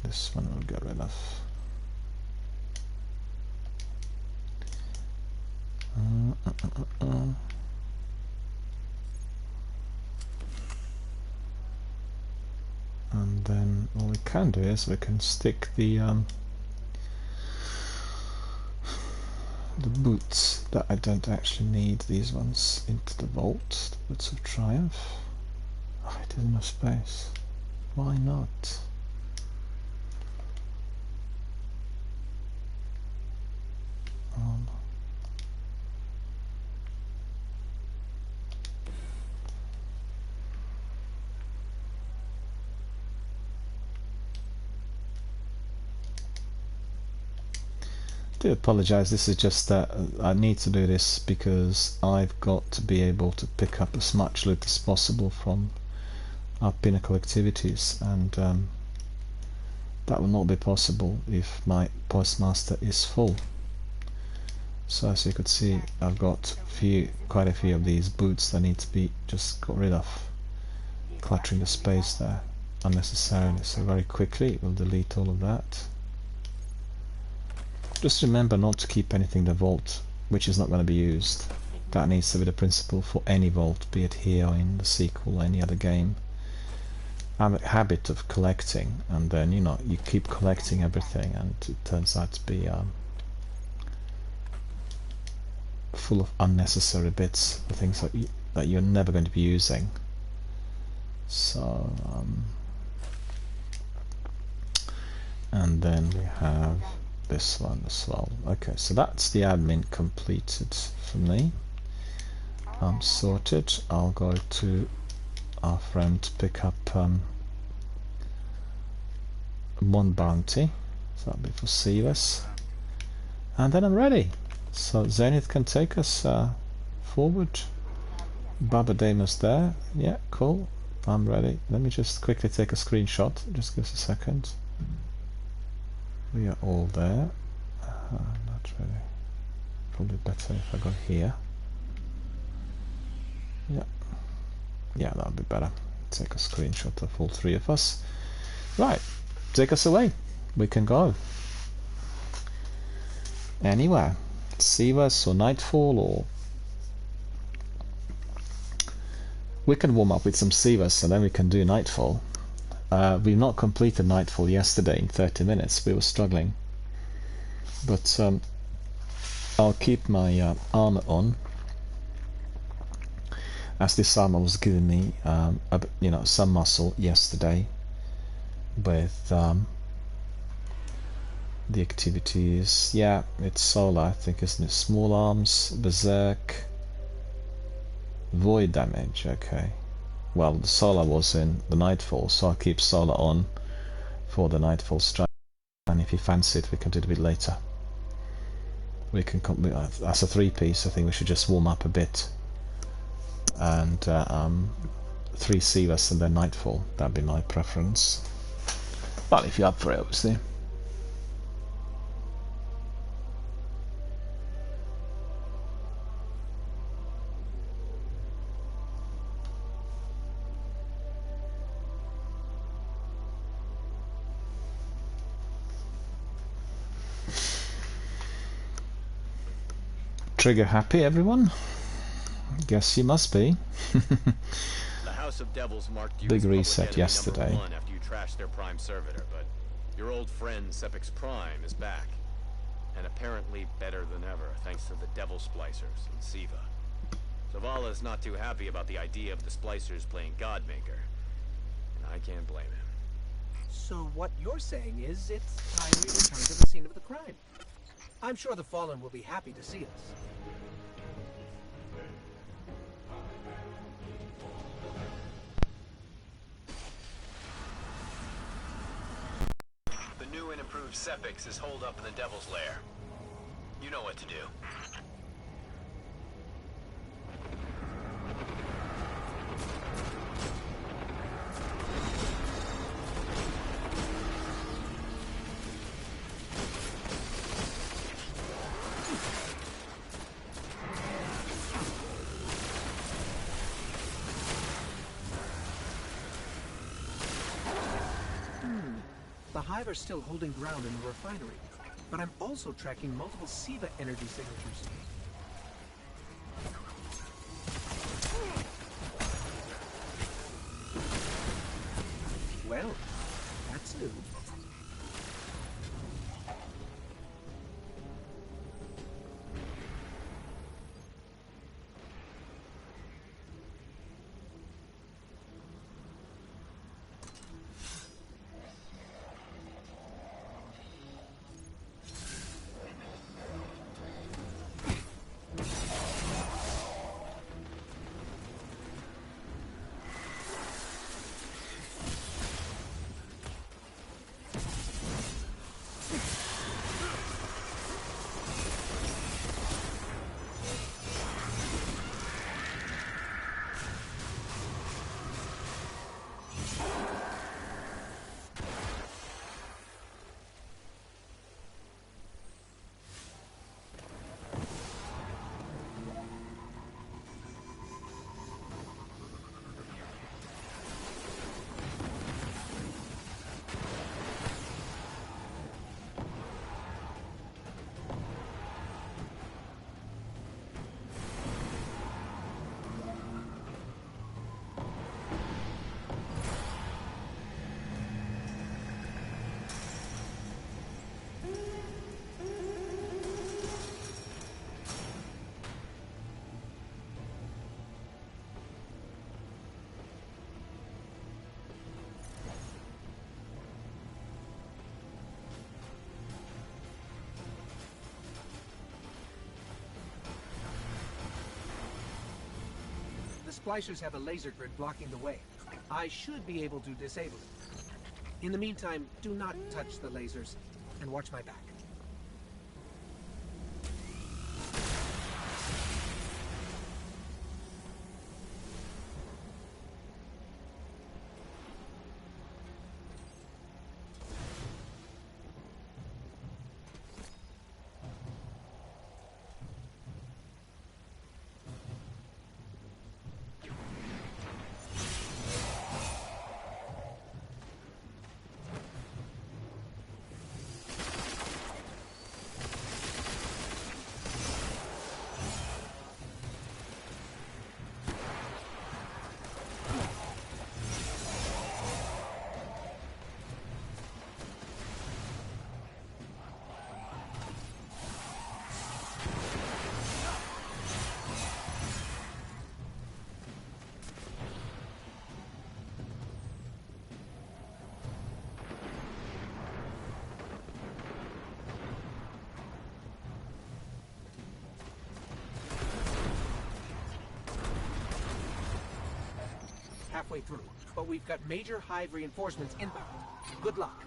This one we'll get rid of. And then what we can do is we can stick the boots that I don't actually need, these ones, into the vault. The Boots of Triumph. Oh, it has no space. Why not? I do apologize, this is just that I need to do this because I've got to be able to pick up as much loot as possible from our Pinnacle activities, and that will not be possible if my Postmaster is full. So as you could see, I've got quite a few of these boots that need to be just got rid of, cluttering the space there unnecessarily. So very quickly we'll delete all of that. Just remember not to keep anything in the vault which is not going to be used. That needs to be the principle for any vault, be it here or in the sequel or any other game. I have a habit of collecting, and then you keep collecting everything, and it turns out to be full of unnecessary bits, the things that you're never going to be using. So and then we have this one as well. Okay, so that's the admin completed for me. I'm sorted. I'll go to our friend to pick up one bounty, so that'll be for Sivas, and then I'm ready. So Zenith can take us forward. Baba Damas there. Yeah, cool. I'm ready. Let me just quickly take a screenshot. Just give us a second. We are all there. Not really. Probably better if I go here. Yeah. Yeah, that would be better. Take a screenshot of all three of us. Right. Take us away. We can go anywhere. Sivas or Nightfall, or we can warm up with some Sivas and then we can do Nightfall. We've not completed Nightfall yesterday in 30 minutes. We were struggling, but I'll keep my armor on. as this armor was giving me some muscle yesterday with the activities. Yeah, it's solar, I think, isn't it? Small arms, berserk, void damage. Okay, well, the solar was in the nightfall, so I'll keep solar on for the nightfall strike, and if you fancy it we can do it a bit later. We can as a 3-piece. I think we should just warm up a bit, and 3 Sivas and then nightfall. That'd be my preference, but if you're up for it, obviously. Trigger happy, everyone? Guess you must be. The House of Devils marked you Big as public reset enemy yesterday. #1 after you trashed their prime servitor, but your old friend Sepix Prime is back, and apparently better than ever thanks to the Devil Splicers and Siva. Zavala's not too happy about the idea of the Splicers playing Godmaker, and I can't blame him. So what you're saying is it's time we return to the scene of the crime. I'm sure the Fallen will be happy to see us. The new and improved Sepix is holed up in the Devil's Lair. You know what to do. The Hive are still holding ground in the refinery, but I'm also tracking multiple Siva energy signatures. Well, that's new. The Splicers have a laser grid blocking the way. I should be able to disable it. In the meantime, do not touch the lasers, and watch my back. halfway through, but we've got major hive reinforcements inbound. Good luck.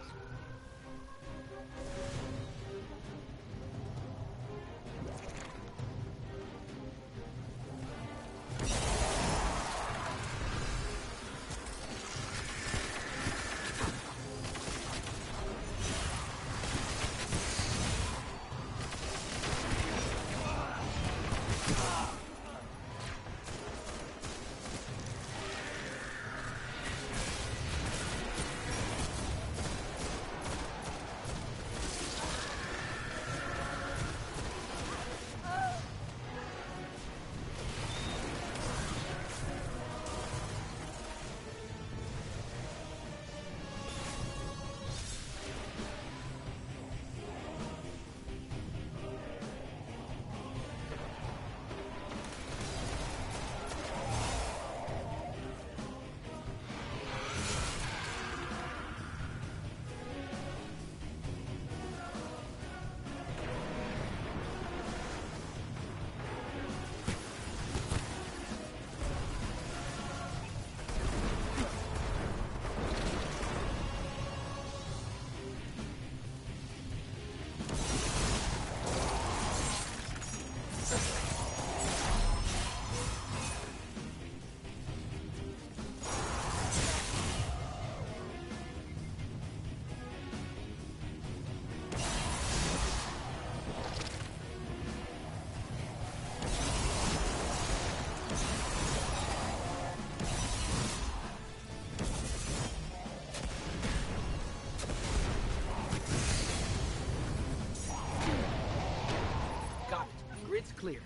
Grid's clear.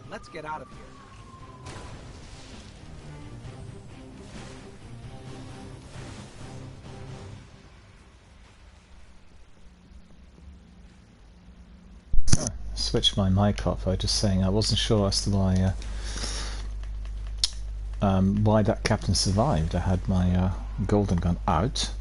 Let's get out of here. Switched my mic off. I was just saying I wasn't sure as to why that captain survived. I had my golden gun out.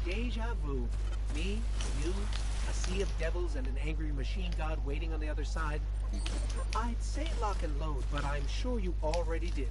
Deja vu. Me, you, a sea of devils and an angry machine god waiting on the other side. I'd say lock and load, but I'm sure you already did.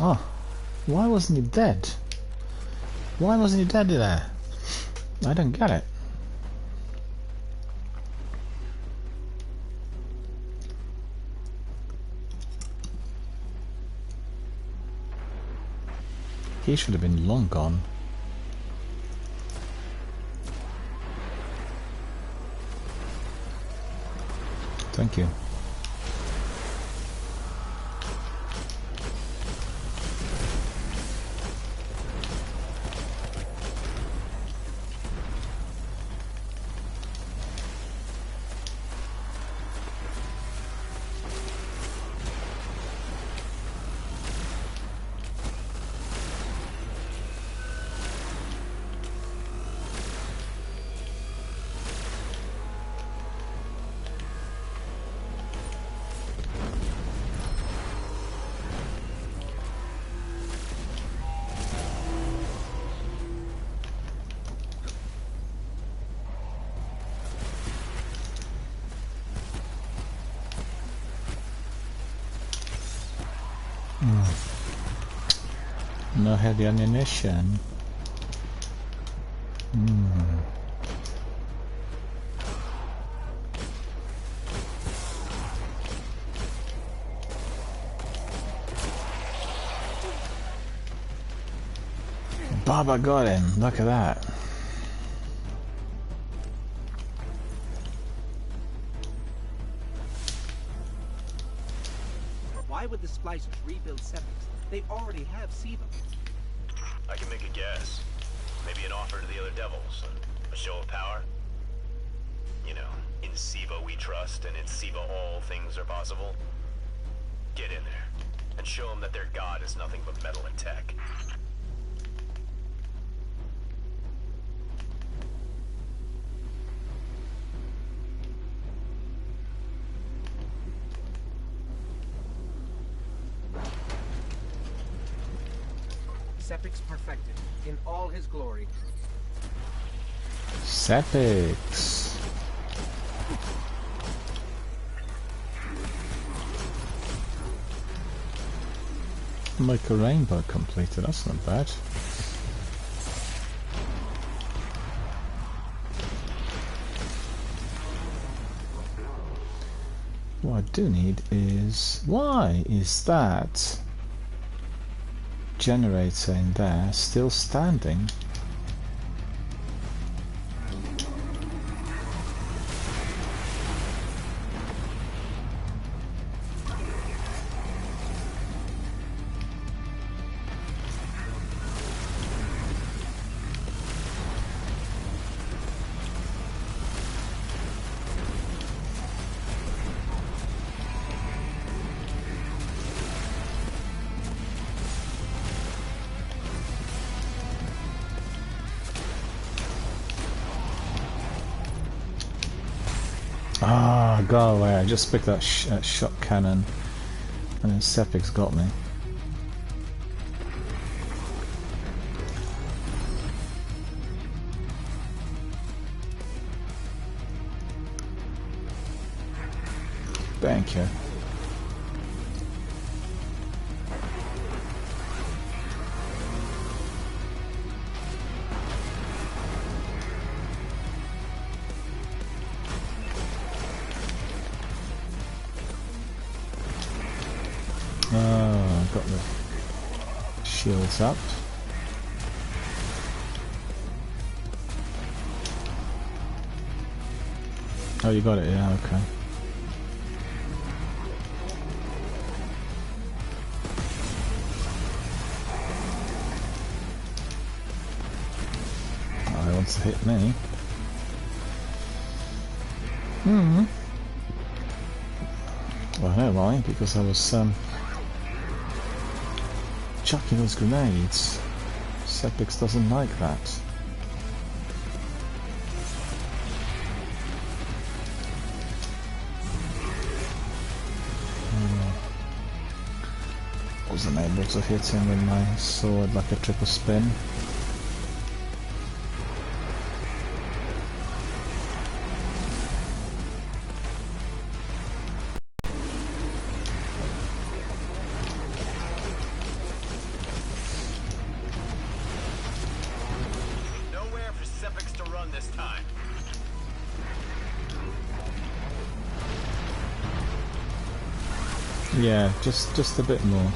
Oh, why wasn't he dead? Why wasn't he dead there? I don't get it. He should have been long gone. Thank you. no heavy ammunition. Baba got him, look at that. Why would the Splicers rebuild Sepix? They already have Siva. I can make a guess. Maybe an offer to the other devils. A show of power? You know, in Siva we trust, and in Siva all things are possible. Get in there, and show them that their god is nothing but metal and tech. Sepix perfected, in all his glory. Sepix. Make a rainbow completed, that's not bad. What I do need is... why is that generator in there still standing? Ah, go away. I just picked that shot cannon and then Sepix got me. Thank you. Oh, got the shields up. Oh, you got it, yeah, okay. Oh, he wants to hit me. Well, I know why, because I was chucking those grenades. Sepix doesn't like that. Wasn't able to hit him with my sword like a triple spin. Yeah, just a bit more.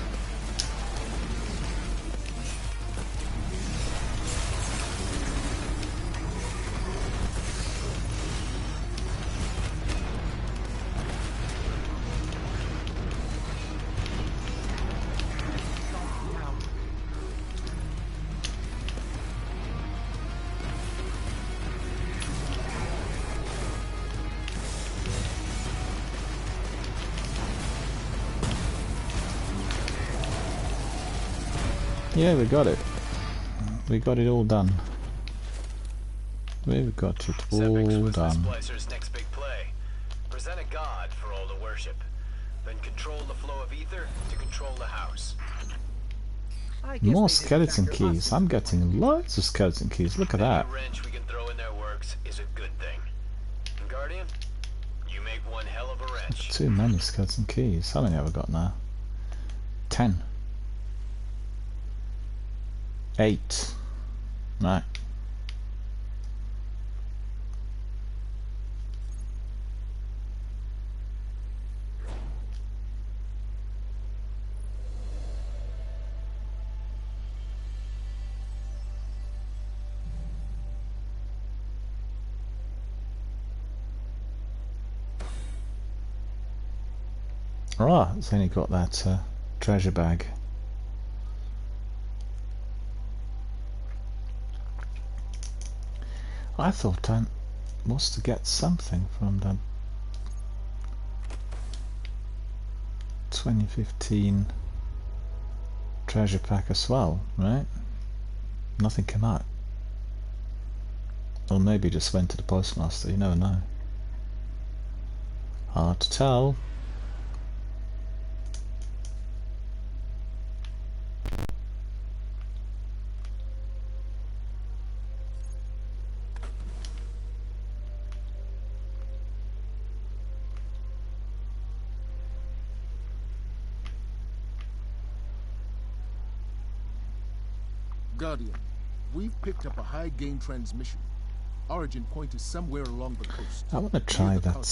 Yeah, we got it. We got it all done. We've got it all done. Splicer's next big play. Present a god for all to worship. Then control the flow of ether to control the house. More skeleton keys. I'm getting loads of skeleton keys. Look at that. Any wrench we can throw in their works is a good thing. And Guardian, you make one hell of a wrench. Too many skeleton keys. How many have I got now? 10. 8. Right. Ah, it's only got that treasure bag. I thought I was to get something from the 2015 treasure pack as well, right? Nothing came out. Or maybe just went to the postmaster, you never know. Hard to tell. Guardian, we've picked up a high-gain transmission. Origin point is somewhere along the coast. I want to try that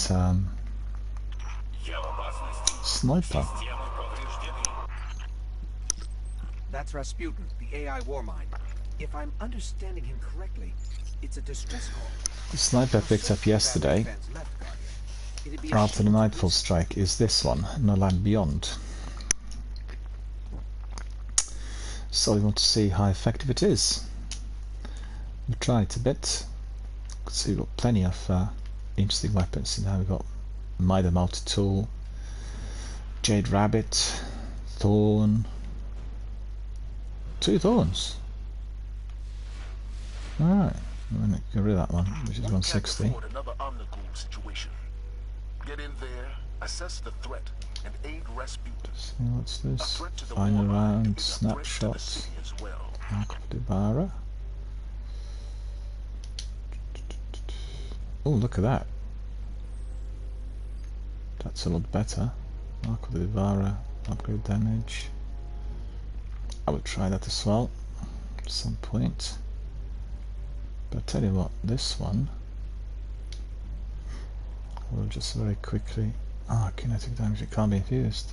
sniper. That's Rasputin, the AI war mine. If I'm understanding him correctly, it's a distress call. The sniper I picked up yesterday after the Nightfall strike is this one, No Land Beyond. So we want to see how effective it is. We'll try it a bit. So we've got plenty of interesting weapons. Now we've got Mitre Multi-Tool, Jade Rabbit, Thorn. 2 thorns. Alright, I'm going to get rid of that one, which is 160. Another Omnigul situation. Get in there, assess the threat, and aid Rasputin. So what's this? Final round, snapshot. Mark of Devourer. Oh, look at that. That's a lot better. Mark of the Devourer, upgrade damage. I would try that as well at some point. But I tell you what, this one will just very quickly. Ah, kinetic damage, it can't be infused.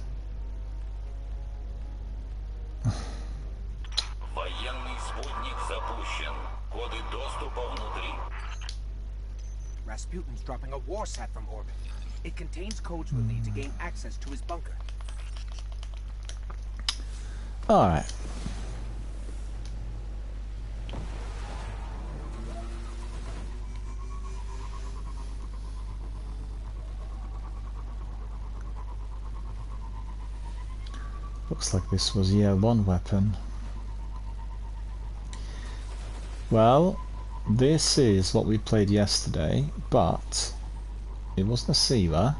Rasputin's dropping a warsat from orbit. It contains codes we'll need to gain access to his bunker. Alright. Looks like this was year 1 weapon. Well, this is what we played yesterday, but it wasn't a Siva.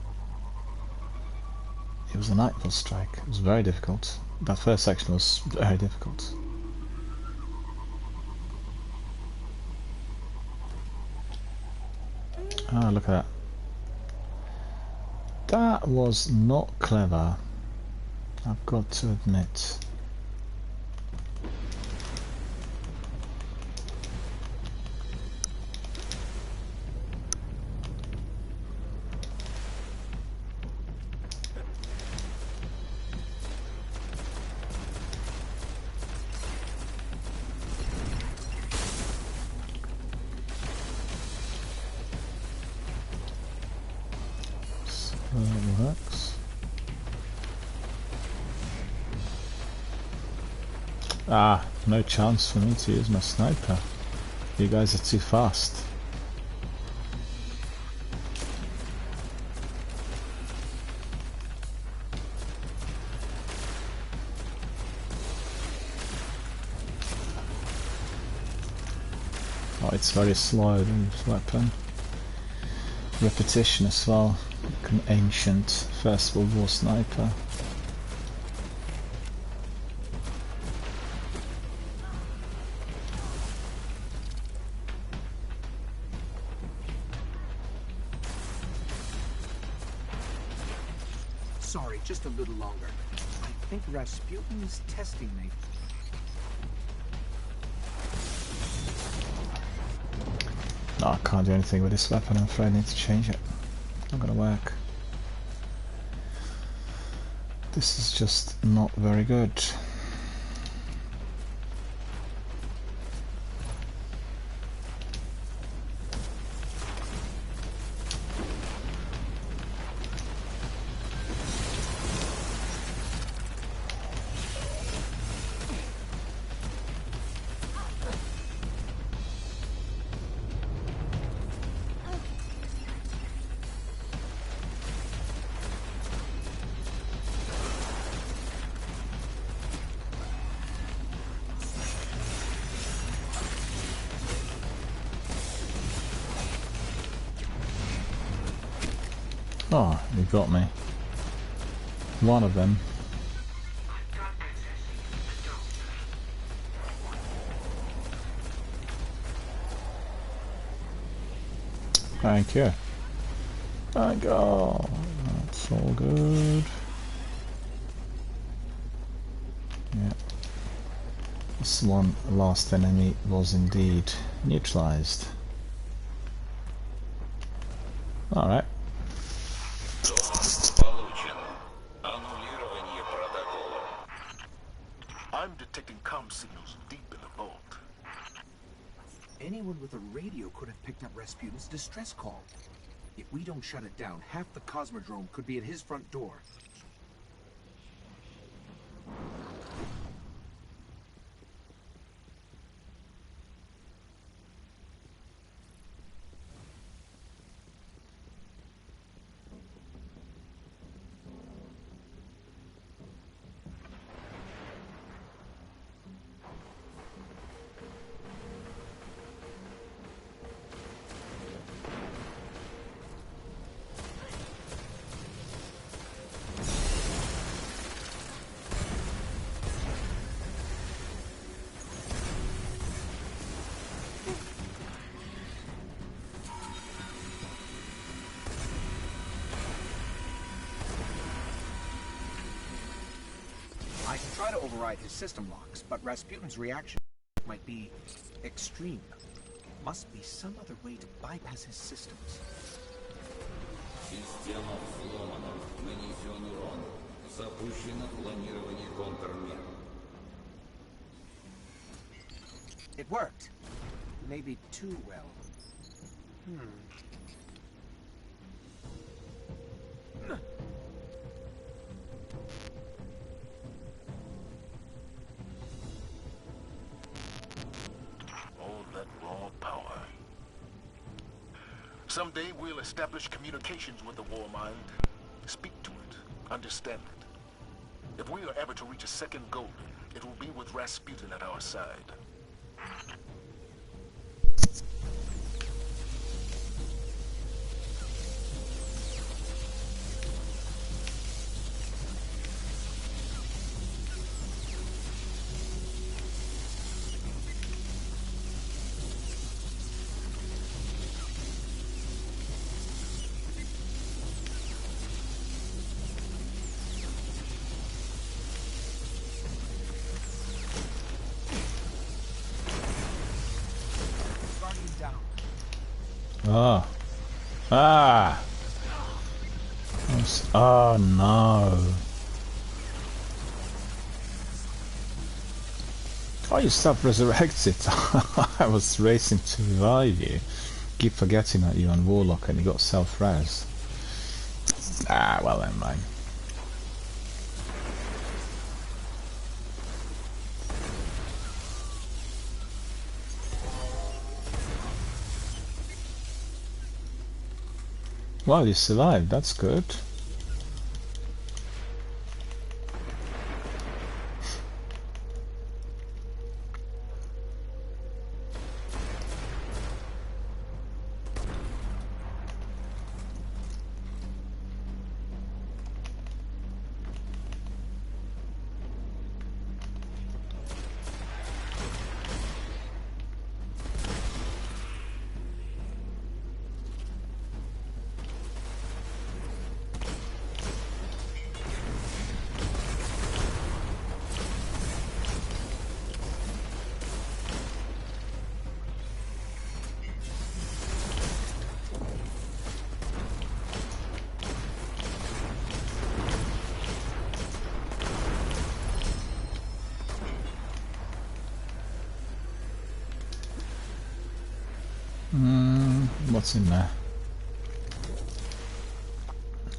It was a Nightfall strike. It was very difficult. That first section was very difficult. Ah, look at that. That was not clever, I've got to admit. That works. Ah, no chance for me to use my sniper. You guys are too fast. Oh, it's very slow, this weapon. Repetition as well, like an ancient First World War sniper. Sorry, just a little longer. I think Rasputin's testing me. Oh, I can't do anything with this weapon, I'm afraid I need to change it. Not gonna work. This is just not very good. Oh, you got me. One of them. Thank you. Thank God. That's all good. Yeah. This one last enemy was indeed neutralized. Alright. I'm detecting comm signals deep in the vault. Anyone with a radio could have picked up Rasputin's distress call. If we don't shut it down, half the Cosmodrome could be at his front door. I can try to override his system locks, but Rasputin's reaction might be extreme. Must be some other way to bypass his systems. Система взломана. Нанесен урон. Запущено планирование контрмер. It worked. Maybe too well. All that raw power. Someday we'll establish communications with the war mind. Speak to it. Understand it. If we are ever to reach a second goal, it will be with Rasputin at our side. Guardian down. Ah. Ah. Oh no. Oh, you self-resurrected. I was racing to revive you. Keep forgetting that you're on Warlock and you got self-res. Ah, well then, man. Wow, you survived. That's good. What's in there?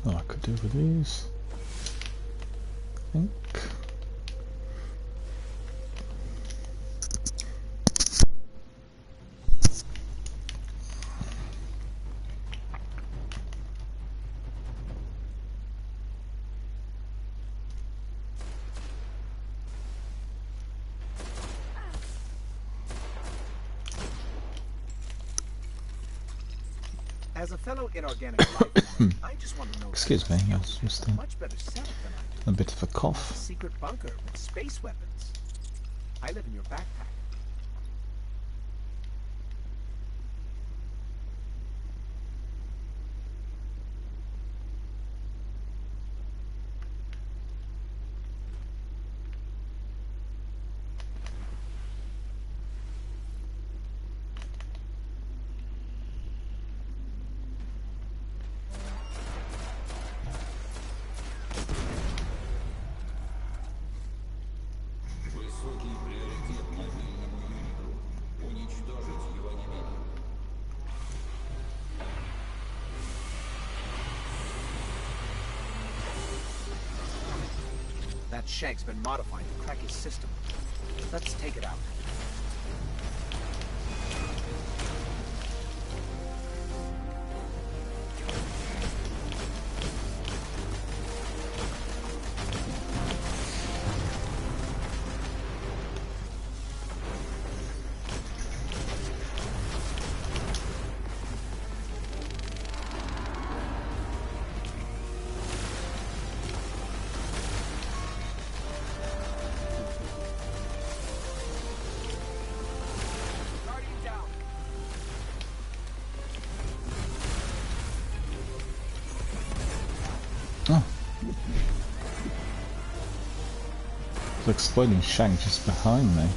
Oh, I could do with these. I think. As a fellow inorganic life form, I just want to know. Excuse me, that that's just much better setup than I do. a bit of a cough. Secret bunker with space weapons. I live in your backpack. Высокий приоритет мобильному юниту. Уничтожить его немедленно. That shank's been modified to crack his system. Let's take it out. Oh. The exploding shank just behind me.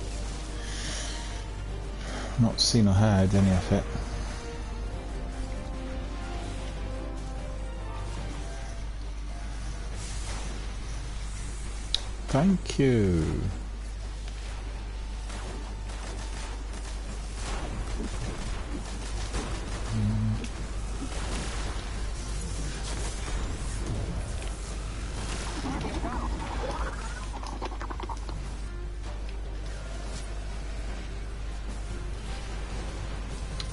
Not seen or heard any of it. Thank you.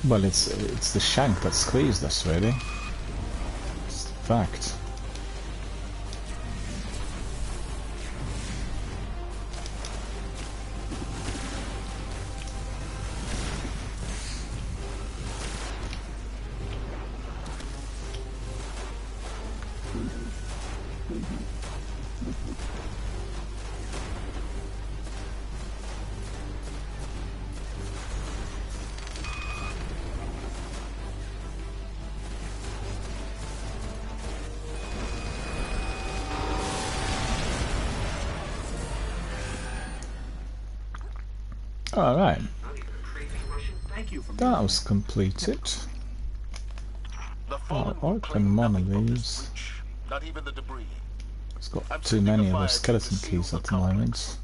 Well, it's the shank that squeezed us, really. It's the fact. Alright, Thank you for that was completed. The I'll fallen will open claim one of nothing from this these. breach, not even the debris. It's got I'm too sending a many of fire those team skeleton to seal keys the at the complex. moment.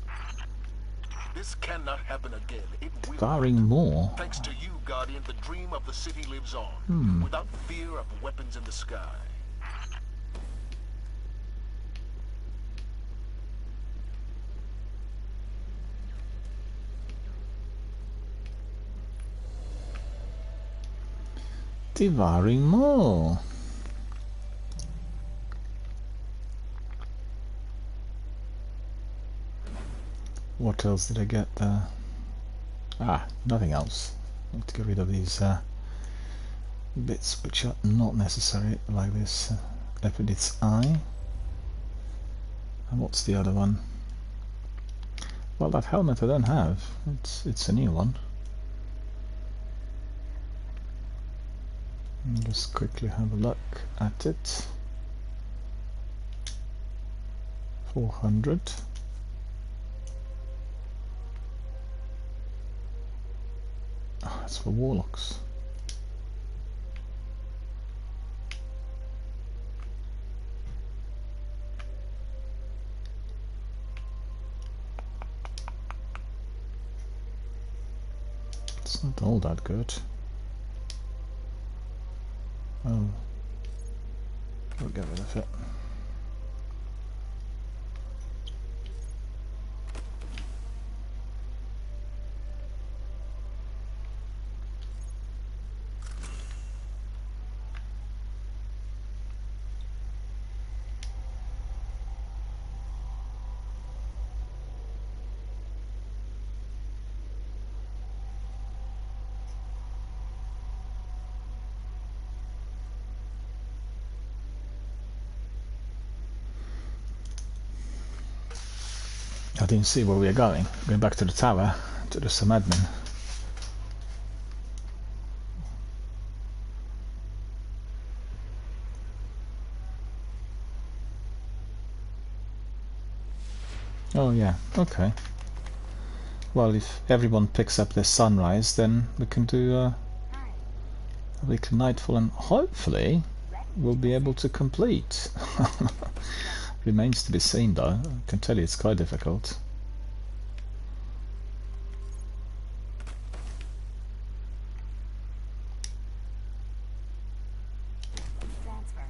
This cannot happen again. It will. Devouring more. Thanks to you, Guardian, the dream of the city lives on, without fear of weapons in the sky. Devouring more. What else did I get there? Ah, nothing else. Need to get rid of these bits which are not necessary, like this Leopard's eye. And what's the other one? Well, that helmet I don't have. It's a new one. Just quickly have a look at it. 400. Oh, it's for warlocks. It's not all that good. Oh, we'll get rid of it. I didn't see where we are going. Going back to the tower to do some admin. Oh yeah, okay. Well, if everyone picks up their sunrise, then we can do a weekly nightfall, and hopefully we'll be able to complete. Remains to be seen, though. I can tell you it's quite difficult. Transfer.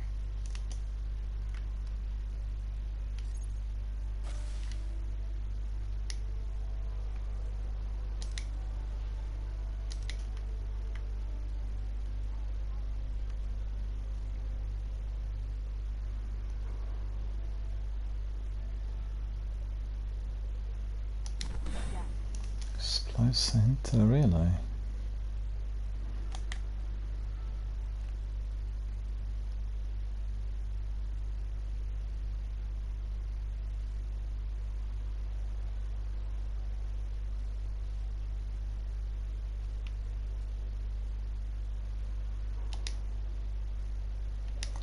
Supply center, really?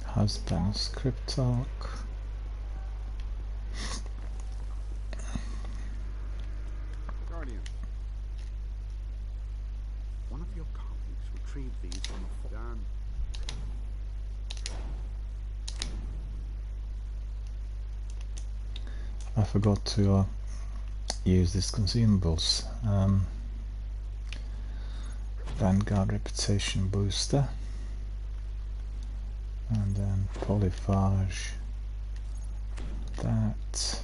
How's the script talk? Guardian. One of your colleagues retrieved these from a Dan. I forgot to use these consumables. Vanguard reputation booster, and then polyphage, that,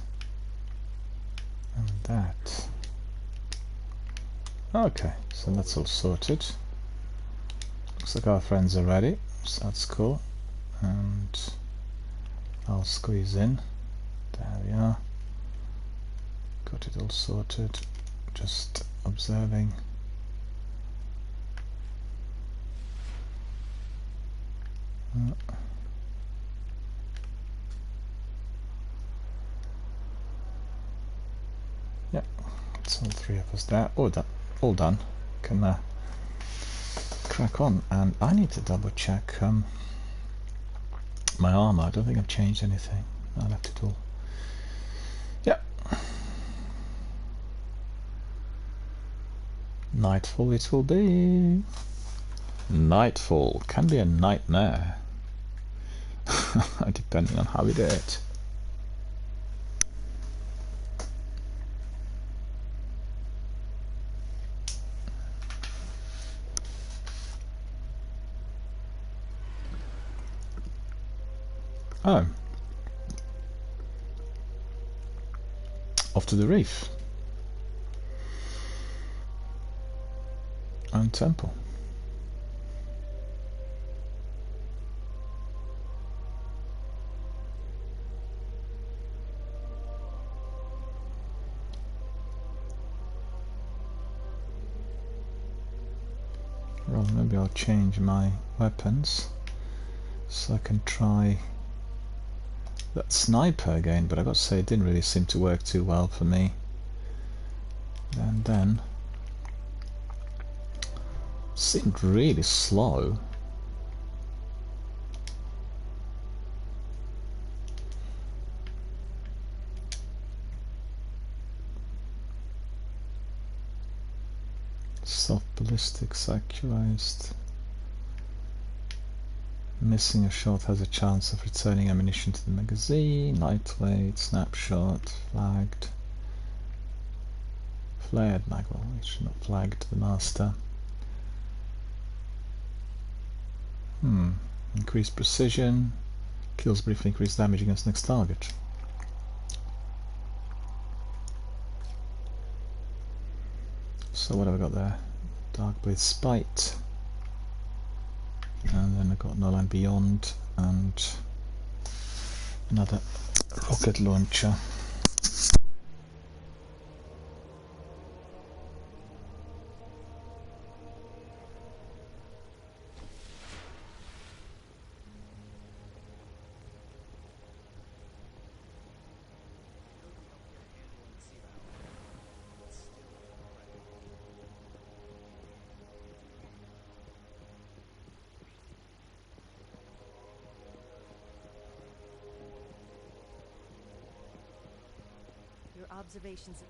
and that. Okay, so that's all sorted. Looks like our friends are ready, so that's cool. And I'll squeeze in. There we are. Got it all sorted. Just observing. Yeah, it's all three of us there. All done. Can crack on. And I need to double check my armor. I don't think I've changed anything. I left it all. Yeah. Nightfall it will be. Nightfall can be a nightmare. Depending on how we do it. Oh. Off to the reef. And temple. Well, maybe I'll change my weapons so I can try that sniper again, but I got to say it didn't really seem to work too well for me. And then seemed really slow. Soft ballistics accurized. Missing a shot has a chance of returning ammunition to the magazine. Lightweight, snapshot, flagged. Flared magwell, which not flagged to the master. Increased precision. Kills briefly increased damage against next target. So what have I got there? Darkblade Spite. And then I've got No Land Beyond and another rocket launcher. Your observations.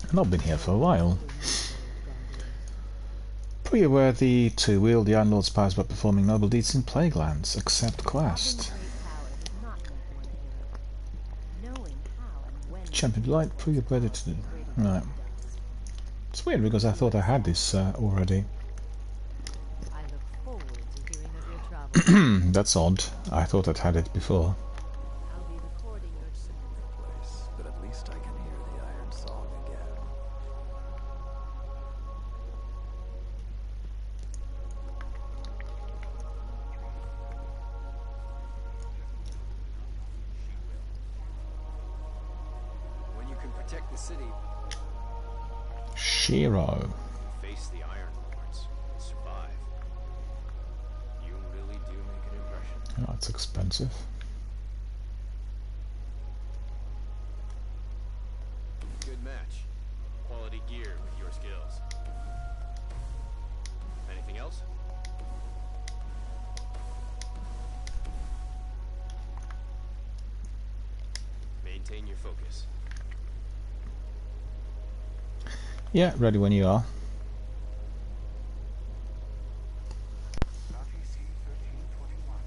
I've not been here for a while. Pretty aware the to wield the Iron Lord's powers by performing noble deeds in Plaguelands. Accept quest. Champion Light, pretty aware to do. Right. It's weird because I thought I had this already. I look forward to hearing of your travels. That's odd. I thought I'd had it before. I'll be recording your Place, but at least I can hear the iron song again. When you can protect the city, Shiro. face the Iron Lords, and survive, you really do make an impression. Oh, it's expensive. Good match. Quality gear with your skills. Anything else? Maintain your focus. Yeah, ready when you are. RTC 1321.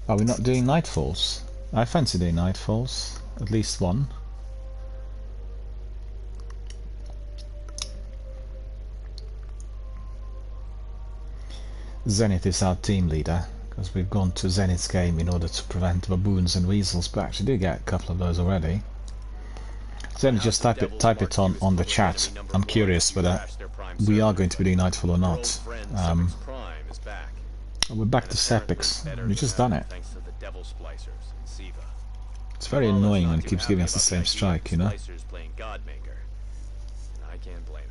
Are we not doing Nightfalls? I fancy doing Nightfalls. At least one. Zenith is our team leader, because we've gone to Zenith's game in order to prevent baboons and weasels, but actually do get a couple of those already. Zenith, just type it on the chat. I'm curious whether we are going to be doing Nightfall or not. We're back to Sepix. We've just done it. Thanks to the Devil Splicers and Siva. It's very annoying when it keeps giving us the same strike, you know? Splicers playing Godmaker. I can't blame him.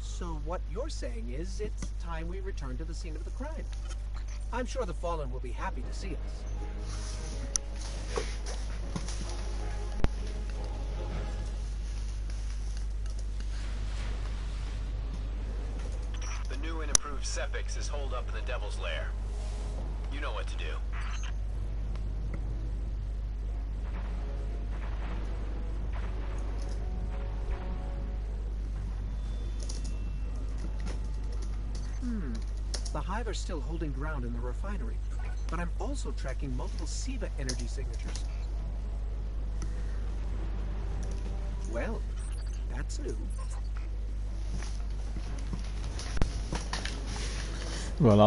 So what you're saying is it's time we return to the scene of the crime. I'm sure the Fallen will be happy to see us. The new and improved Sepix is holed up in the Devil's Lair. You know what to do. The Hive are still holding ground in the refinery, but I'm also tracking multiple Siva energy signatures. Well, that's new. Well,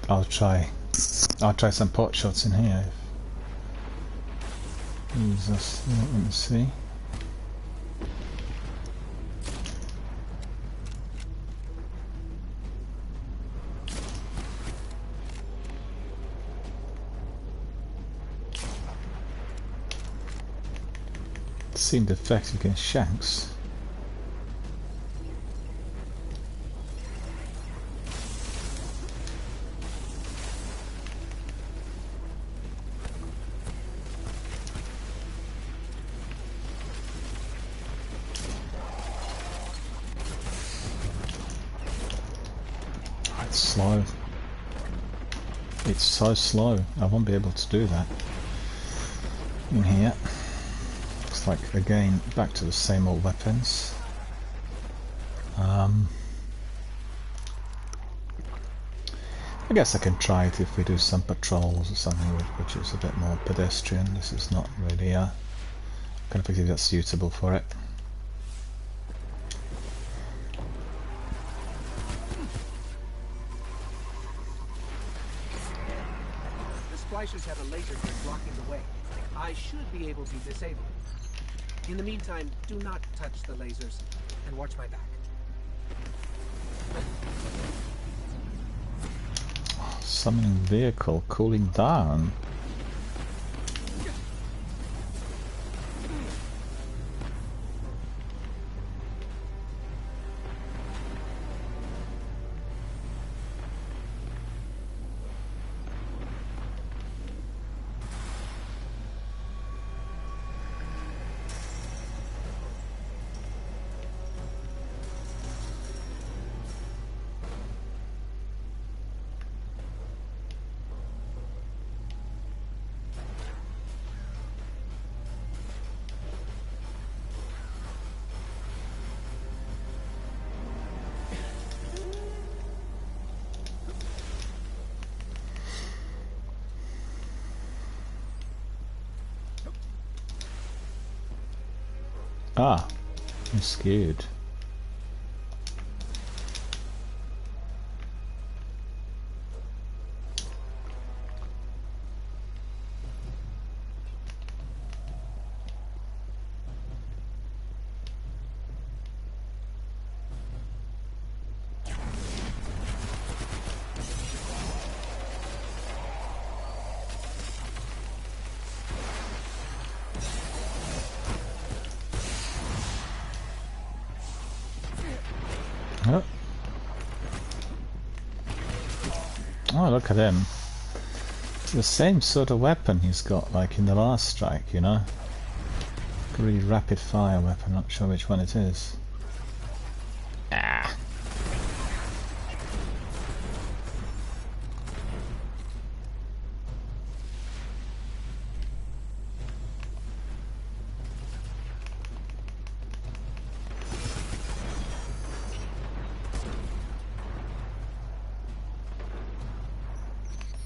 I'll try some pot shots in here. Jesus, let me see. Seemed effective against Shanks. It's slow. It's so slow. I won't be able to do that. in here. Looks like again back to the same old weapons. I guess I can try it if we do some patrols or something which is a bit more pedestrian. This is not really kind of activity that's suitable for it. The splicers have a laser grid blocking the way. I should be able to disable it. In the meantime, do not touch the lasers and watch my back. Summoning vehicle cooling down. Ah, I'm scared. Oh, look at him. It's the same sort of weapon he's got like in the last strike, you know? A really rapid fire weapon, not sure which one it is. Ah.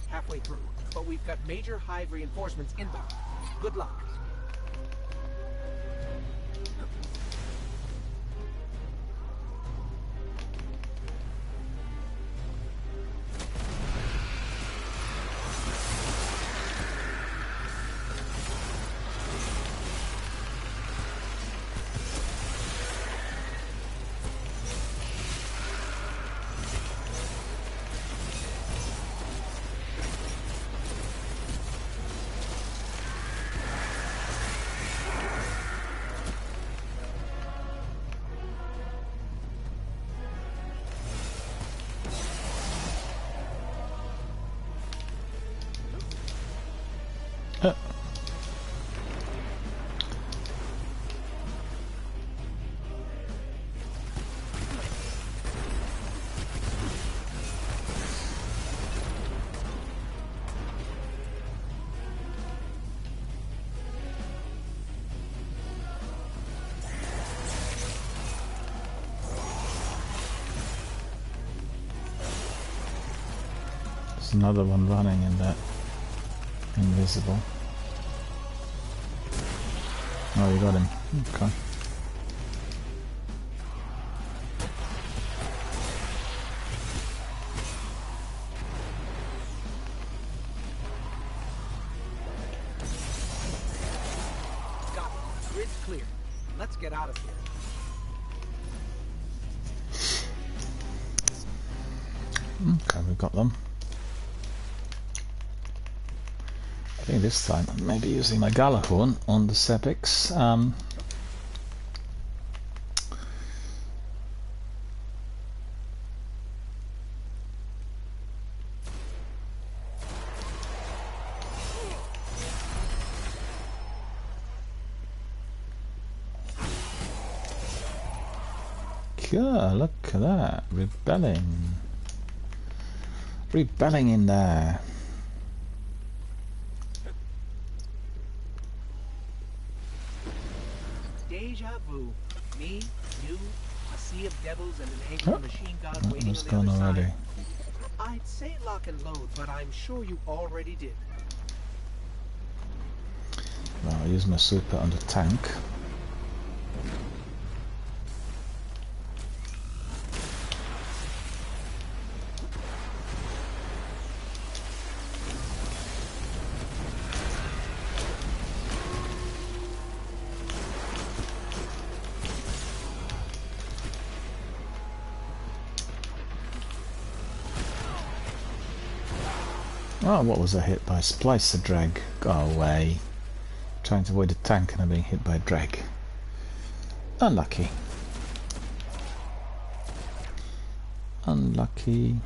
Halfway through, but we've got major hive reinforcements inbound. Good luck. Another one running in that invisible. Oh, you got him. Okay. Got it. Grid's clear. Let's get out of here. Okay, we've got them. I think this time I may be using my Galahorn on the Sepiks. Yeah, look at that. Rebelling. Rebelling in there. Deja vu. Me, you, a sea of devils, and an angry Oh, machine god that waiting was on the gone other already. side. I'd say lock and load, but I'm sure you already did. Well, I'll use my super on the tank. Oh, what was I hit by? Splicer drag. Go away. Trying to avoid a tank and I'm being hit by a drag. Unlucky. Unlucky.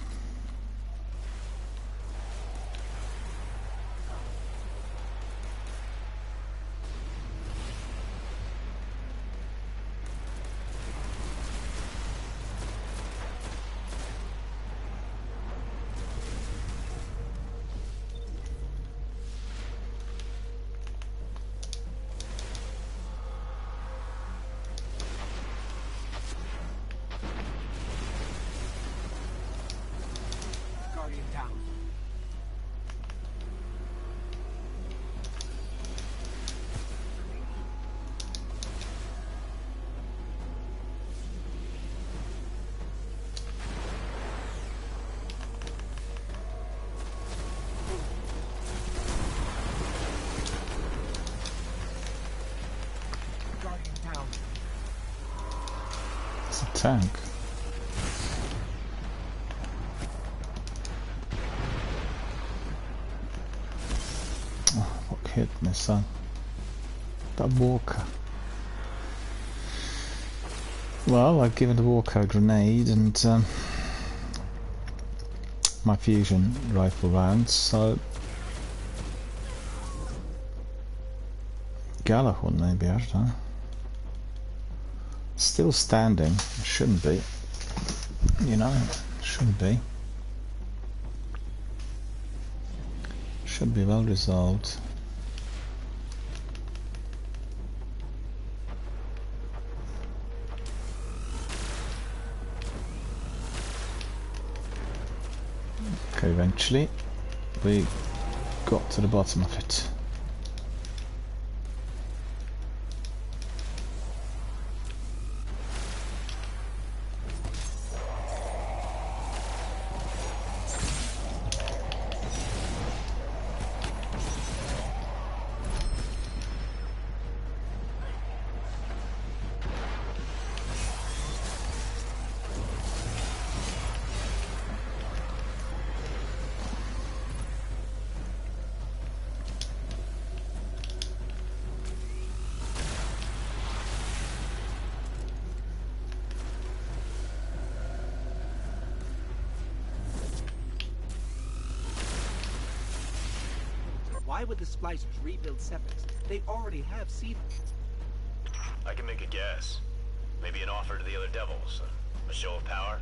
Guardian down. Guardian down. It's a tank. Oh, what hit me, son? That walker. Well, I've given the walker a grenade and my fusion rifle rounds, so Galahorn maybe, I don't know. Still standing, shouldn't be. You know, shouldn't be. Should be well resolved. Okay, eventually we got to the bottom of it. Why would the splicers rebuild Sepix? They already have Siva. I can make a guess. Maybe an offer to the other devils. A show of power?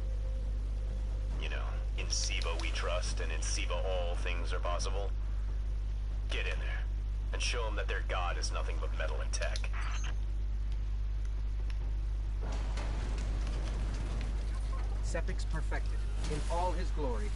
You know, in Siva we trust, and in Siva all things are possible. Get in there, and show them that their god is nothing but metal and tech. Sepix perfected, in all his glory.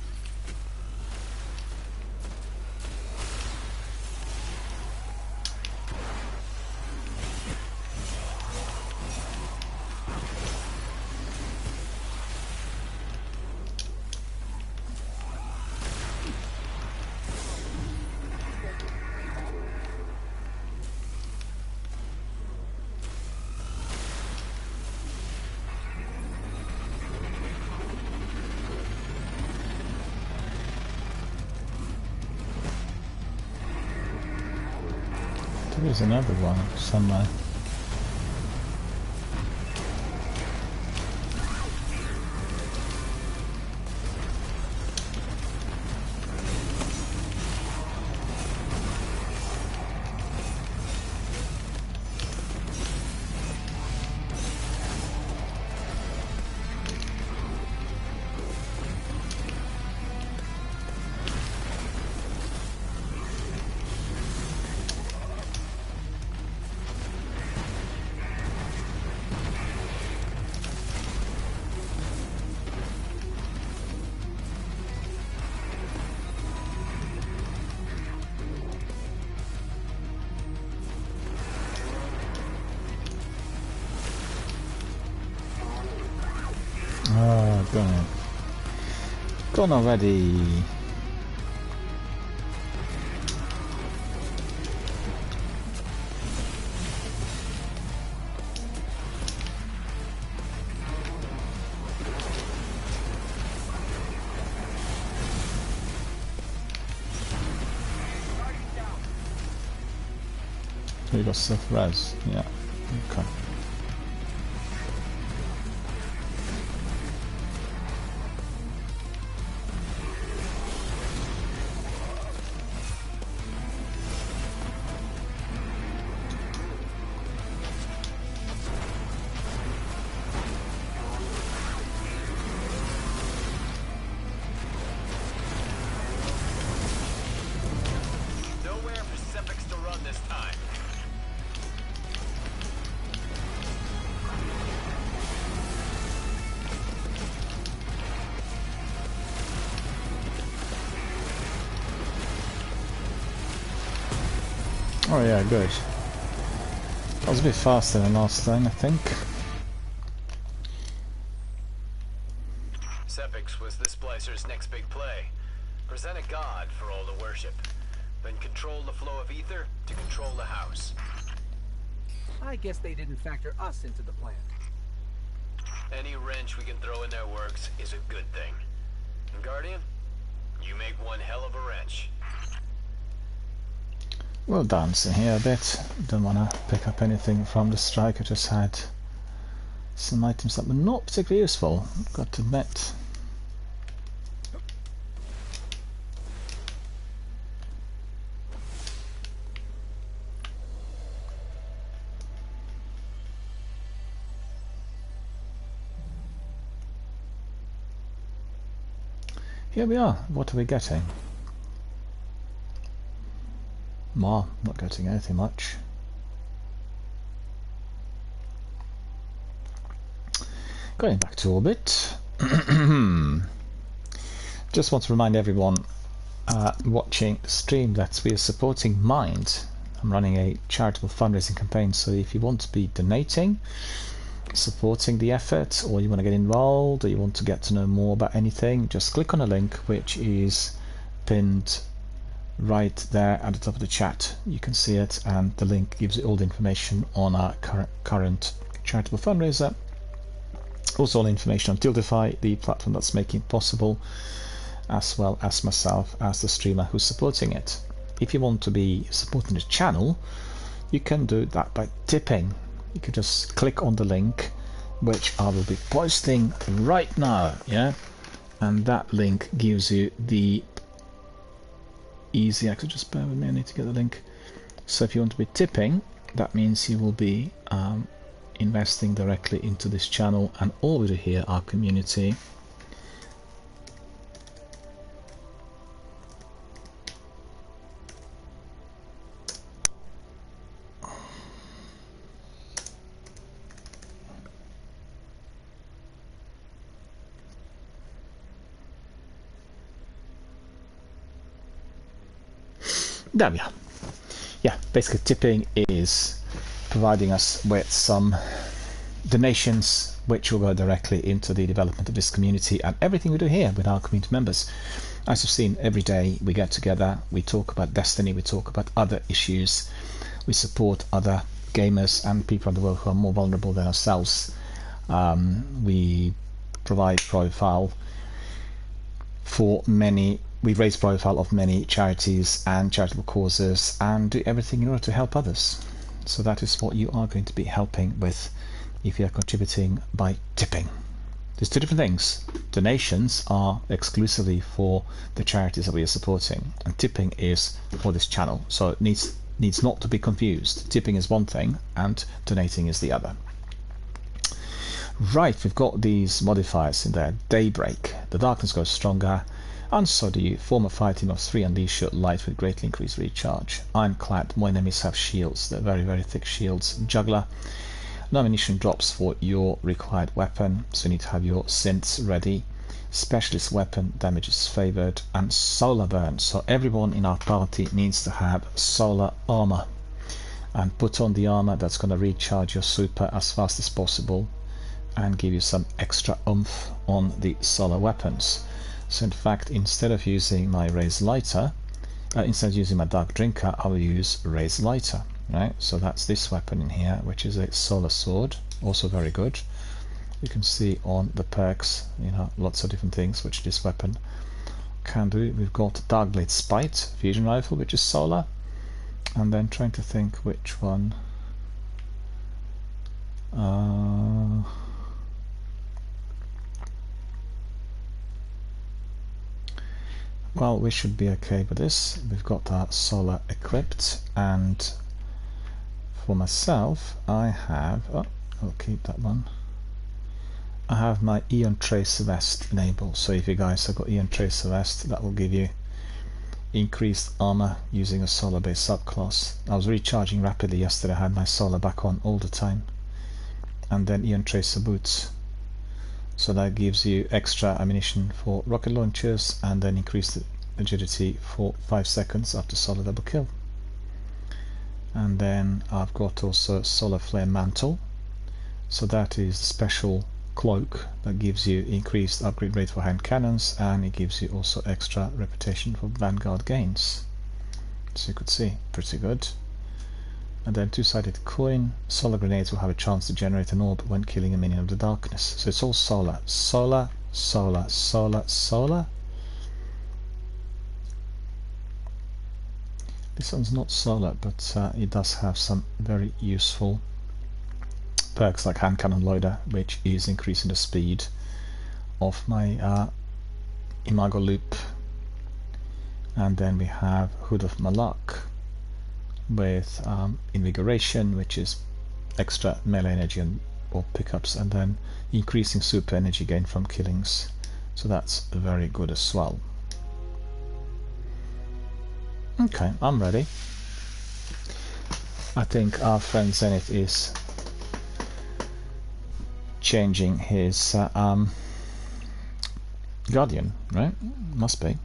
There's another one somewhere. gone. Gone already. We got self-res, yeah. Okay. Nowhere for Sepix to run this time. Oh yeah, good. That was a bit faster than last time, I think. Sepix was this Splicer's next big play. Present a god for all to worship. Then control the flow of ether to control the house. I guess they didn't factor us into the plan. Any wrench we can throw in their works is a good thing. And Guardian, you make one hell of a wrench. We'll dance in here a bit. Don't want to pick up anything from the strike. I just had some items that were not particularly useful, got to admit. Here we are. What are we getting? Well, not getting anything much. Going back to orbit. Just want to remind everyone watching the stream that we are supporting Mind. I'm running a charitable fundraising campaign, so if you want to be donating, supporting the effort, or you want to get involved, or you want to get to know more about anything, just click on a link which is pinned right there at the top of the chat. You can see it, and the link gives you all the information on our current charitable fundraiser. Also all information on Tiltify, the platform that's making it possible, as well as myself as the streamer who's supporting it. If you want to be supporting the channel, you can do that by tipping. You can just click on the link, which I will be posting right now, yeah, and that link gives you the easy access. Just bear with me, I need to get the link. So if you want to be tipping, that means you will be investing directly into this channel and all we do here, our community. There we are. Yeah, basically tipping is providing us with some donations which will go directly into the development of this community and everything we do here with our community members. As you've seen, every day we get together, we talk about Destiny, we talk about other issues, we support other gamers and people in the world who are more vulnerable than ourselves. We provide profile for many. We raise profile of many charities and charitable causes and do everything in order to help others. So that is what you are going to be helping with if you are contributing by tipping. There's two different things. Donations are exclusively for the charities that we are supporting, and tipping is for this channel. So it needs not to be confused. Tipping is one thing and donating is the other. Right, we've got these modifiers in there. Daybreak. The darkness goes stronger, and so do you. Form a fire team of 3 unleash your light with greatly increased recharge. Ironclad. More enemies have shields. They're very, very thick shields. Juggler. No ammunition drops for your required weapon, so you need to have your synths ready. Specialist weapon, damage is favored. And solar burn. So everyone in our party needs to have solar armor. And put on the armor that's going to recharge your super as fast as possible. and give you some extra oomph on the solar weapons. So in fact, instead of using my Raise Lighter, instead of using my Dark Drinker, I will use Raise Lighter, right? So that's this weapon in here, which is a solar sword, also very good. You can see on the perks, you know, lots of different things which this weapon can do. We've got Darkblade Spite fusion rifle, which is solar, and then trying to think which one. Well, we should be okay with this. We've got our solar equipped, and for myself, I have. Oh, I'll keep that one. I have my Eon Tracer Vest enabled, so if you guys have got Eon Tracer Vest, that will give you increased armor using a solar based subclass. I was recharging rapidly yesterday, I had my solar back on all the time. And then Eon Tracer boots, so that gives you extra ammunition for rocket launchers and then increased agility for 5 seconds after solar double kill. And then I've got also Solar Flare Mantle, so that is a special cloak that gives you increased upgrade rate for hand cannons, and it gives you also extra reputation for Vanguard gains. So you could see, pretty good. And then two-sided coin. Solar grenades will have a chance to generate an orb when killing a minion of the darkness. So it's all solar. Solar, solar, solar, solar. This one's not solar, but it does have some very useful perks like Hand Cannon Loader, which is increasing the speed of my Imago Loop. And then we have Hood of Malak with Invigoration, which is extra melee energy and or pickups, and then increasing super energy gain from killings. So that's very good as well. Okay, I'm ready. I think our friend Zenith is changing his Guardian, right? Must be.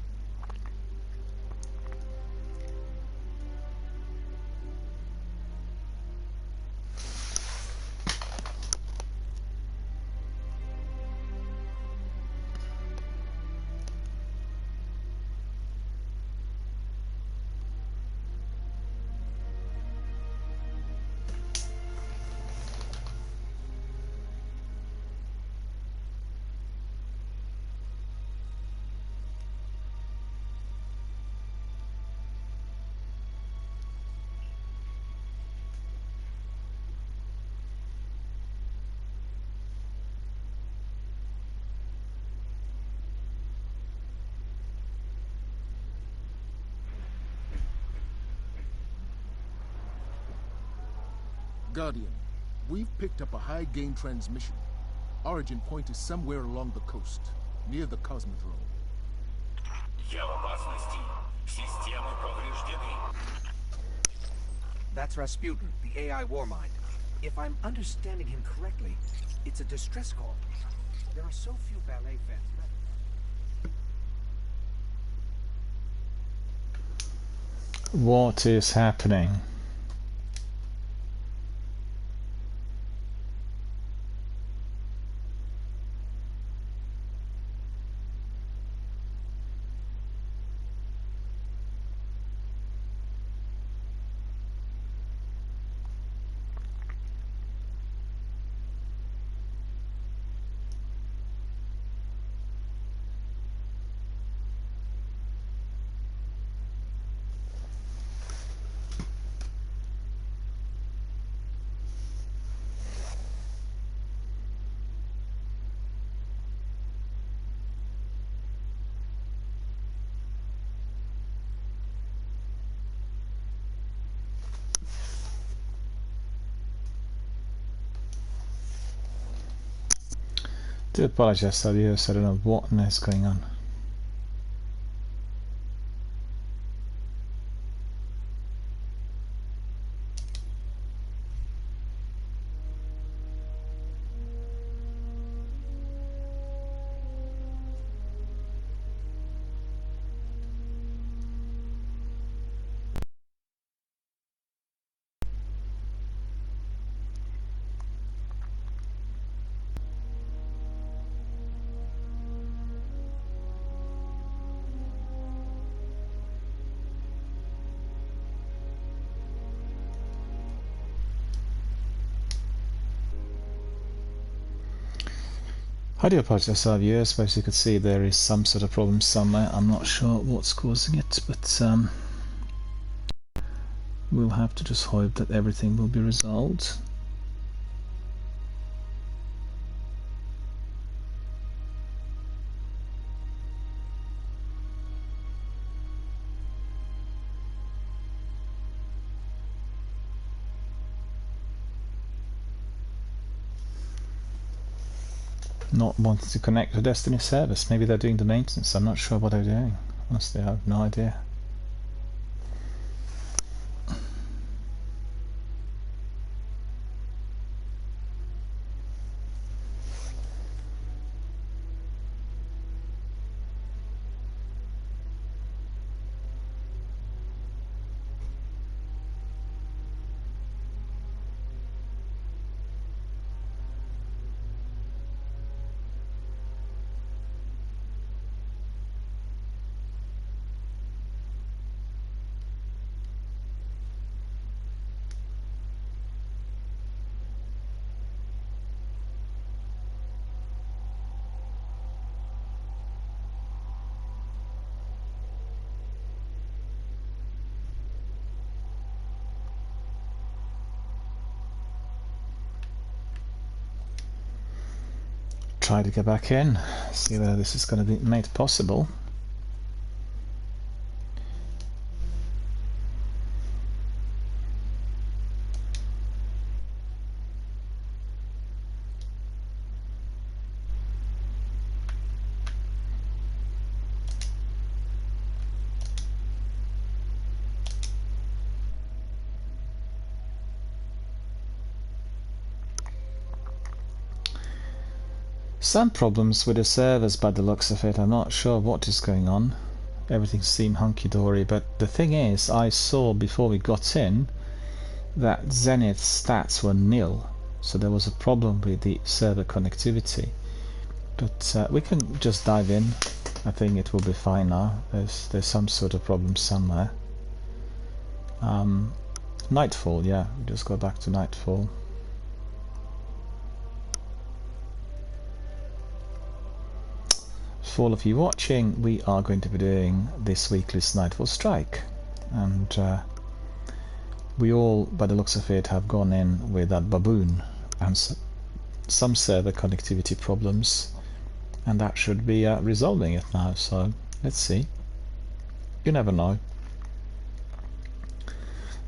Guardian, we've picked up a high-gain transmission. Origin point is somewhere along the coast, near the Cosmodrome. That's Rasputin, the AI Warmind. If I'm understanding him correctly, it's a distress call. There are so few ballet fans. What is happening? I do apologise to the viewers, I don't know what is going on. I do apologize, our viewers, but as you can see there is some sort of problem somewhere. I'm not sure what's causing it, but we'll have to just hope that everything will be resolved. Not wanting to connect to Destiny service. Maybe they're doing the maintenance. I'm not sure what they're doing. Honestly, I have no idea. Try to get back in, see whether this is going to be made possible. Some problems with the servers by the looks of it. I'm not sure what is going on. Everything seemed hunky-dory, but the thing is, I saw before we got in that Zenith's stats were nil, so there was a problem with the server connectivity. But we can just dive in. I think it will be fine now. There's some sort of problem somewhere. Nightfall, yeah, we just go back to Nightfall. For all of you watching, we are going to be doing this weekly's Nightfall Strike, and we all, by the looks of it, have gone in with that baboon and some server connectivity problems, and that should be resolving it now. So let's see. You never know.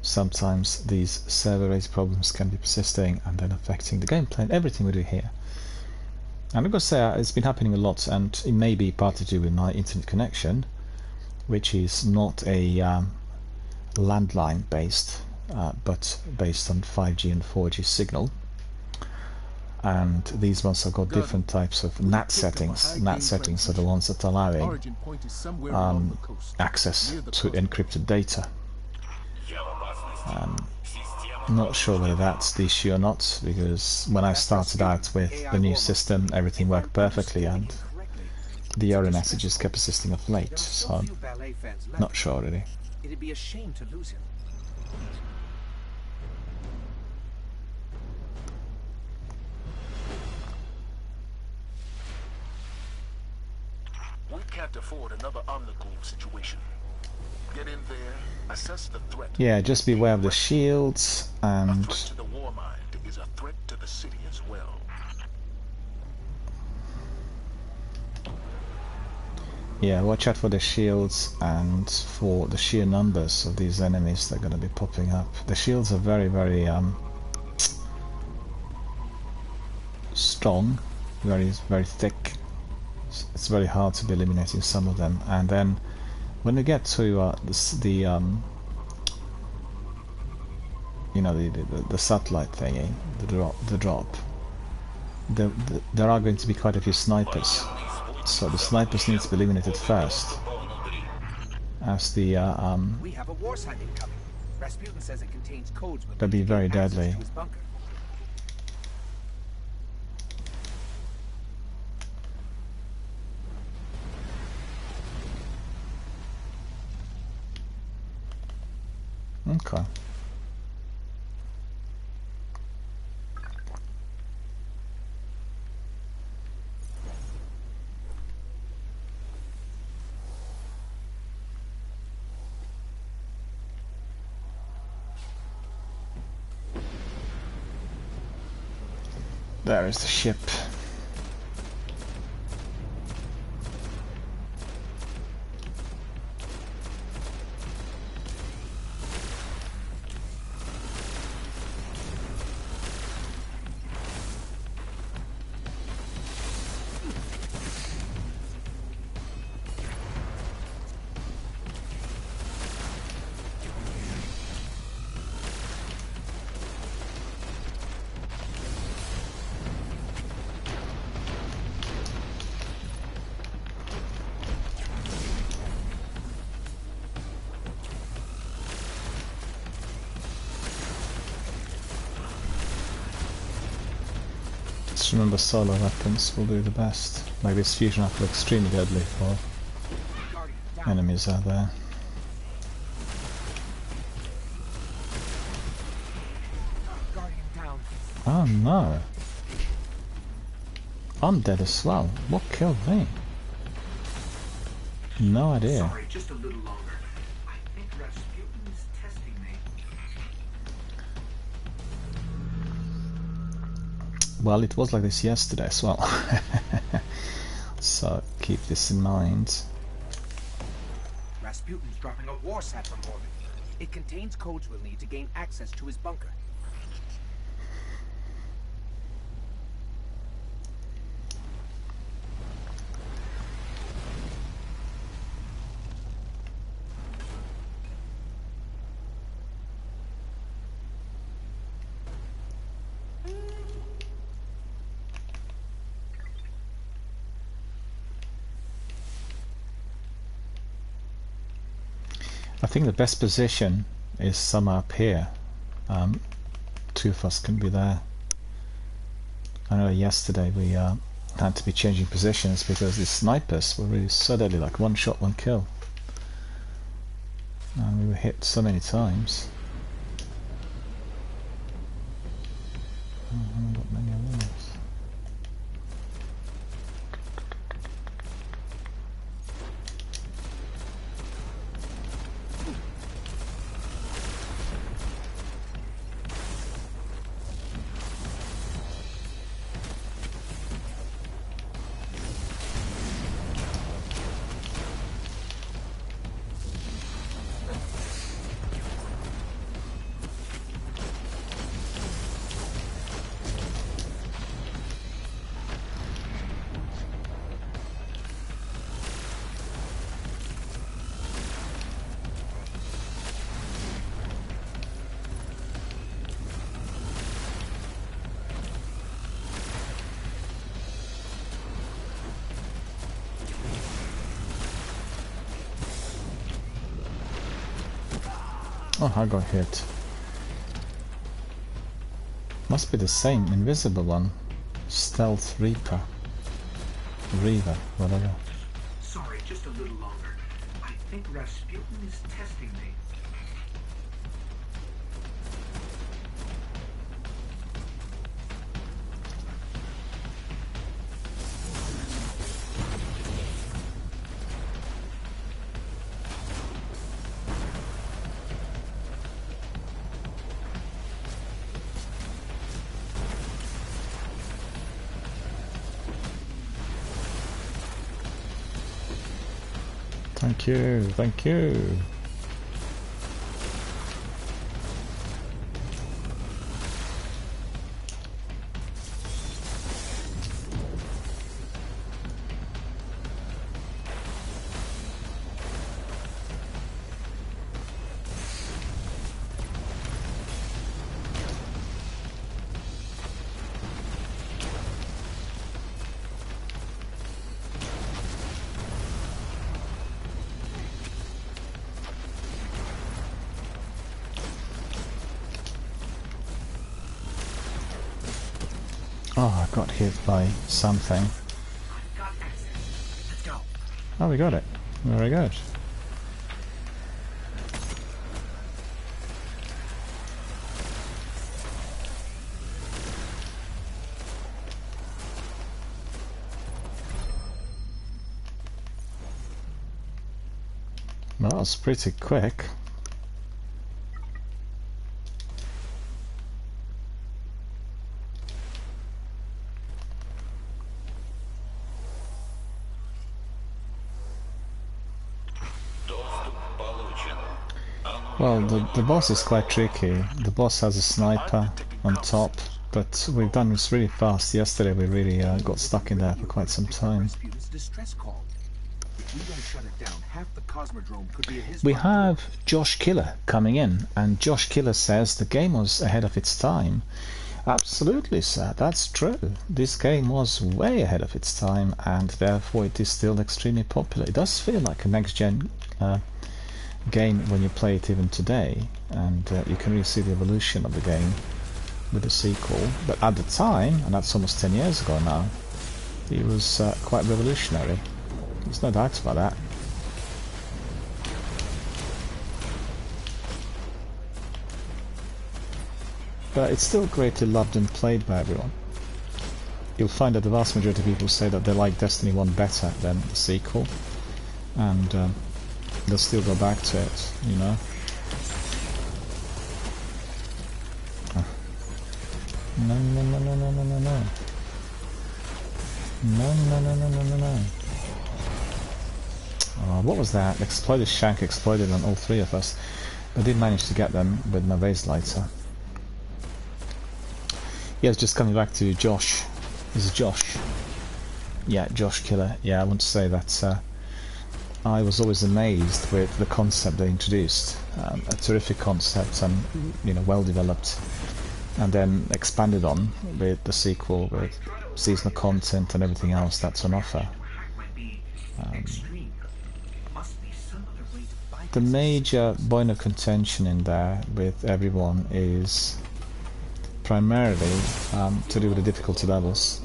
Sometimes these server-related problems can be persisting and then affecting the gameplay and everything we do here. And I've got to say, it's been happening a lot, and it may be partly to do with my internet connection, which is not a landline based, but based on 5G and 4G signal. And these ones have got different types of NAT settings. NAT settings are the ones that are allowing access to encrypted data. I'm not sure whether that's the issue or not, because when I started out with the new system, everything worked perfectly, and the error messages kept persisting of late, so not sure really. It'd be a shame to lose him. We can't afford another Omnicore situation. Get in there, assess the threat. Yeah, just beware of the shields, A and threat to the war mind is a threat to the city as well. yeah, watch out for the shields and for the sheer numbers of these enemies that are going to be popping up. The shields are very, very strong, very, very thick. It's very hard to be eliminating some of them, and then when we get to you know, the satellite thingy, the drop, there are going to be quite a few snipers, so the snipers need to be eliminated first, as the We have a war sign incoming. Rasputin says it contains codes with they'll be very access deadly. to his bunker. Okay. There is the ship. Just remember solo weapons will do the best. Like this fusion rifle extremely deadly for enemies out there. Guardian down. Oh no. I'm dead as well. What killed me? No idea. Sorry, just a little longer. I think Rasputin is testing me. Well, it was like this yesterday as well. So keep this in mind. Rasputin's dropping a warsat from orbit. It contains codes we'll need to gain access to his bunker. I think the best position is somewhere up here. Two of us can be there. I know yesterday we had to be changing positions because the snipers were really so deadly, like one shot, one kill. And we were hit so many times. I haven't got many of those. Oh, I got hit. Must be the same invisible one. Stealth Reaper. Reaver, whatever. Sorry, just a little longer. I think Rasputin is testing me. Thank you, thank you. Oh, I got hit by something. Got access. Let's go. Oh, we got it. Very good. Well, that was pretty quick. Well, the boss is quite tricky. The boss has a sniper on top, but we've done this really fast. Yesterday we really got stuck in there for quite some time. Rasputin's distress call. If we don't shut it down, half the Cosmodrome could be at his We front door. have Josh Killer coming in, and Josh Killer says the game was ahead of its time. Absolutely, sir, that's true. This game was way ahead of its time, and therefore it is still extremely popular. It does feel like a next-gen game when you play it even today, and you can really see the evolution of the game with the sequel. But at the time, and that's almost 10 years ago now, it was quite revolutionary. There's no doubt about that. But it's still greatly loved and played by everyone. You'll find that the vast majority of people say that they like Destiny 1 better than the sequel, and they'll still go back to it, you know. No, no, no, no, no, no, no, no. No, no, no, no, no, no, no. Oh, what was that? Exploded Shank exploded on all three of us. I did manage to get them with my vase lighter. Yes, just coming back to Josh. This is Josh. Yeah, Josh Killer. Yeah, I want to say that I was always amazed with the concept they introduced. A terrific concept, and you know, well developed, and then expanded on with the sequel, with seasonal content and everything else that's on offer. The major point of contention in there with everyone is primarily to do with the difficulty levels.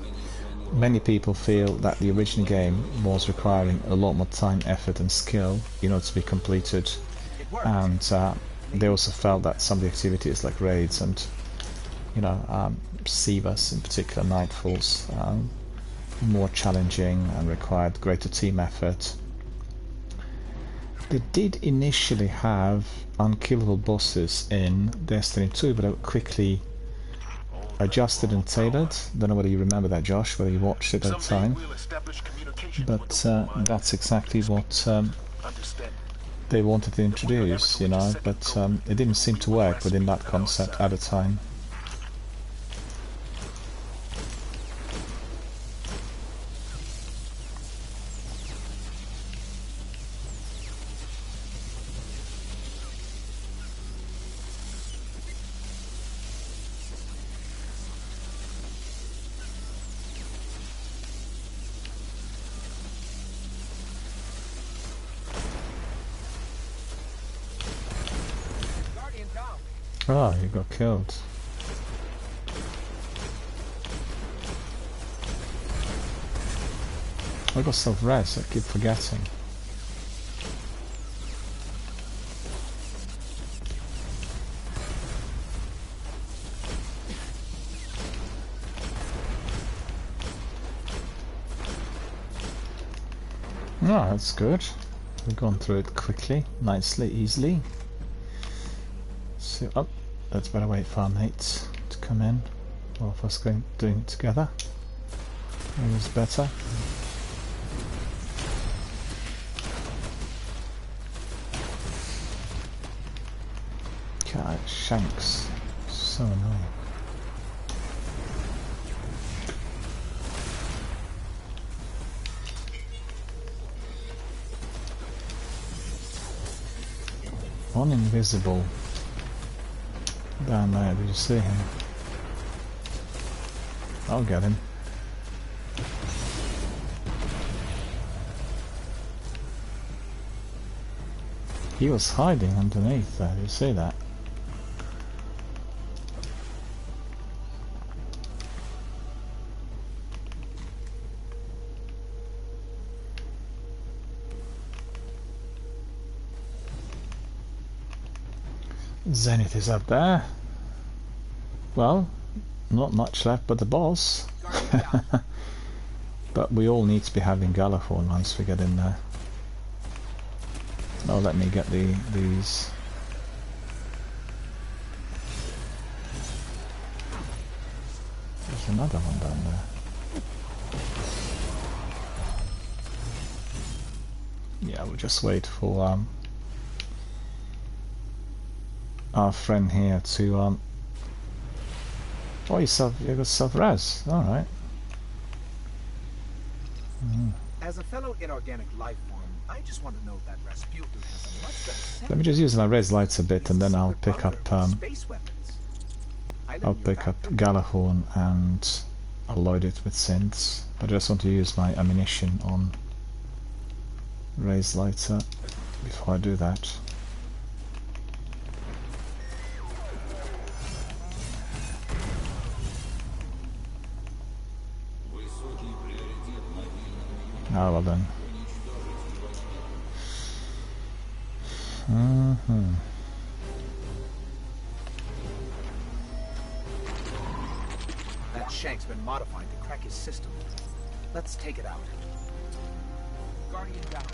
Many people feel that the original game was requiring a lot more time, effort and skill in order to be completed, and they also felt that some of the activities like raids and, you know, Sivas in particular, Nightfalls, more challenging and required greater team effort. They did initially have unkillable bosses in Destiny 2, but they were quickly adjusted and tailored. Don't know whether you remember that, Josh, whether you watched it at the time, but that's exactly what they wanted to introduce, you know, but it didn't seem to work within that concept at the time. Oh, you got killed. I got self-res, I keep forgetting. Oh, that's good. We've gone through it quickly, nicely, easily. So, oh, let's better wait for our mates to come in. All of us doing it together. Always better. God, Shanks. So annoying. One invisible down there, did you see him? I'll get him. He was hiding underneath there, did you see that? Zenith is up there. Well, not much left but the boss. But we all need to be having Galathorn once we get in there. Oh, let me get these. There's another one down there. Yeah, we'll just wait for our friend here to oh, you got self-res. Alright. As a fellow inorganic life form, I just want to know that Rasputin has a much better Let me just use my res lights a bit, and then I'll pick up space weapons. I'll pick up Galahorn and I'll load it with synths. But I just want to use my ammunition on raise lighter before I do that. Oh, well then. That shank's been modified to crack his system. Let's take it out. Guardian down.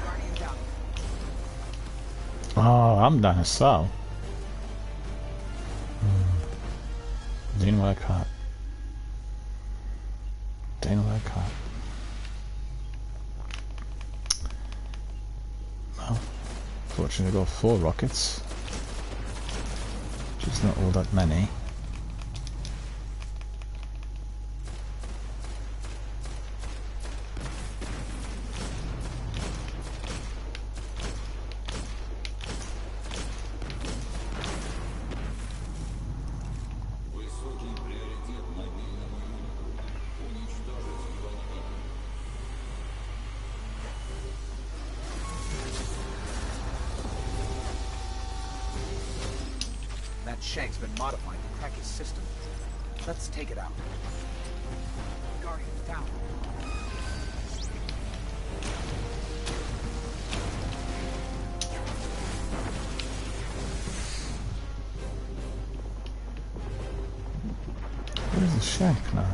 Guardian down. Oh, I'm done as well. Didn't work out. Didn't work out. Well, fortunately I got 4 rockets, which is not all that many. That shank's been modified to crack his system. Let's take it out. Guardian down. Where's the shank now?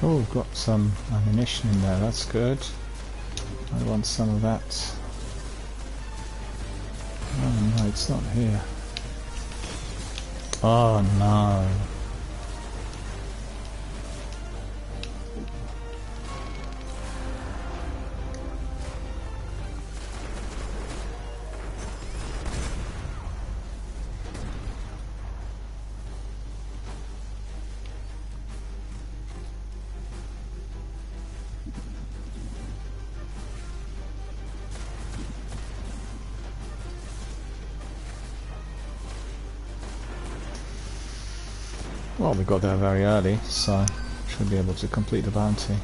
Oh, we've got some ammunition in there, that's good. I want some of that. Oh no, it's not here. Oh no. Well, we got there very early, so should be able to complete the bounty.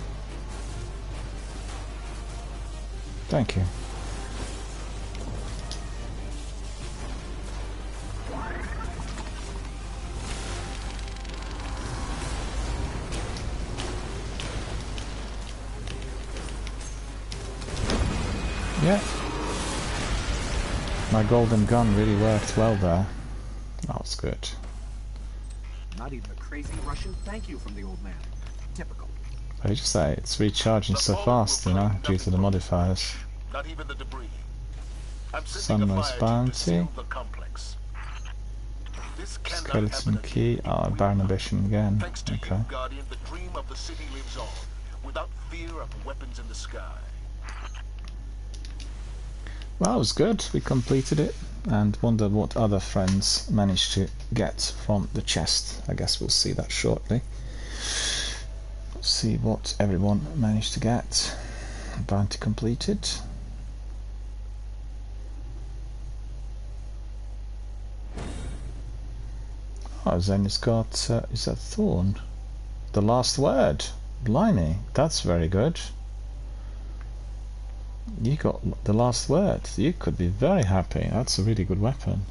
Thank you. Yeah. My golden gun really worked well there. That was good. Not even a crazy Russian thank you from the old man. Typical. I just say it's recharging so fast, you know, due to the modifiers. Not even the debris. I'm Sunrise bounty. the complex. This cannot Skeleton happen key. Oh, Baron Ambition again. Thanks to Okay. you, Guardian, the dream of the city lives on, without fear of weapons in the sky. Well, it was good. We completed it, and wonder what other friends managed to get from the chest. I guess we'll see that shortly. See what everyone managed to get. Bounty completed. Oh, Zen's got, is that Thorn? The last word. Blimey, that's very good. You got the last word. You could be very happy. That's a really good weapon.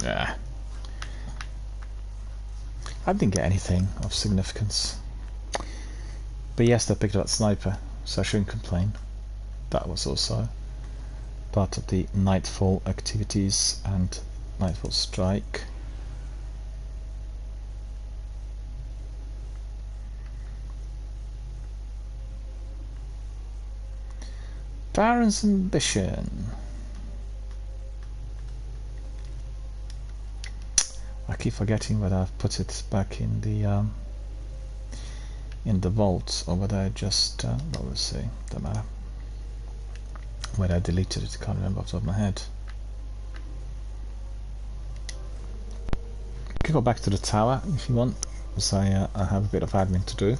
Yeah. I didn't get anything of significance. But yes, I picked up that sniper, so I shouldn't complain. That was also part of the Nightfall activities and Nightfall strike. Baron's Ambition. I keep forgetting whether I've put it back in the vault or whether I just well, let's see, don't matter. Whether I deleted it, I can't remember off the top of my head. You can go back to the tower if you want, because I have a bit of admin to do.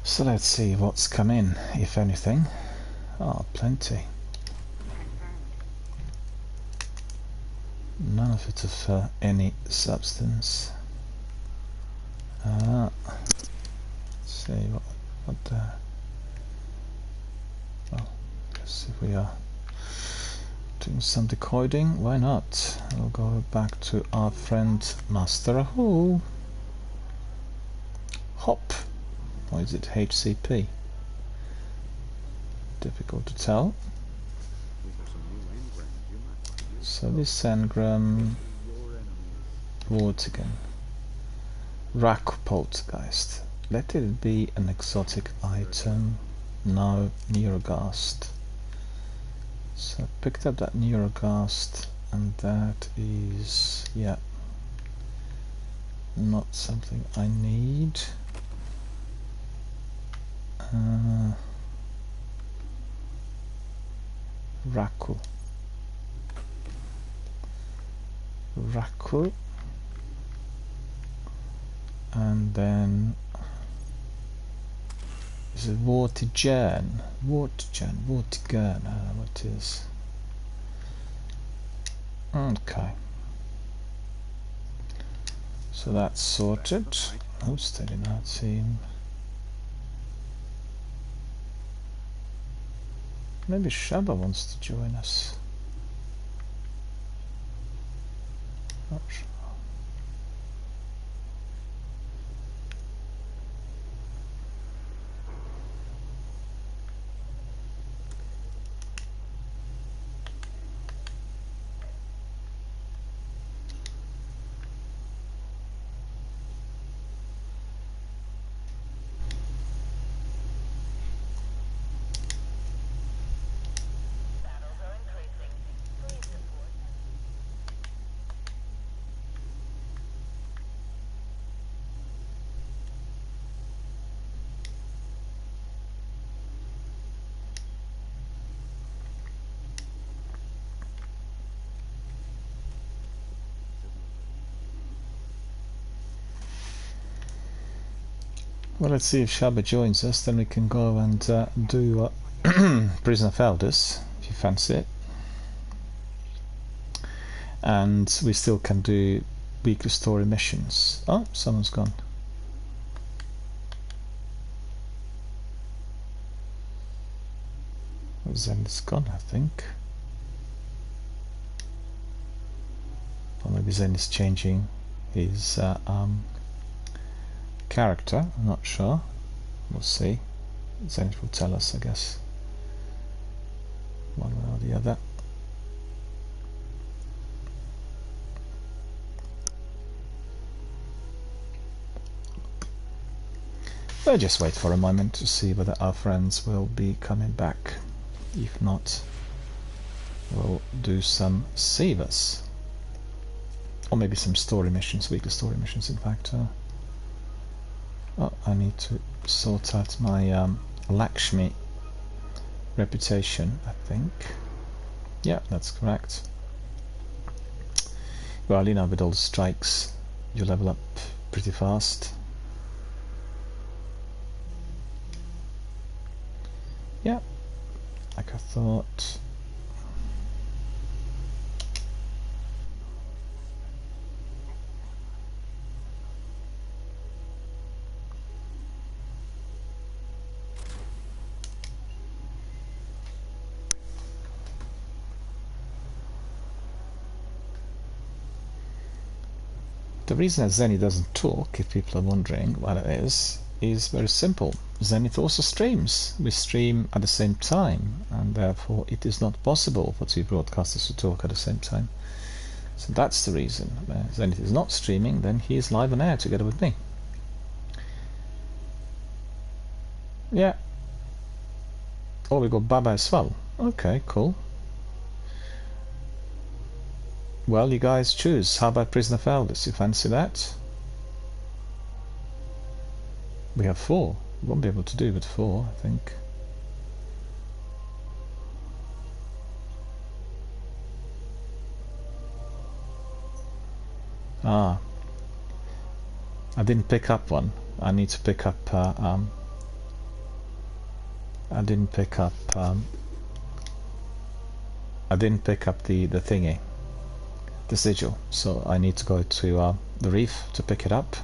So let's see what's come in, if anything. Oh, plenty. None of it of any substance. Let's see what well, guess if we are doing some decoding, why not? We'll go back to our friend Master Rahool. Hop. Or is it HCP? Difficult to tell. So this engram, Vortigan, Rakpoltgeist. Let it be an exotic item. No, Neuroghast. So I picked up that Neuroghast, and that is, yeah, not something I need. Raku, and then is it Vortigen? Vortigen, I don't know what it is. Okay, so that's sorted. Oh, steady now, team. Maybe Shabba wants to join us. Not sure. Well, let's see if Shaba joins us, then we can go and do Prison of Elders, if you fancy it. And we still can do weekly story missions. Oh, someone's gone. Zenith's gone, I think. Or maybe Zenith's changing his character, I'm not sure. We'll see. Zenith will tell us, I guess, one way or the other. We'll just wait for a moment to see whether our friends will be coming back. If not, we'll do some savers. Or maybe some story missions, weekly story missions in fact. Oh, I need to sort out my Lakshmi reputation, I think. Yeah, that's correct. Well, you know, with all the strikes, you level up pretty fast. Yeah, like I thought. The reason that Zenith doesn't talk, if people are wondering what it is very simple. Zenith also streams. We stream at the same time, and therefore it is not possible for two broadcasters to talk at the same time. So that's the reason. When Zenith is not streaming, then he is live on air together with me. Yeah. Oh, we got Baba as well. Okay, cool. Well, you guys choose. How about Prison of Elders? You fancy that? We have 4. We won't be able to do with 4, I think. Ah. I didn't pick up one. I need to pick up I didn't pick up the thingy, the sigil, so I need to go to the reef to pick it up.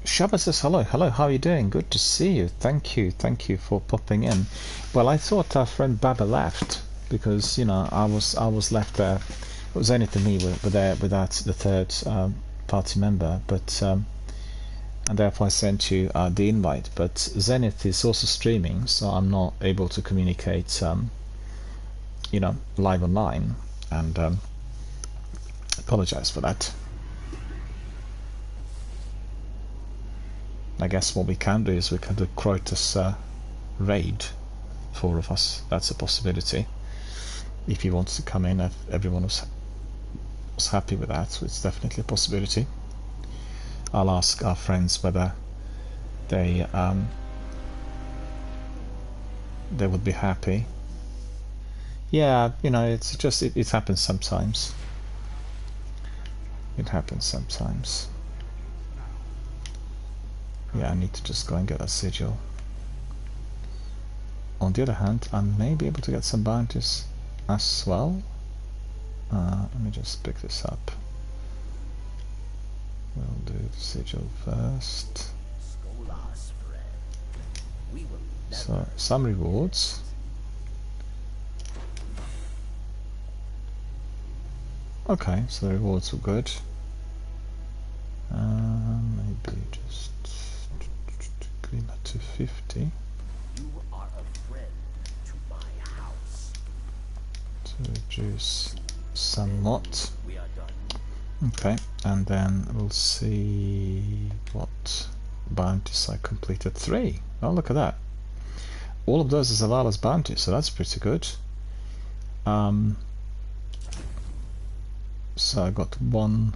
Shaba says hello, how are you doing? Good to see you. Thank you for popping in. Well, I thought our friend Baba left because, you know, I was left there. It was only to me without the third party member, but and therefore I sent you the invite. But Zenith is also streaming, so I'm not able to communicate, you know, live online, and apologize for that. I guess what we can do is we can do Crotus raid, 4 of us. That's a possibility. If he wants to come in, if everyone was happy with that, so it's definitely a possibility. I'll ask our friends whether they would be happy. Yeah, you know, it's just it happens sometimes. It happens sometimes. Yeah, I need to just go and get a sigil. On the other hand, I may be able to get some bounties as well. Let me just pick this up. We'll do the sigil first. So, some rewards. Okay, so the rewards were good. Maybe just clean that to 50. You are a friend to my house. To reduce somewhat. We are done. Okay, and then we'll see what bounties I completed. 3. Oh, look at that. All of those are Zavala's bounties, so that's pretty good. So I got 1.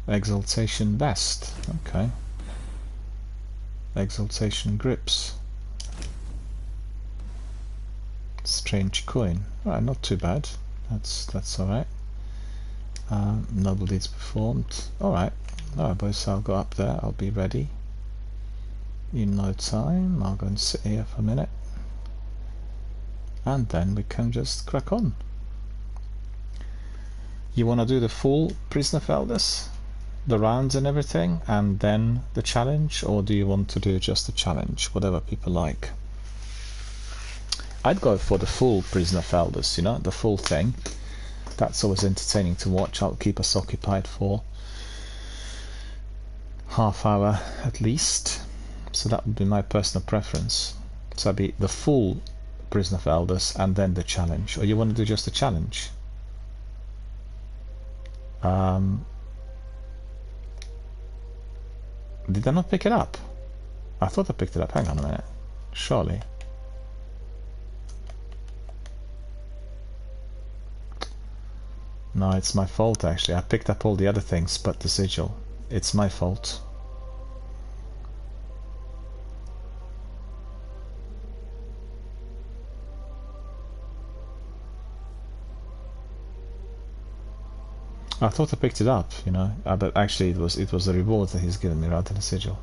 Exaltation vest. Okay. Exaltation grips. Strange coin. Alright, not too bad. That's alright. Noble deeds performed. Alright. Alright boys, I'll go up there. I'll be ready in no time. I'll go and sit here for a minute. And then we can just crack on. You want to do the full Prisoner of Elders? The rounds and everything, and then the challenge? Or do you want to do just the challenge? Whatever people like. I'd go for the full Prisoner of Elders, you know, the full thing. That's always entertaining to watch. I'll keep us occupied for half hour at least. So that would be my personal preference. So it'd be the full Prisoner of Elders and then the challenge. Or you want to do just the challenge? Did I not pick it up? I thought I picked it up. Hang on a minute. Surely. No, it's my fault actually. I picked up all the other things but the sigil. It's my fault. I thought I picked it up, you know, but actually it was the reward that he's given me rather than a sigil.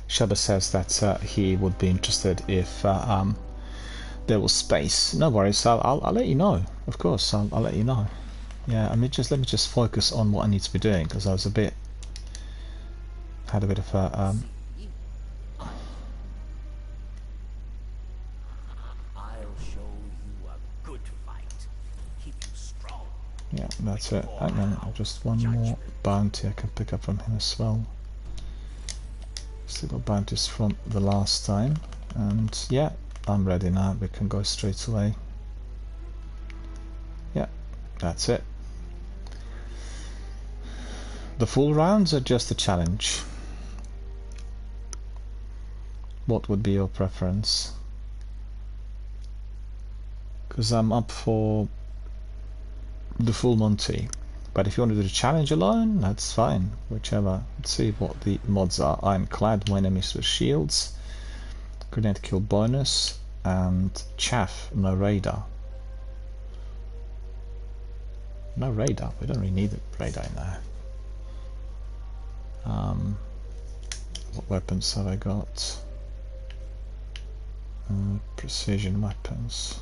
Shaba says that he would be interested if there was space. No worries, I'll let you know. Of course, I'll let you know. Yeah, let me just focus on what I need to be doing because I was had a bit of a I'll show you a good fight. Keep you strong. yeah, that's it. Hang on, just one more bounty I can pick up from him as well. Still got bounties from the last time, and yeah, I'm ready now. We can go straight away. Yeah, that's it. The full rounds are just a challenge. What would be your preference? Because I'm up for the full Monty. But if you want to do the challenge alone, that's fine. Whichever. Let's see what the mods are. Ironclad, my enemies with shields, grenade kill bonus, and chaff, no radar. No radar. We don't really need a radar in there. What weapons have I got? Precision weapons.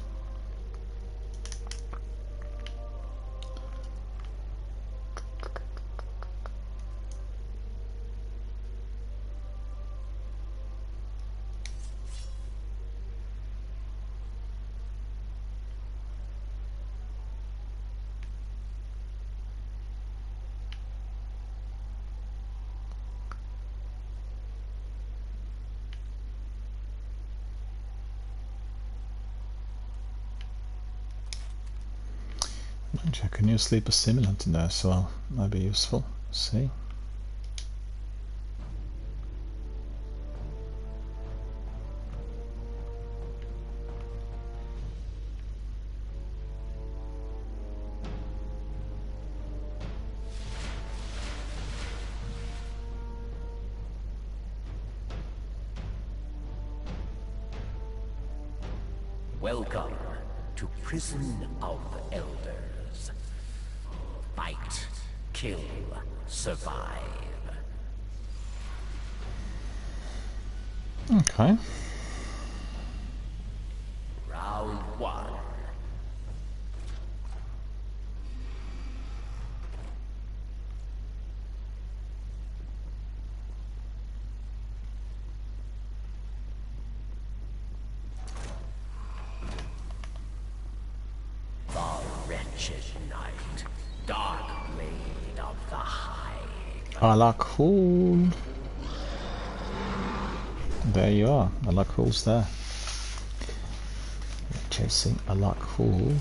Check a new sleeper simulant in there as well. Might be useful. See. Welcome to Prison of Elders. Fight, kill, survive. Okay. Round one. Night, dark blade of the Hive. Alakul. There you are. Alakul's there. We're chasing Alakul.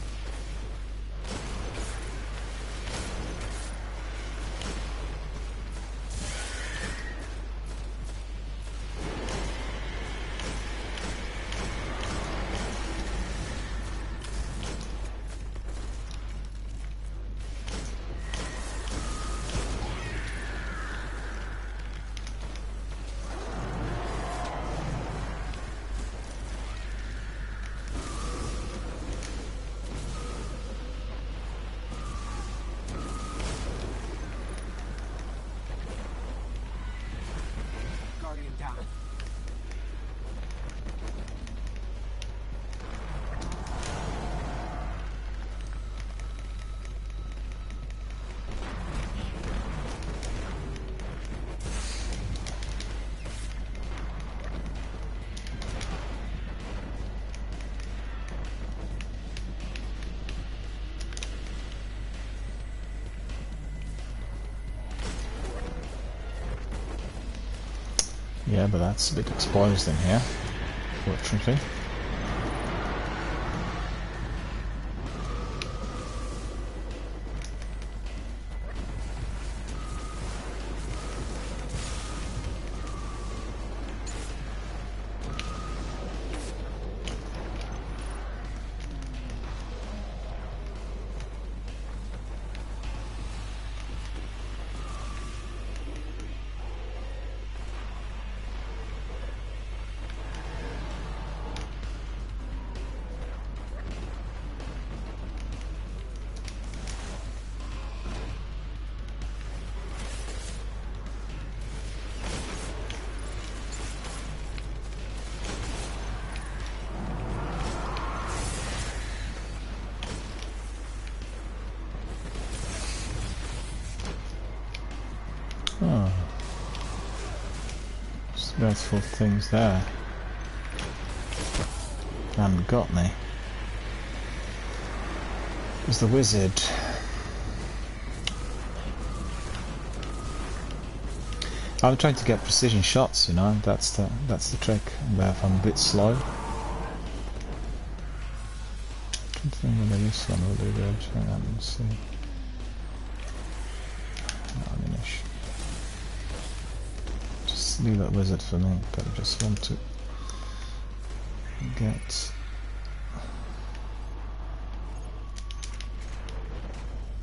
Yeah, but that's a bit exposed in here, fortunately. Oh, dreadful things there. Haven't got me. There's the wizard. I'm trying to get precision shots, you know. That's the trick. But if I'm a bit slow, I don't think whether this one will do good. Let's see. Diminish. Just leave that wizard for me, but I just want to get.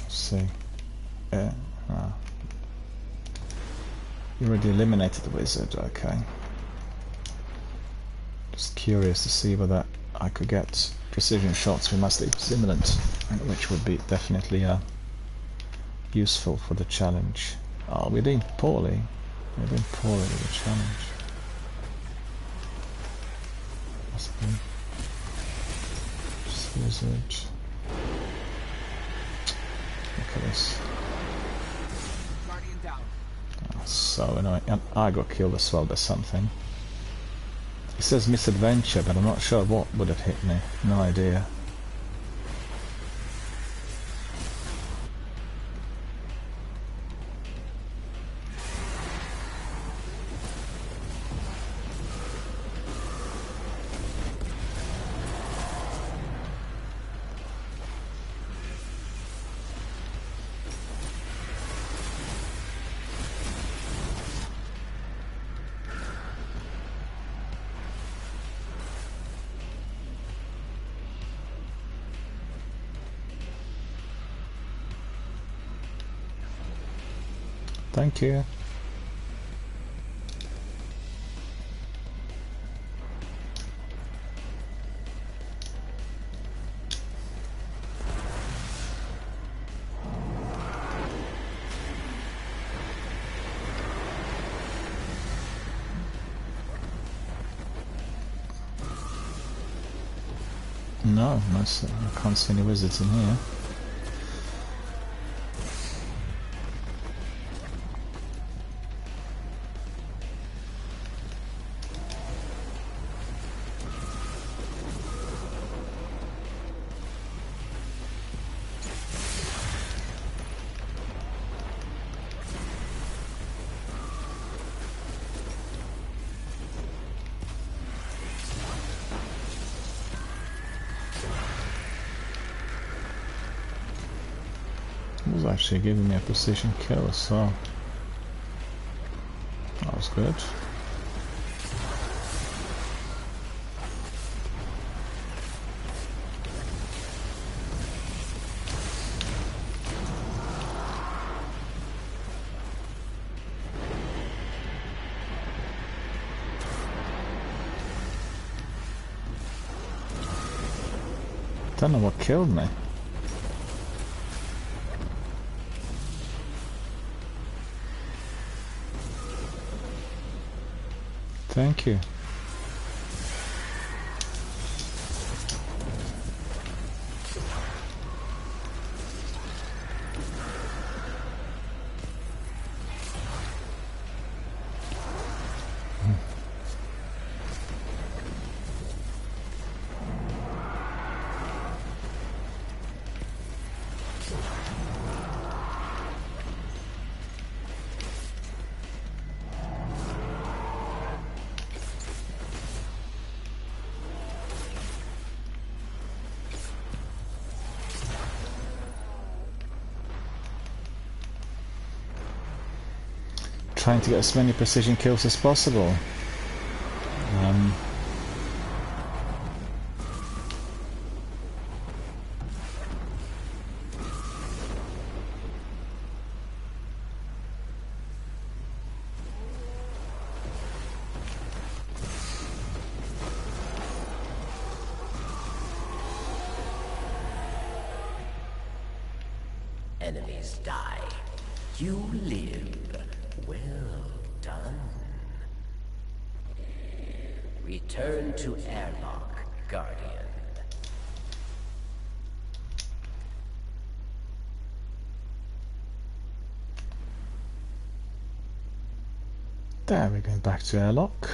Let's see. You already eliminated the wizard, okay. Just curious to see whether I could get precision shots with my sleep simulant, which would be definitely useful for the challenge. Oh, we're doing poorly. We're doing poorly with the challenge. Possibly. Just wizard. Look at this. So annoying. And I got killed as well by something. It says misadventure, but I'm not sure what would have hit me. No idea. Thank you. No, I can't see any wizards in here. It was actually giving me a precision kill, so that was good. Don't know what killed me. Thank you. trying to get as many precision kills as possible. Enemies die. You live. Well done. Return to airlock, Guardian. There, we're going back to airlock.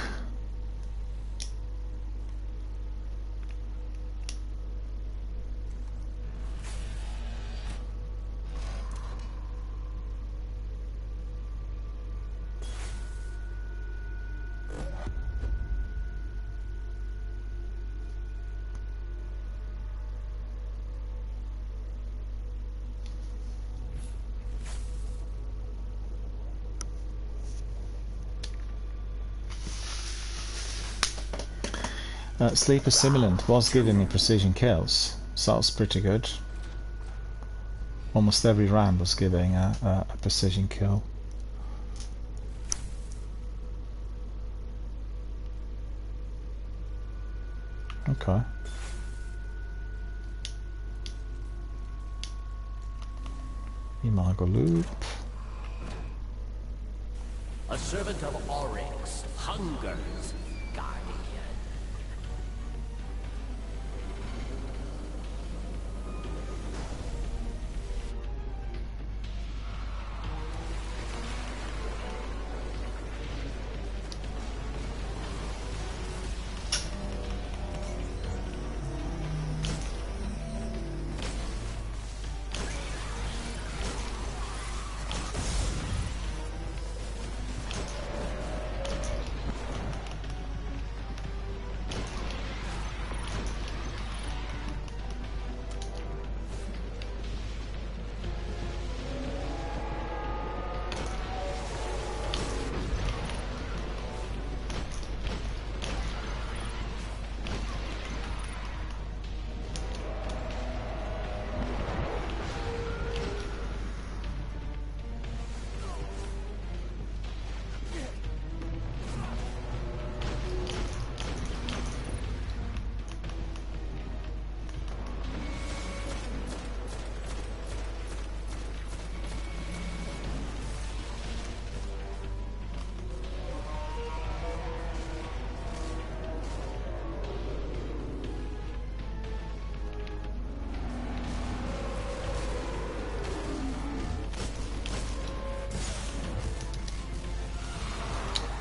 Sleeper Simulant was giving me precision kills, so that was pretty good. Almost every round was giving a precision kill. Okay. Imago Loop. A servant of Oryx hungers, Guardian.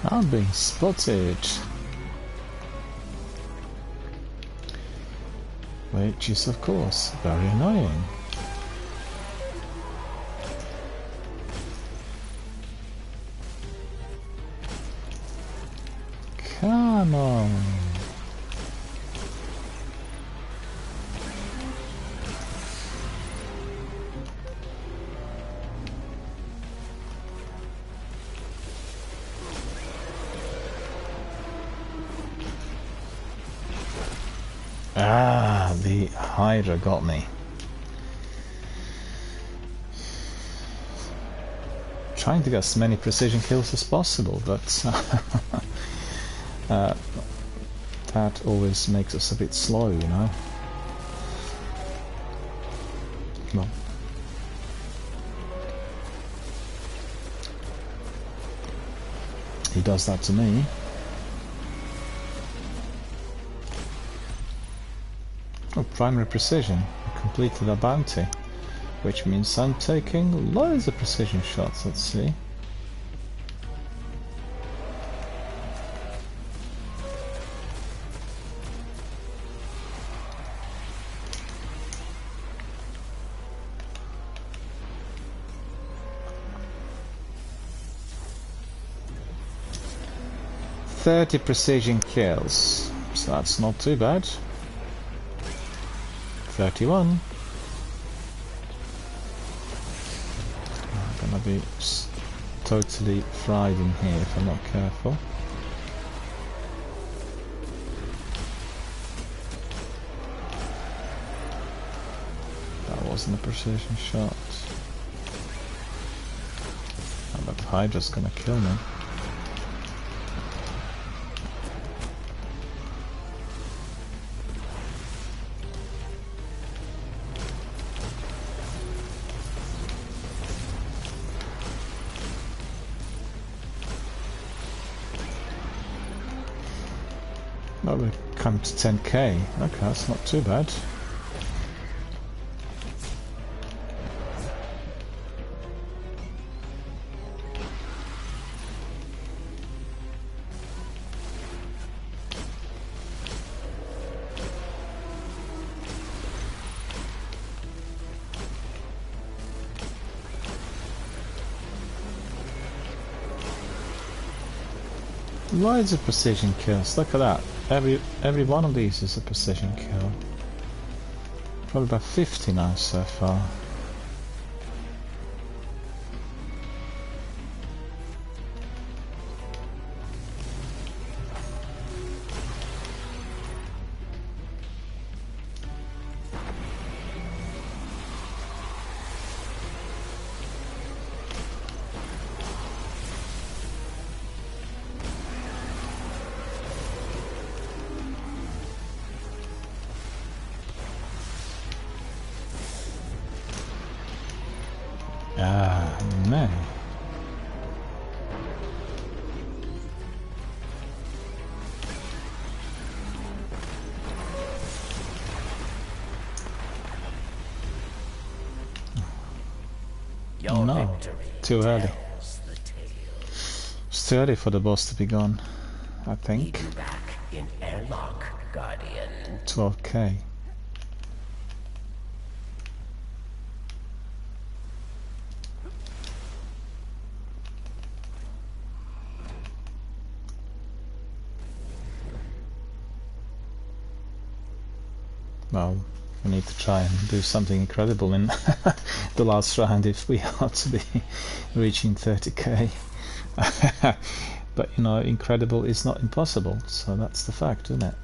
I'm being spotted. Which is, of course, very annoying. Come on. Ah, the Hydra got me. Trying to get as many precision kills as possible, but that always makes us a bit slow, you know. Well, he does that to me. Oh, primary precision. I completed a bounty, which means I'm taking loads of precision shots. Let's see. "30 precision kills, so that's not too bad. 31. I'm gonna be totally totally fried in here if I'm not careful. That wasn't a precision shot. Oh, that Hydra's gonna kill me. Oh, we come to 10k. Okay, that's not too bad. Loads of precision kills. Look at that. Every one of these is a precision kill. Probably about 50 now so far. Ah, no. Your No, victory too early. tells the tale. It's too early for the boss to be gone, I Meet think. you back in Airlock, Guardian. 12k. Well, we need to try and do something incredible in the last round if we are to be reaching 30k. But you know, incredible is not impossible, so that's the fact, isn't it?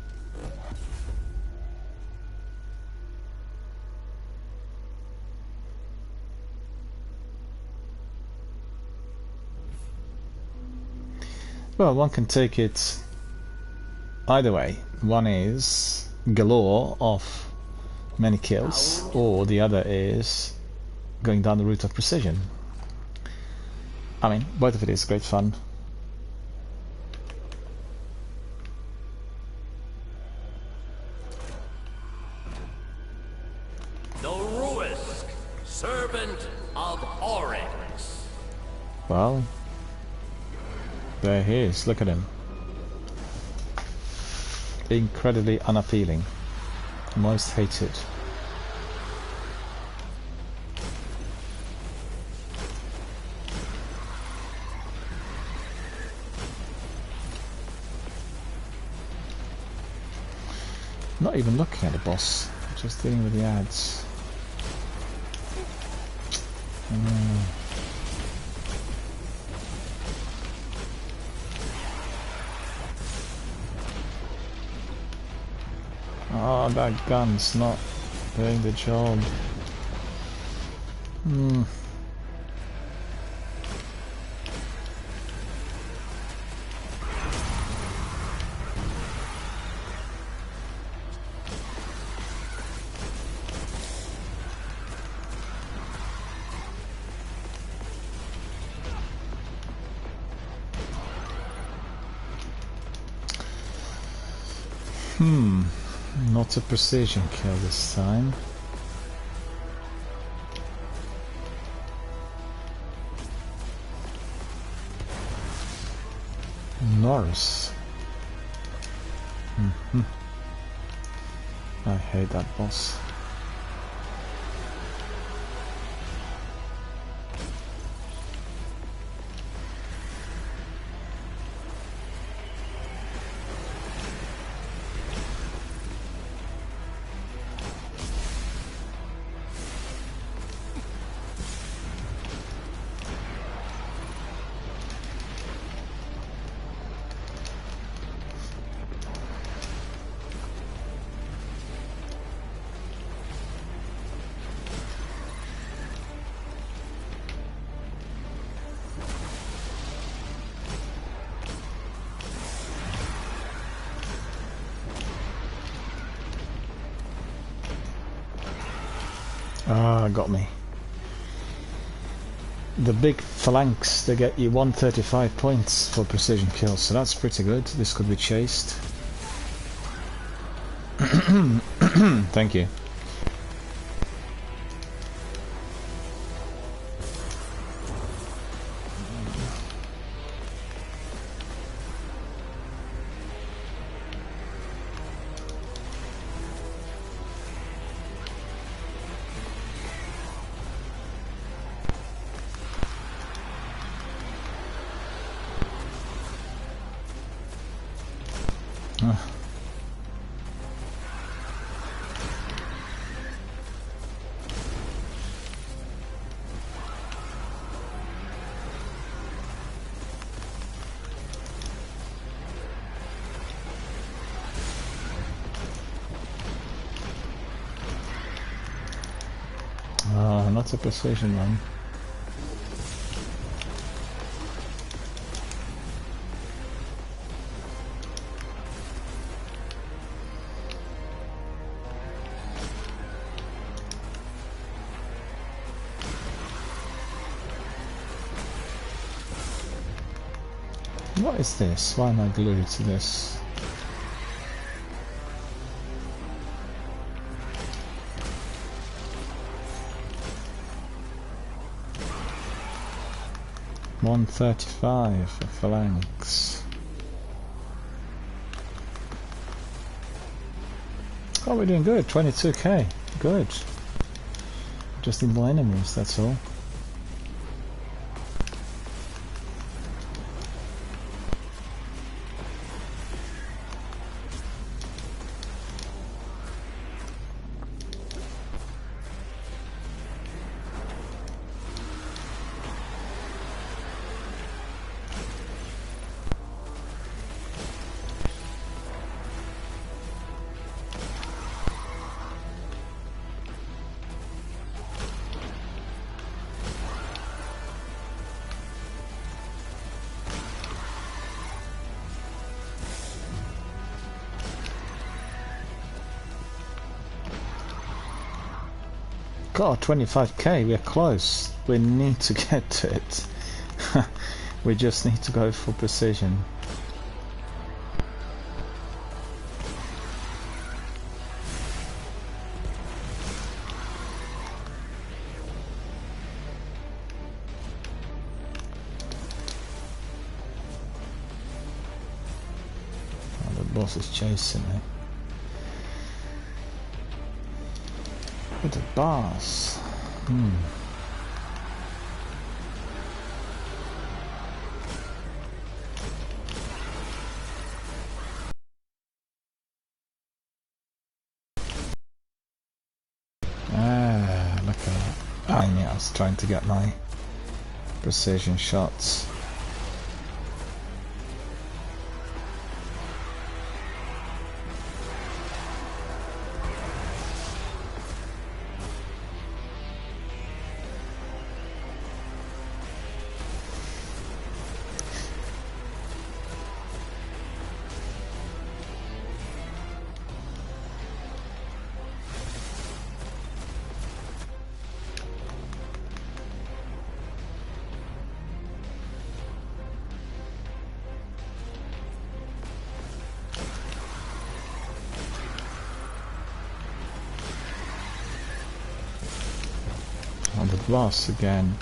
Well, one can take it either way. One is galore of many kills, or the other is going down the route of precision. I mean, both of it is great fun. The Ruisk, servant of Oryx. Well, there he is, look at him. Incredibly unappealing. Most hated. Not even looking at the boss, just dealing with the ads. Oh, that gun's not doing the job. Not a precision kill this time. Norris. I hate that boss. Ah, got me. The big phalanx, they get you 135 points for precision kills, so that's pretty good. This could be chased. Thank you. Not a precision one. What is this? Why am I glued to this? $135 for phalanx. Oh, we're doing good. 22k. Good. Just need more enemies, that's all. God, 25k, we're close. We need to get to it. We just need to go for precision. Oh, the boss is chasing me. Look at the boss. Ah, look at that. I knew I was trying to get my precision shots. On the boss again.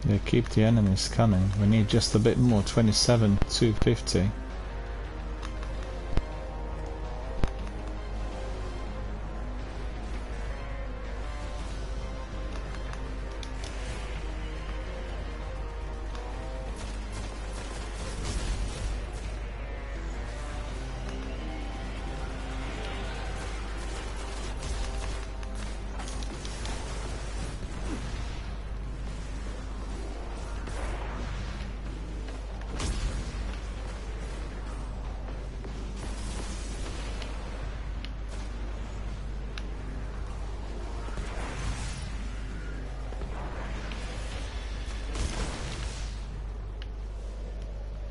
Yeah, keep the enemies coming. We need just a bit more. 27, 250.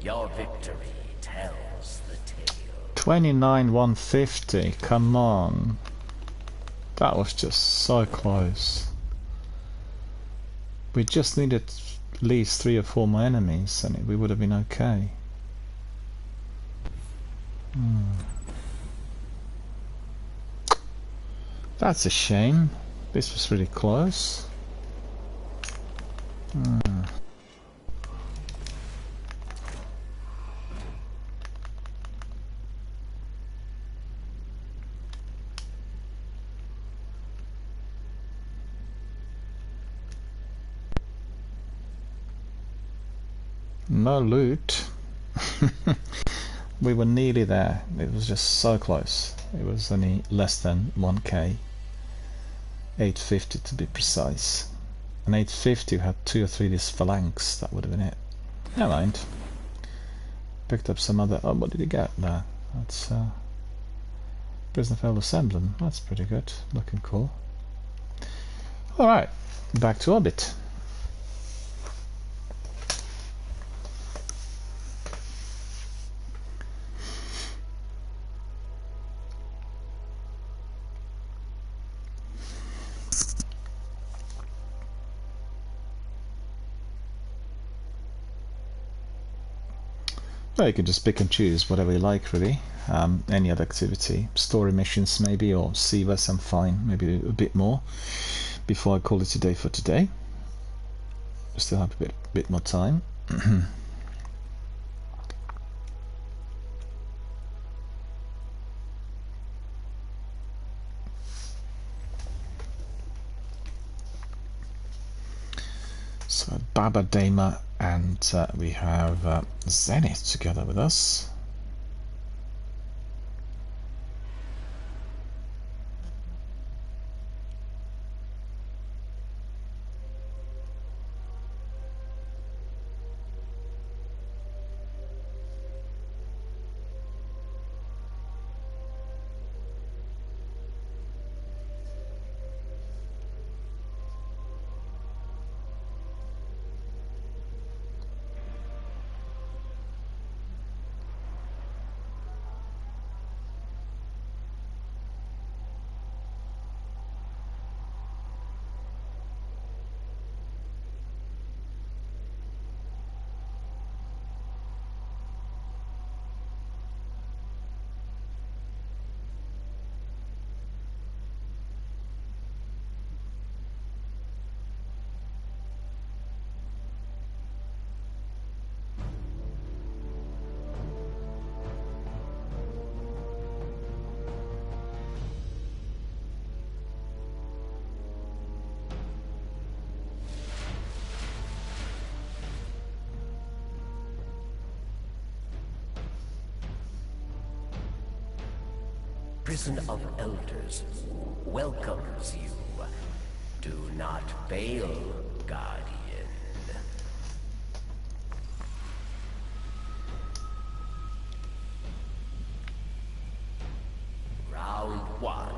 Your victory tells the tale. 29,150. Come on. That was just so close. We just needed at least 3 or 4 more enemies and we would have been okay. That's a shame. This was really close. No loot. We were nearly there. It was just so close. It was only less than 1k. 850 to be precise. And 850 had 2 or 3 of these phalanx. That would have been it. Never mind. Picked up some other... Oh, what did he get there? That's Prisoner of Elder Emblem. That's pretty good. Looking cool. Alright. Back to Orbit. Well, you can just pick and choose whatever you like, really. Any other activity, story missions maybe, or Sivas, I'm fine, maybe a bit more before I call it a day for today. We still have a bit more time. So Baba Dama and we have Zenith together with us. Prison of Elders welcomes you. Do not fail, Guardian. Round 1.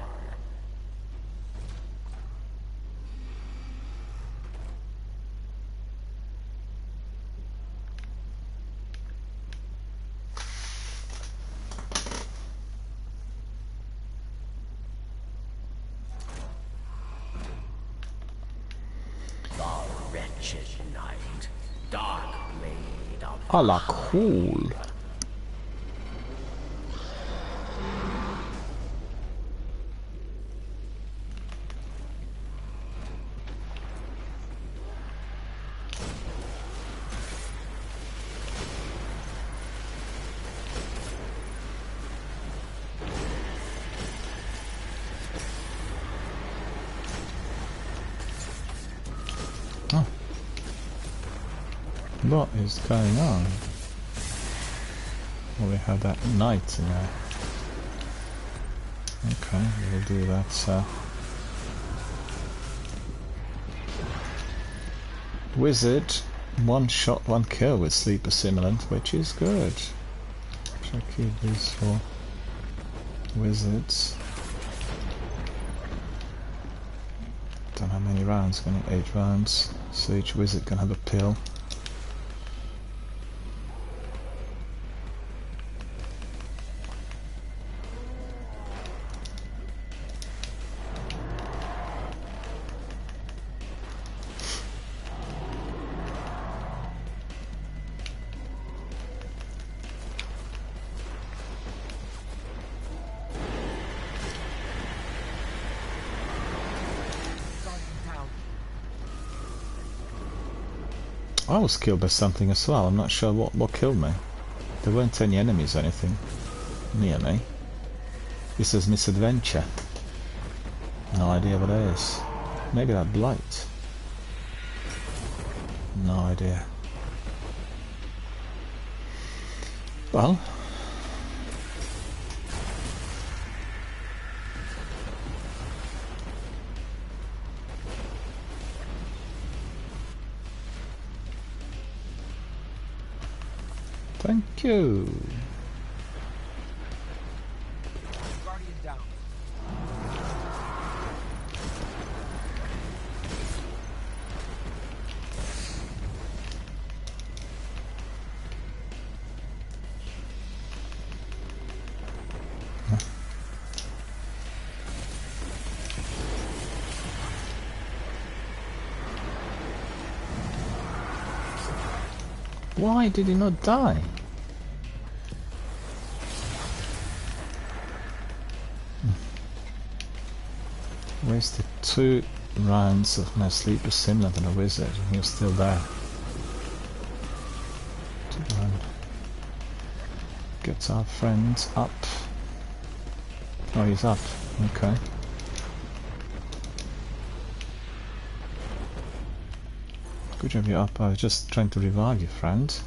Night, dark blade of Ah, la cool. What is going on? Well, we have that knight in there. Okay, we'll do that. Wizard, 1 shot, 1 kill with Sleeper Simulant, which is good. Should I keep these for wizards? Don't know how many rounds, gonna 8 rounds. So each wizard can have a pill. I was killed by something as well. I'm not sure what killed me. There weren't any enemies or anything near me. This is misadventure. No idea what it is. Maybe that blight. No idea. Well, thank you. Guardian down. Why did he not die? Wasted 2 rounds of my sleeper similar and a wizard, and he was still there. Get our friend up. Oh, he's up. Okay. Good job you're up. I was just trying to revive you, friend.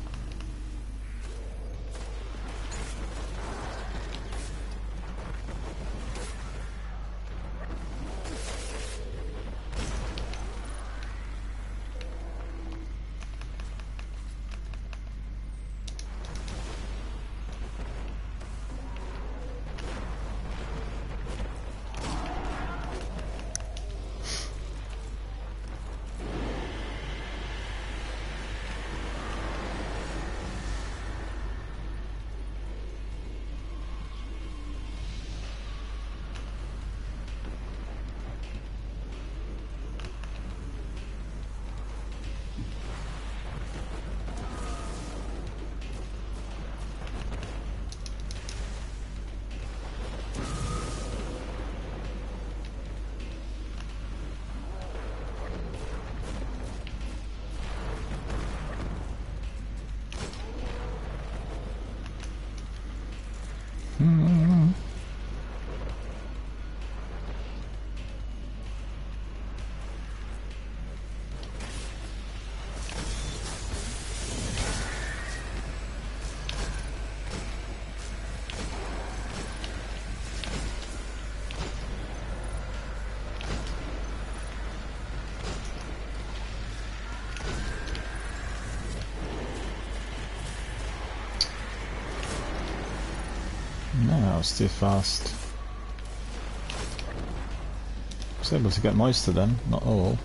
No, that was too fast. I was able to get most of them, not all.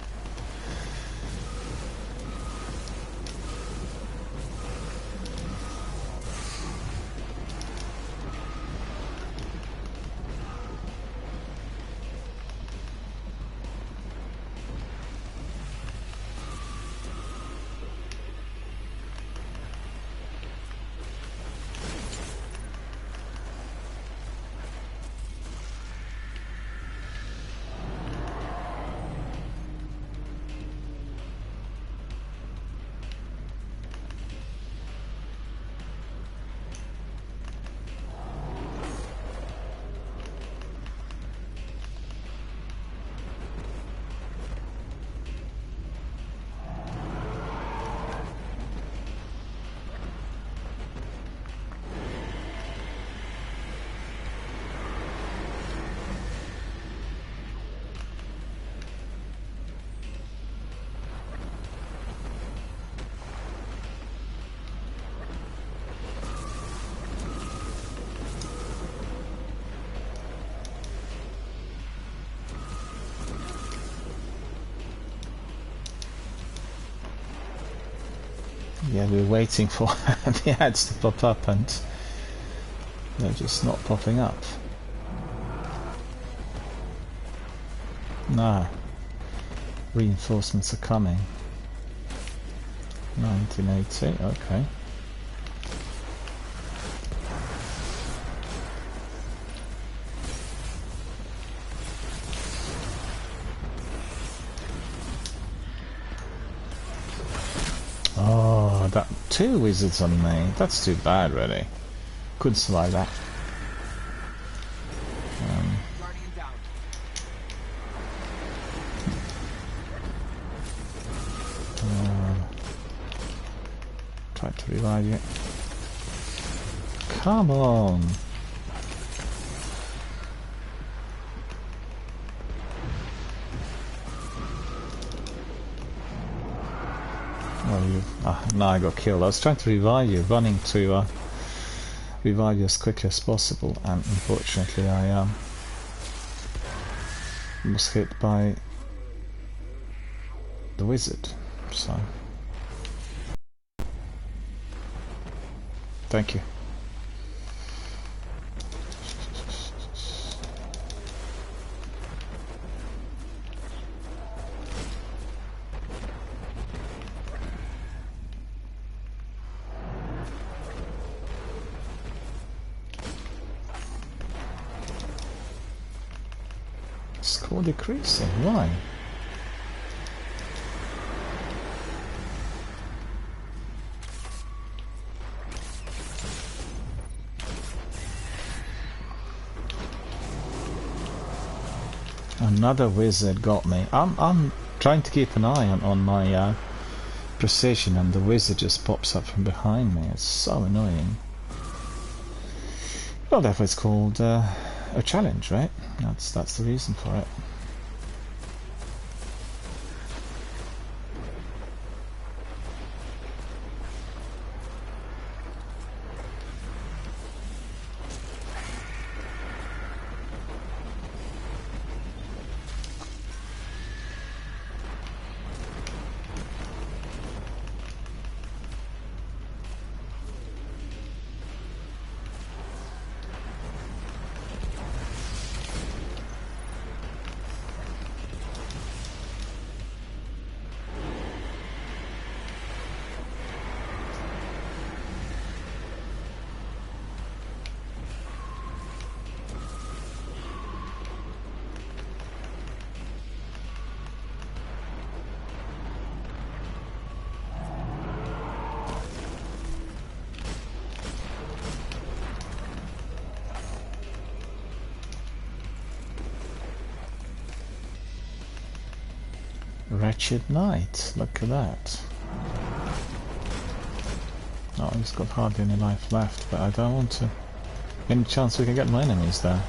Yeah, we're waiting for the ads to pop up and they're just not popping up. Nah. Reinforcements are coming. 1980, okay. Oh, that 2 wizards on me. That's too bad, really. Couldn't survive that. Guardian down. Try to revive you. Come on. Oh, you. Now I got killed. I was trying to revive you, running to revive you as quickly as possible, and unfortunately I was hit by the wizard. So thank you. Score decreasing, why? Another wizard got me. I'm trying to keep an eye on my precision, and the wizard just pops up from behind me. It's so annoying. Well, therefore it's called a challenge, right? That's the reason for it. Wretched Knight, look at that. Oh, he's got hardly any life left, but I don't want to. Any chance we can get my enemies there?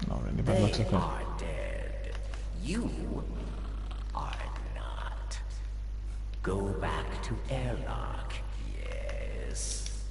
Not really, but look at it. Are dead. You are not. Go back to Airlock. Yes.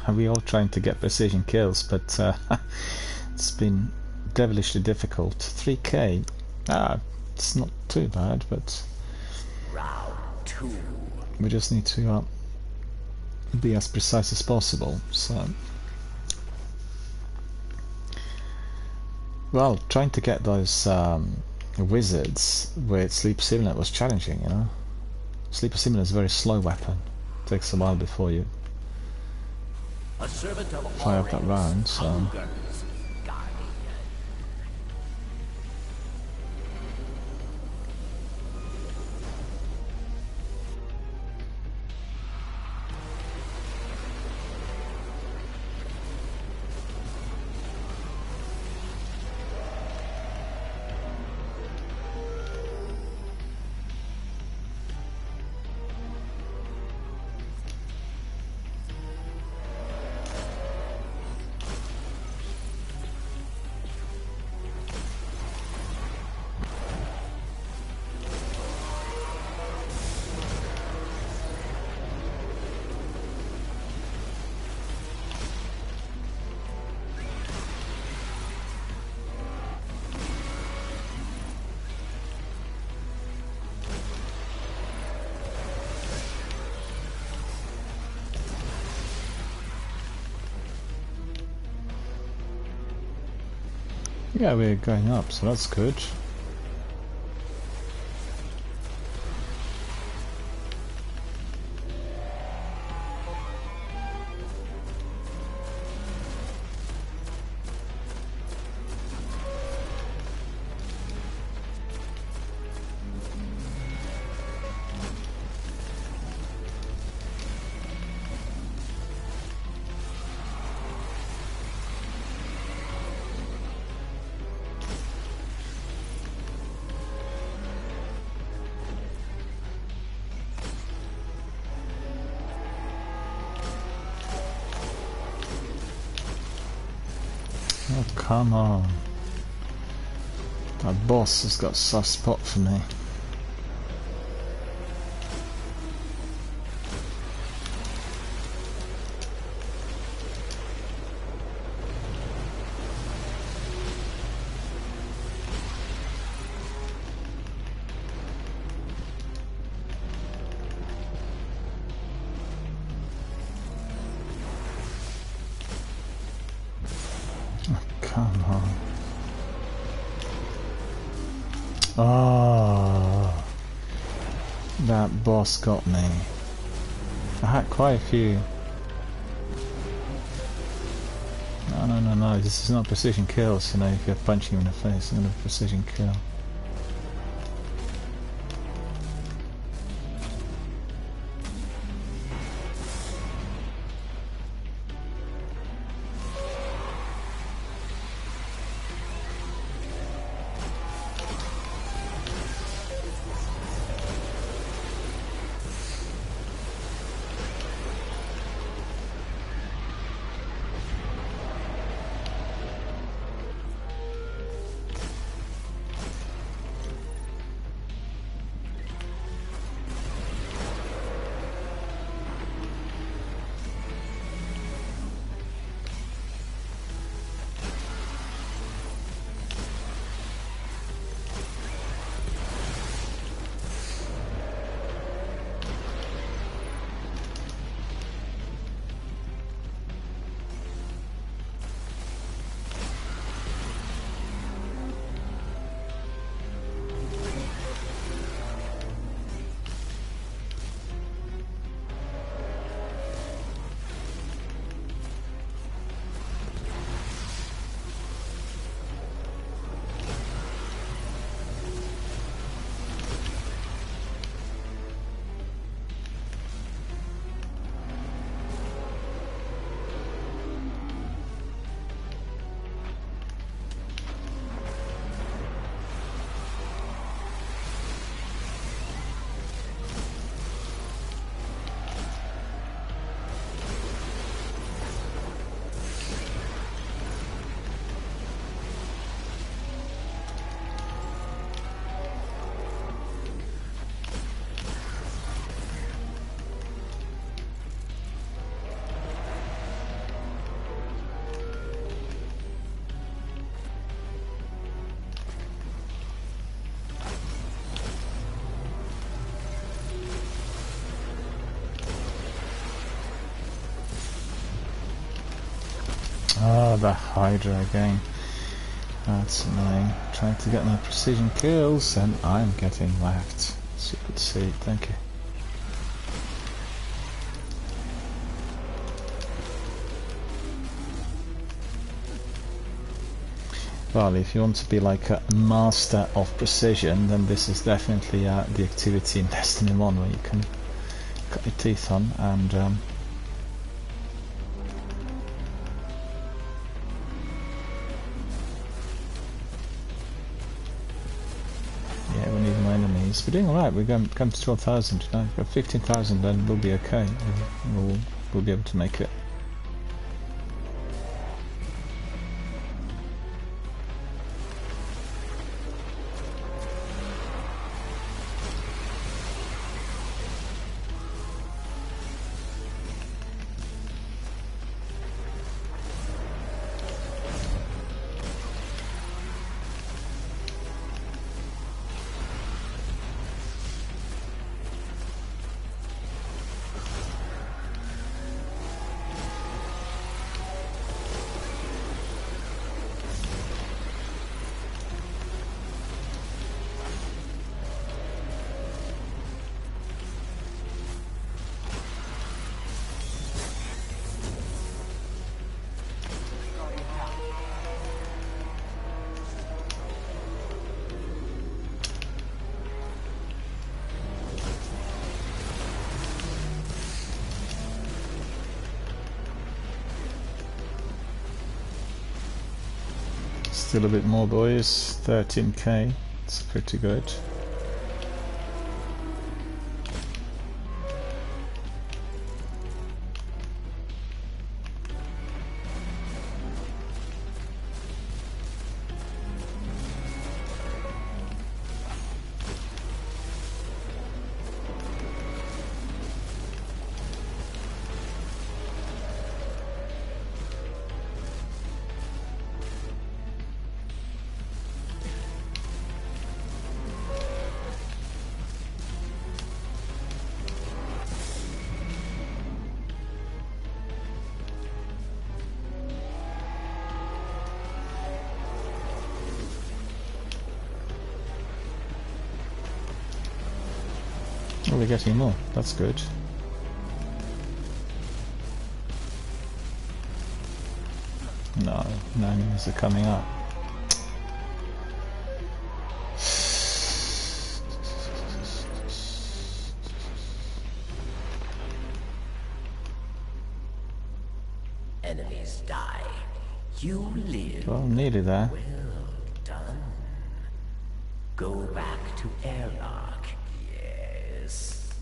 We all trying to get precision kills, but it's been devilishly difficult. 3k, it's not too bad, but Round 2. we just need to be as precise as possible. So, well, trying to get those wizards with Sleeper Simulant was challenging, you know. Sleeper Simulant is a very slow weapon. It takes a while before you A servant of fire up that round, so Hunger's guardian. Yeah, we're going up, so that's good. Oh, come on. That boss has got a soft spot for me. Come on. Oh, that boss got me. I had quite a few. No, this is not precision kills, you know, if you're punching him in the face, it's not a precision kill. Oh, the Hydra again. That's annoying. Trying to get my precision kills and I'm getting whacked. As you could see, thank you. Well, if you want to be like a master of precision, then this is definitely the activity in Destiny 1 where you can cut your teeth on, and yeah, we need more enemies. We're doing alright, we're going to 12,000 now. We've got 15,000, then we'll be okay. We'll be able to make it. Still a bit more, boys. 13k. It's pretty good. Oh, we're getting more. That's good. No, no enemies are coming up. Enemies die. You live. Well, nearly there. Well done. Go back to airlock. Yes.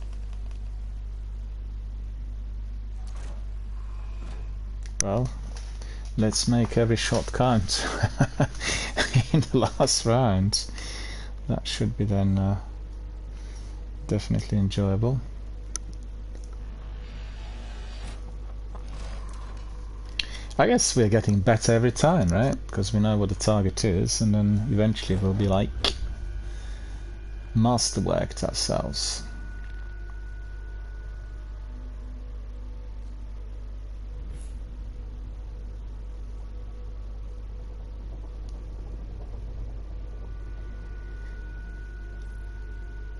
Well, let's make every shot count in the last round. That should be then definitely enjoyable. I guess we're getting better every time, right? Because we know what the target is, and then eventually we'll be like masterworked ourselves.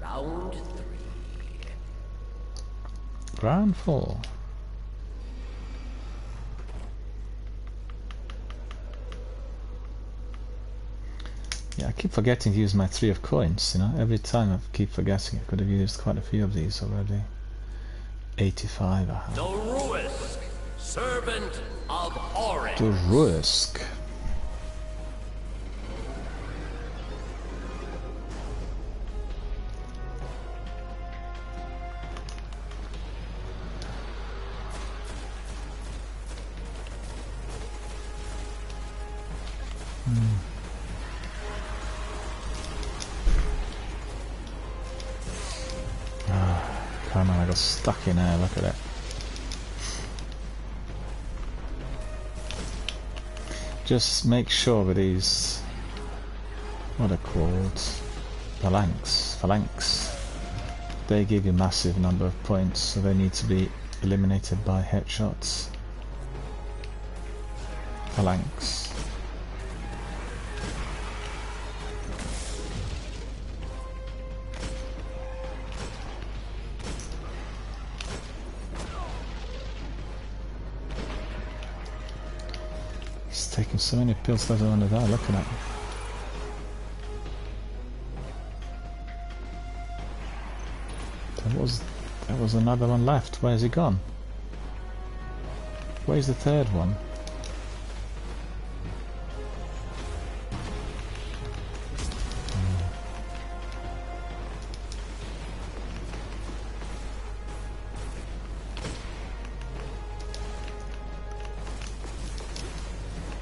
Round 3. Round 4. Yeah, I keep forgetting to use my 3 of coins, you know, every time I keep forgetting. I could have used quite a few of these already. 85 I have. The Ruisk, servant of Orange. The Ruisk. Come on, I got stuck in there, look at it. Just make sure with these, what are called, phalanx, they give you massive number of points, so they need to be eliminated by headshots. Phalanx. Taking so many pills that are under there, look at that. There was another one left. Where's he gone? Where's the third one?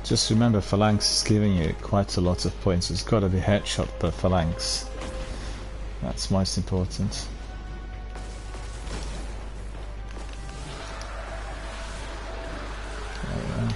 Just remember, phalanx is giving you quite a lot of points. It's got to be headshot per phalanx. That's most important. There we go.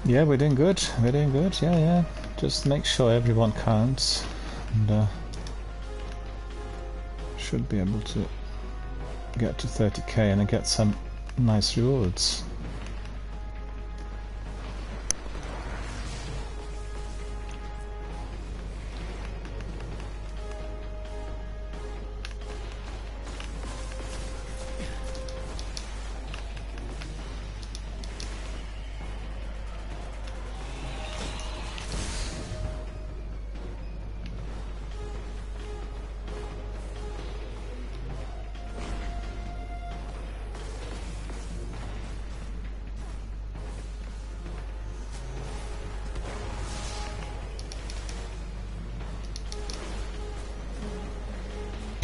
Yeah, we're doing good. We're doing good. Yeah, yeah. Just make sure everyone counts, and should be able to get to 30k and get some nice rewards.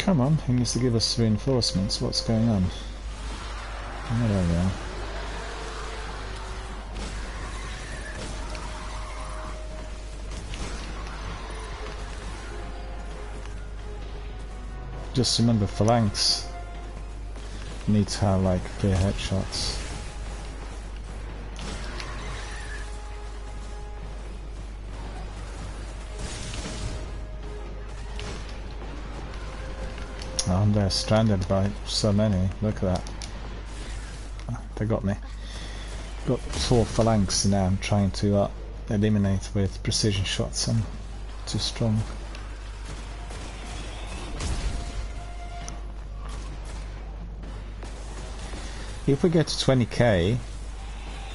Come on, he needs to give us reinforcements. What's going on? Oh, there we are. Just remember, phalanx need to have like clear headshots. Oh, they're stranded by so many. Look at that. Oh, they got me. Got 4 phalanx now. I'm trying to eliminate with precision shots. I'm too strong. If we get to 20k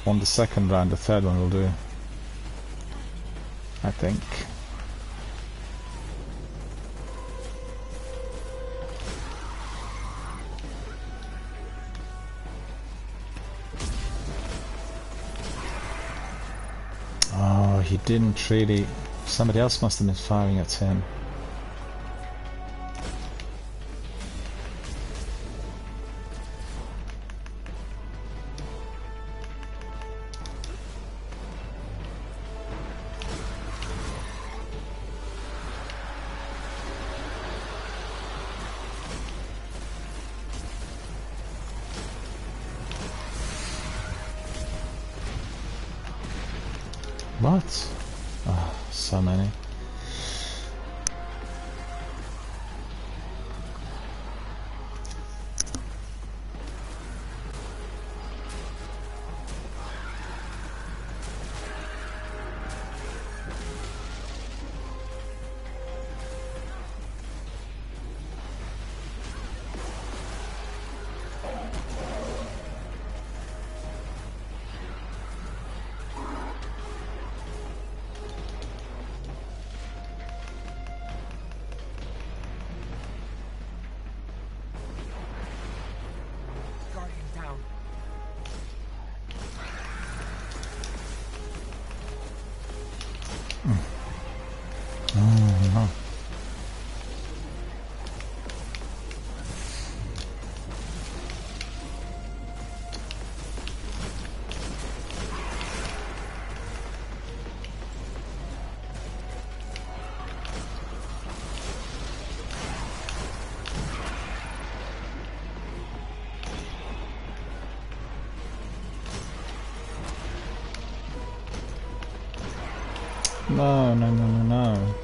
on the second round, the third one will do, I think. Oh, he didn't really... Somebody else must have been firing at him. What? Oh, so many. Guardian down. Oh no. No, no, no, no, no.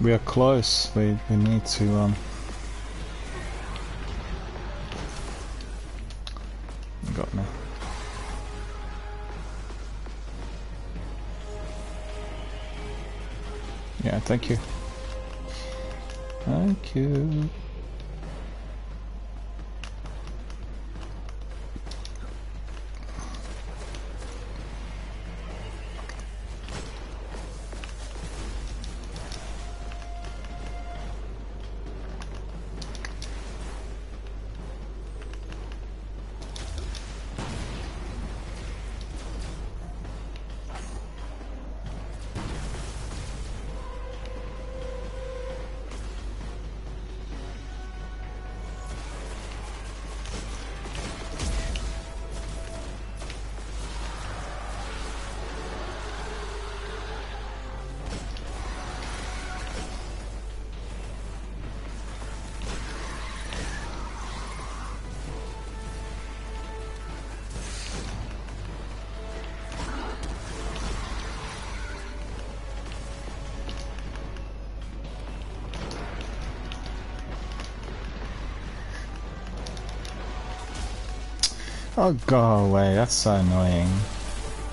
We are close. We need to got me. Yeah, thank you. Thank you. Oh, go away, that's so annoying.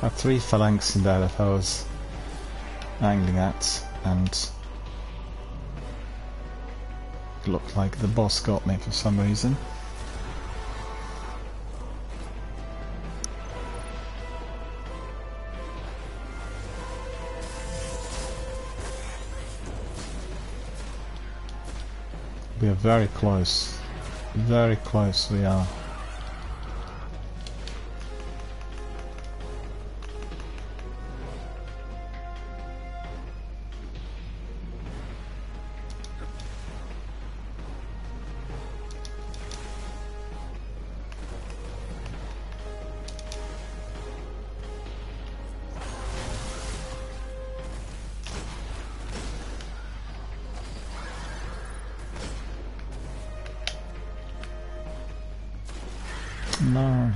I have 3 phalanx in there that I was angling at, and it looked like the boss got me for some reason. We are very close. Very close we are. no.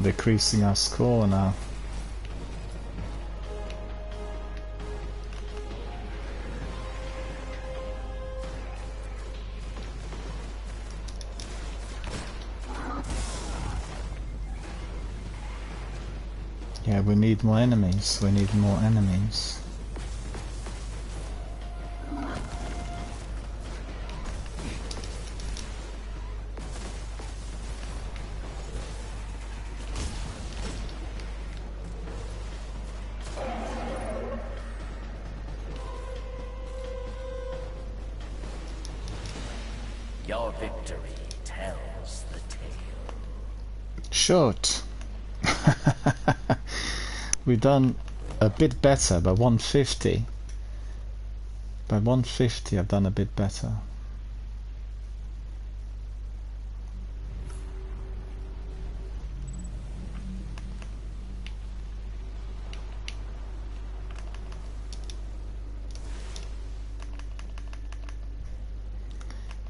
Decreasing our score now. Yeah, we need more enemies. We need more enemies. Your victory tells the tale. Short. We've done a bit better by 150. By 150 I've done a bit better.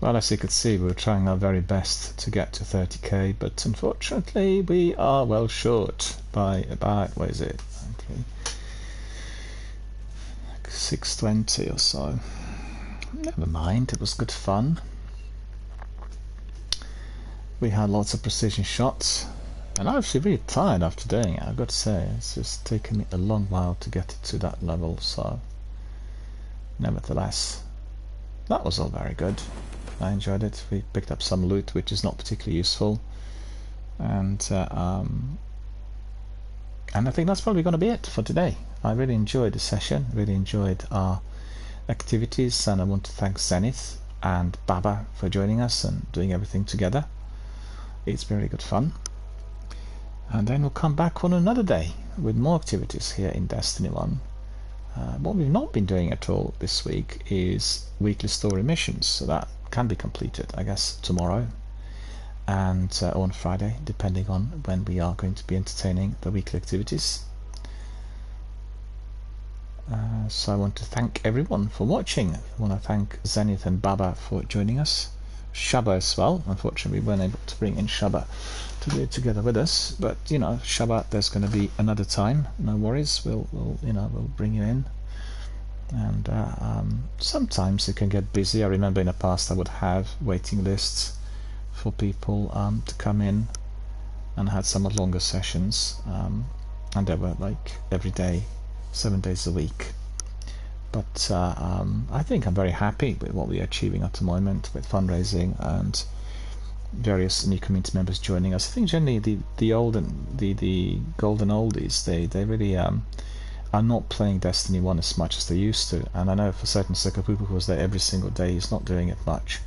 Well, as you could see, we were trying our very best to get to 30k, but unfortunately we are well short by about, what is it, okay, like 620 or so. Never mind, it was good fun. We had lots of precision shots, and I'm actually really tired after doing it, I've got to say. It's just taken me a long while to get it to that level, so nevertheless, that was all very good. I enjoyed it. We picked up some loot which is not particularly useful, and I think that's probably going to be it for today. I really enjoyed the session, really enjoyed our activities, and I want to thank Zenith and Baba for joining us and doing everything together. It's been really good fun, and then we'll come back on another day with more activities here in Destiny 1. What we've not been doing at all this week is weekly story missions, so that can be completed, I guess, tomorrow and on Friday, depending on when we are going to be entertaining the weekly activities. So I want to thank everyone for watching. I want to thank Zenith and Baba for joining us, Shaba as well. Unfortunately we weren't able to bring in Shaba to do it together with us, but you know, Shaba, there's going to be another time, no worries. We'll bring you in. And sometimes it can get busy. I remember in the past I would have waiting lists for people to come in, and had somewhat longer sessions, and they were like every day, 7 days a week. But I think I'm very happy with what we're achieving at the moment with fundraising and various new community members joining us. I think generally the golden oldies, they really are not playing Destiny 1 as much as they used to, and I know for certain Sekapupu, who was there every single day, he's not doing it much,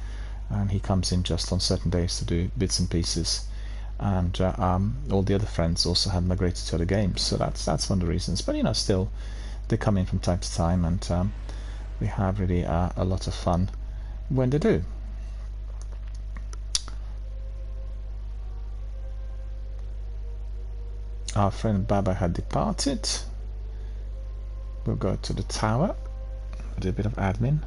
and he comes in just on certain days to do bits and pieces, and all the other friends also have migrated to other games, so that's one of the reasons. But you know, still they come in from time to time, and we have really a lot of fun when they do. Our friend Baba had departed. We'll go to the tower, do a bit of admin.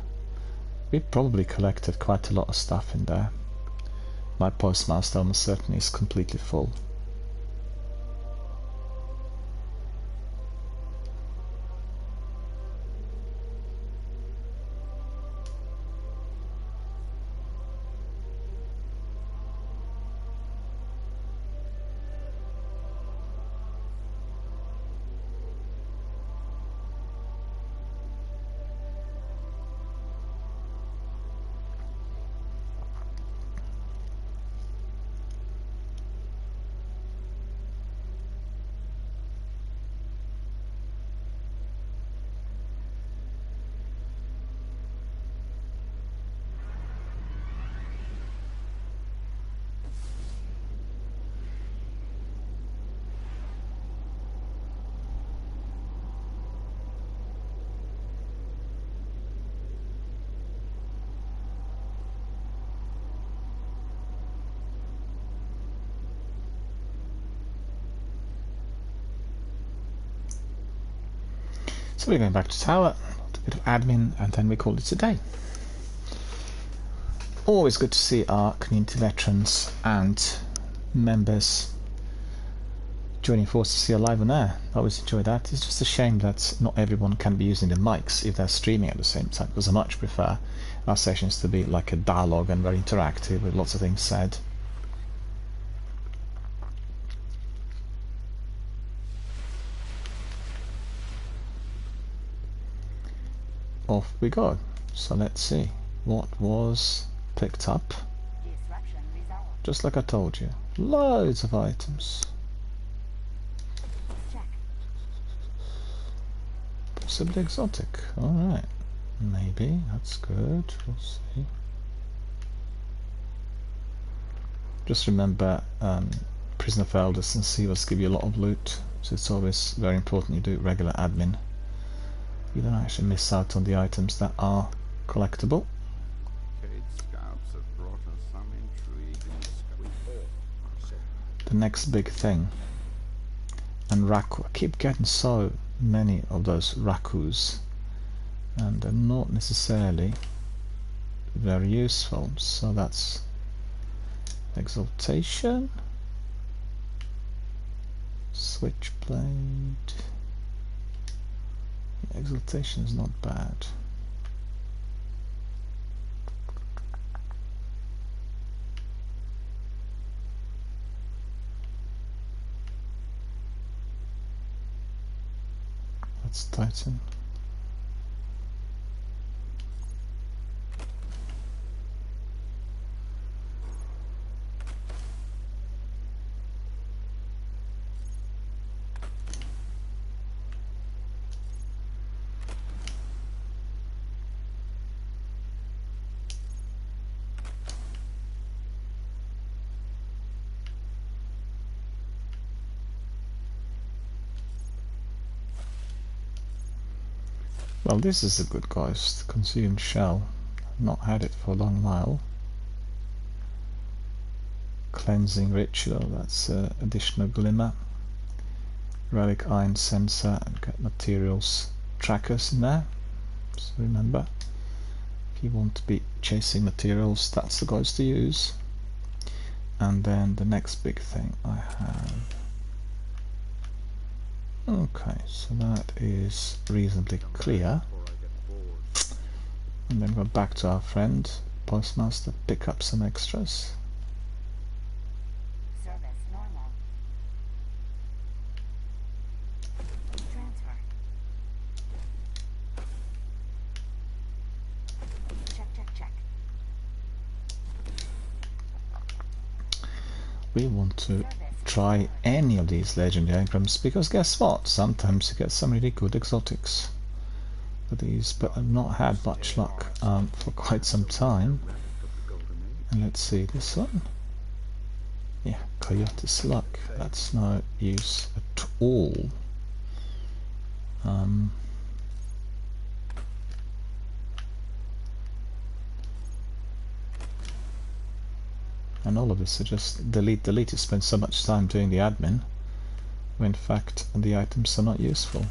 We probably collected quite a lot of stuff in there. My postmaster almost certainly is completely full. So we're going back to tower, a bit of admin, and then we call it a day. Always good to see our community veterans and members joining forces here live on air. I always enjoy that. It's just a shame that not everyone can be using the mics if they're streaming at the same time, because I much prefer our sessions to be like a dialogue and very interactive with lots of things said. Off we go. So let's see what was picked up. Just like I told you, loads of items. Possibly exotic. Alright. Maybe. That's good. We'll see. Just remember, Prisoner of Elders and Seavers give you a lot of loot, so it's always very important you do regular admin. You don't actually miss out on the items that are collectible. The next big thing. And Raku. I keep getting so many of those Rakus, and they're not necessarily very useful. So that's Exaltation, Switchblade. Yeah, Exaltation is not bad. That's Titan. Well, this is a good ghost. Consumed Shell. I've not had it for a long while. Cleansing Ritual, that's additional Glimmer. Relic Iron Sensor, and got materials trackers in there. So remember, if you want to be chasing materials, that's the ghost to use. And then the next big thing I have. Okay, so that is reasonably clear. And then go back to our friend Postmaster, pick up some extras. Service normal. Transfer. Check. We want to try any of these legendary engrams, because guess what? Sometimes you get some really good exotics for these, but I've not had much luck for quite some time. And let's see, this one. Yeah, Coyote Slug. That's no use at all. And all of this are just delete. You spend so much time doing the admin, when in fact the items are not useful.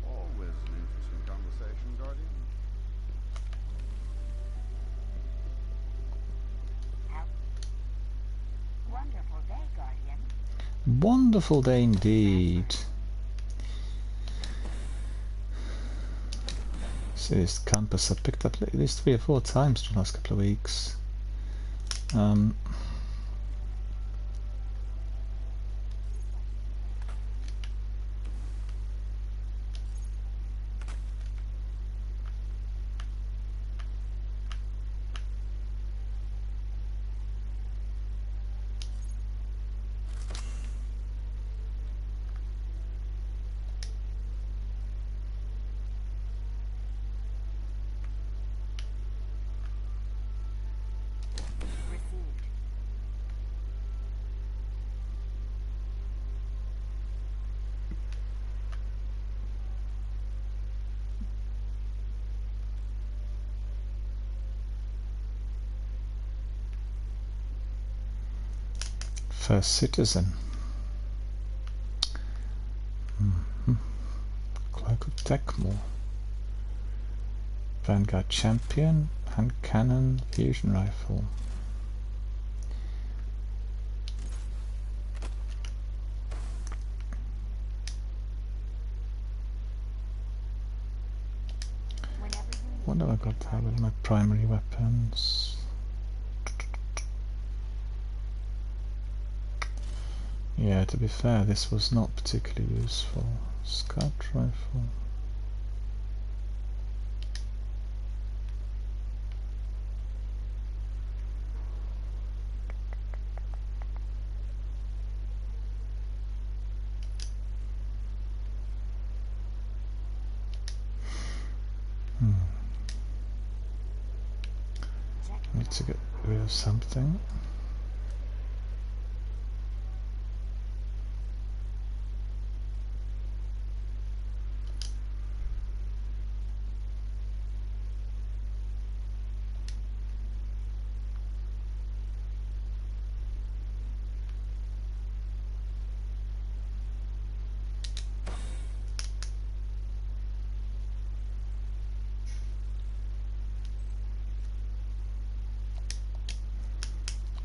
Always an interesting conversation, Guardian. Wonderful day, Guardian. Wonderful day indeed. See, this campus I picked up at least 3 or 4 times in the last couple of weeks. First Citizen. Tecmo. Vanguard Champion, hand cannon, fusion rifle. What have I got there with my primary weapons? Yeah, to be fair, this was not particularly useful. Scout rifle. Need to get rid of something.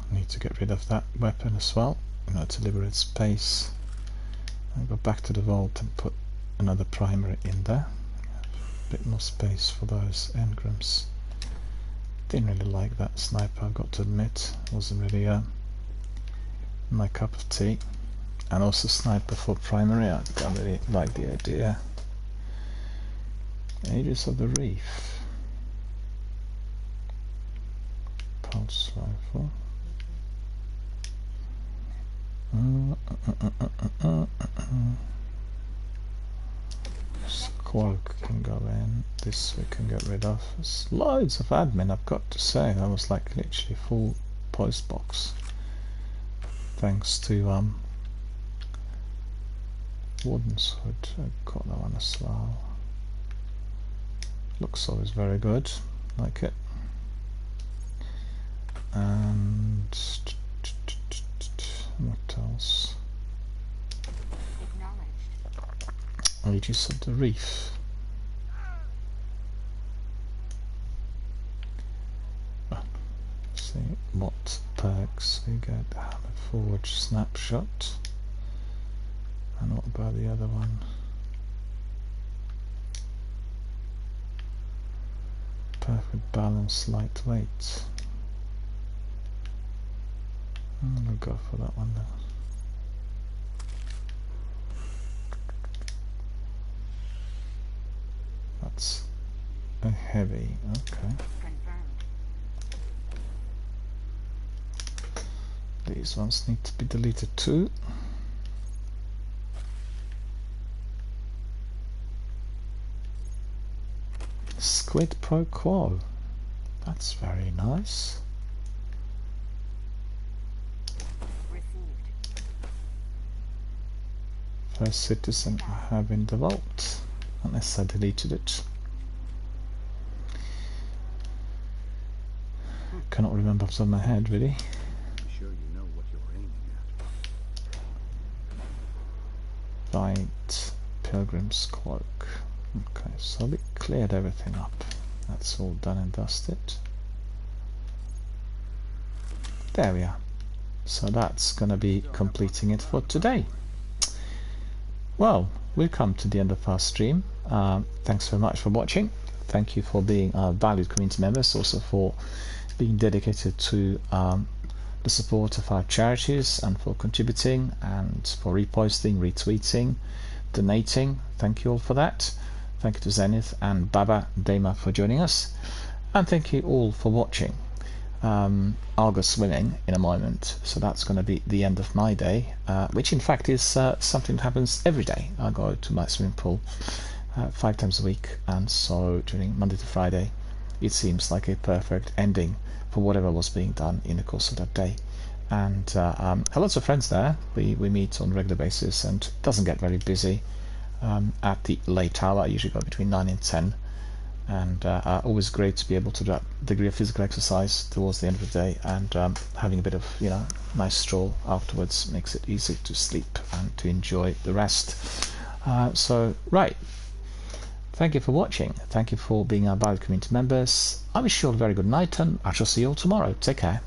Need to get rid of that weapon as well in order to liberate space, and go back to the vault and put another primary in there. A bit more space for those engrams. Didn't really like that sniper, I've got to admit. Wasn't really my cup of tea. And also sniper for primary, I don't really like the idea. Aegis of the Reef. Pulse rifle. Squawk can go in. This we can get rid of. There's loads of admin, I've got to say. That was like literally full post box. Thanks to Warden's Hood. I got that one as well. Looks always very good. Like it. And what else? Aegis of the Reef. See what perks we get. Hammer Forge Snapshot. And what about the other one? Perfect balance, lightweight. We'll go for that one then. That's a heavy, okay. These ones need to be deleted too. Squid Pro Quo. That's very nice. First citizen I have in the vault, unless I deleted it. Cannot remember off the top of my head, really. I'm sure you know what you're aiming at. Right, Pilgrim's Cloak. Okay, so we cleared everything up. That's all done and dusted. There we are. So that's going to be completing it for today. Well, we've come to the end of our stream. Thanks very much for watching. Thank you for being valued community members, also for being dedicated to the support of our charities and for contributing and for reposting, retweeting, donating. Thank you all for that. Thank you to Zenith and Baba Dema for joining us. And thank you all for watching. I'll go swimming in a moment, so that's going to be the end of my day, which in fact is something that happens every day. I go to my swimming pool 5 times a week, and so during Monday to Friday it seems like a perfect ending for whatever was being done in the course of that day. And I have lots of friends there. We meet on a regular basis, and it doesn't get very busy at the late hour. I usually go between 9 and 10. And always great to be able to do that degree of physical exercise towards the end of the day, and having a bit of nice stroll afterwards makes it easy to sleep and to enjoy the rest. So right, Thank you for watching. Thank you for being our valued community members. I wish you all a very good night, and I shall see you all tomorrow. Take care.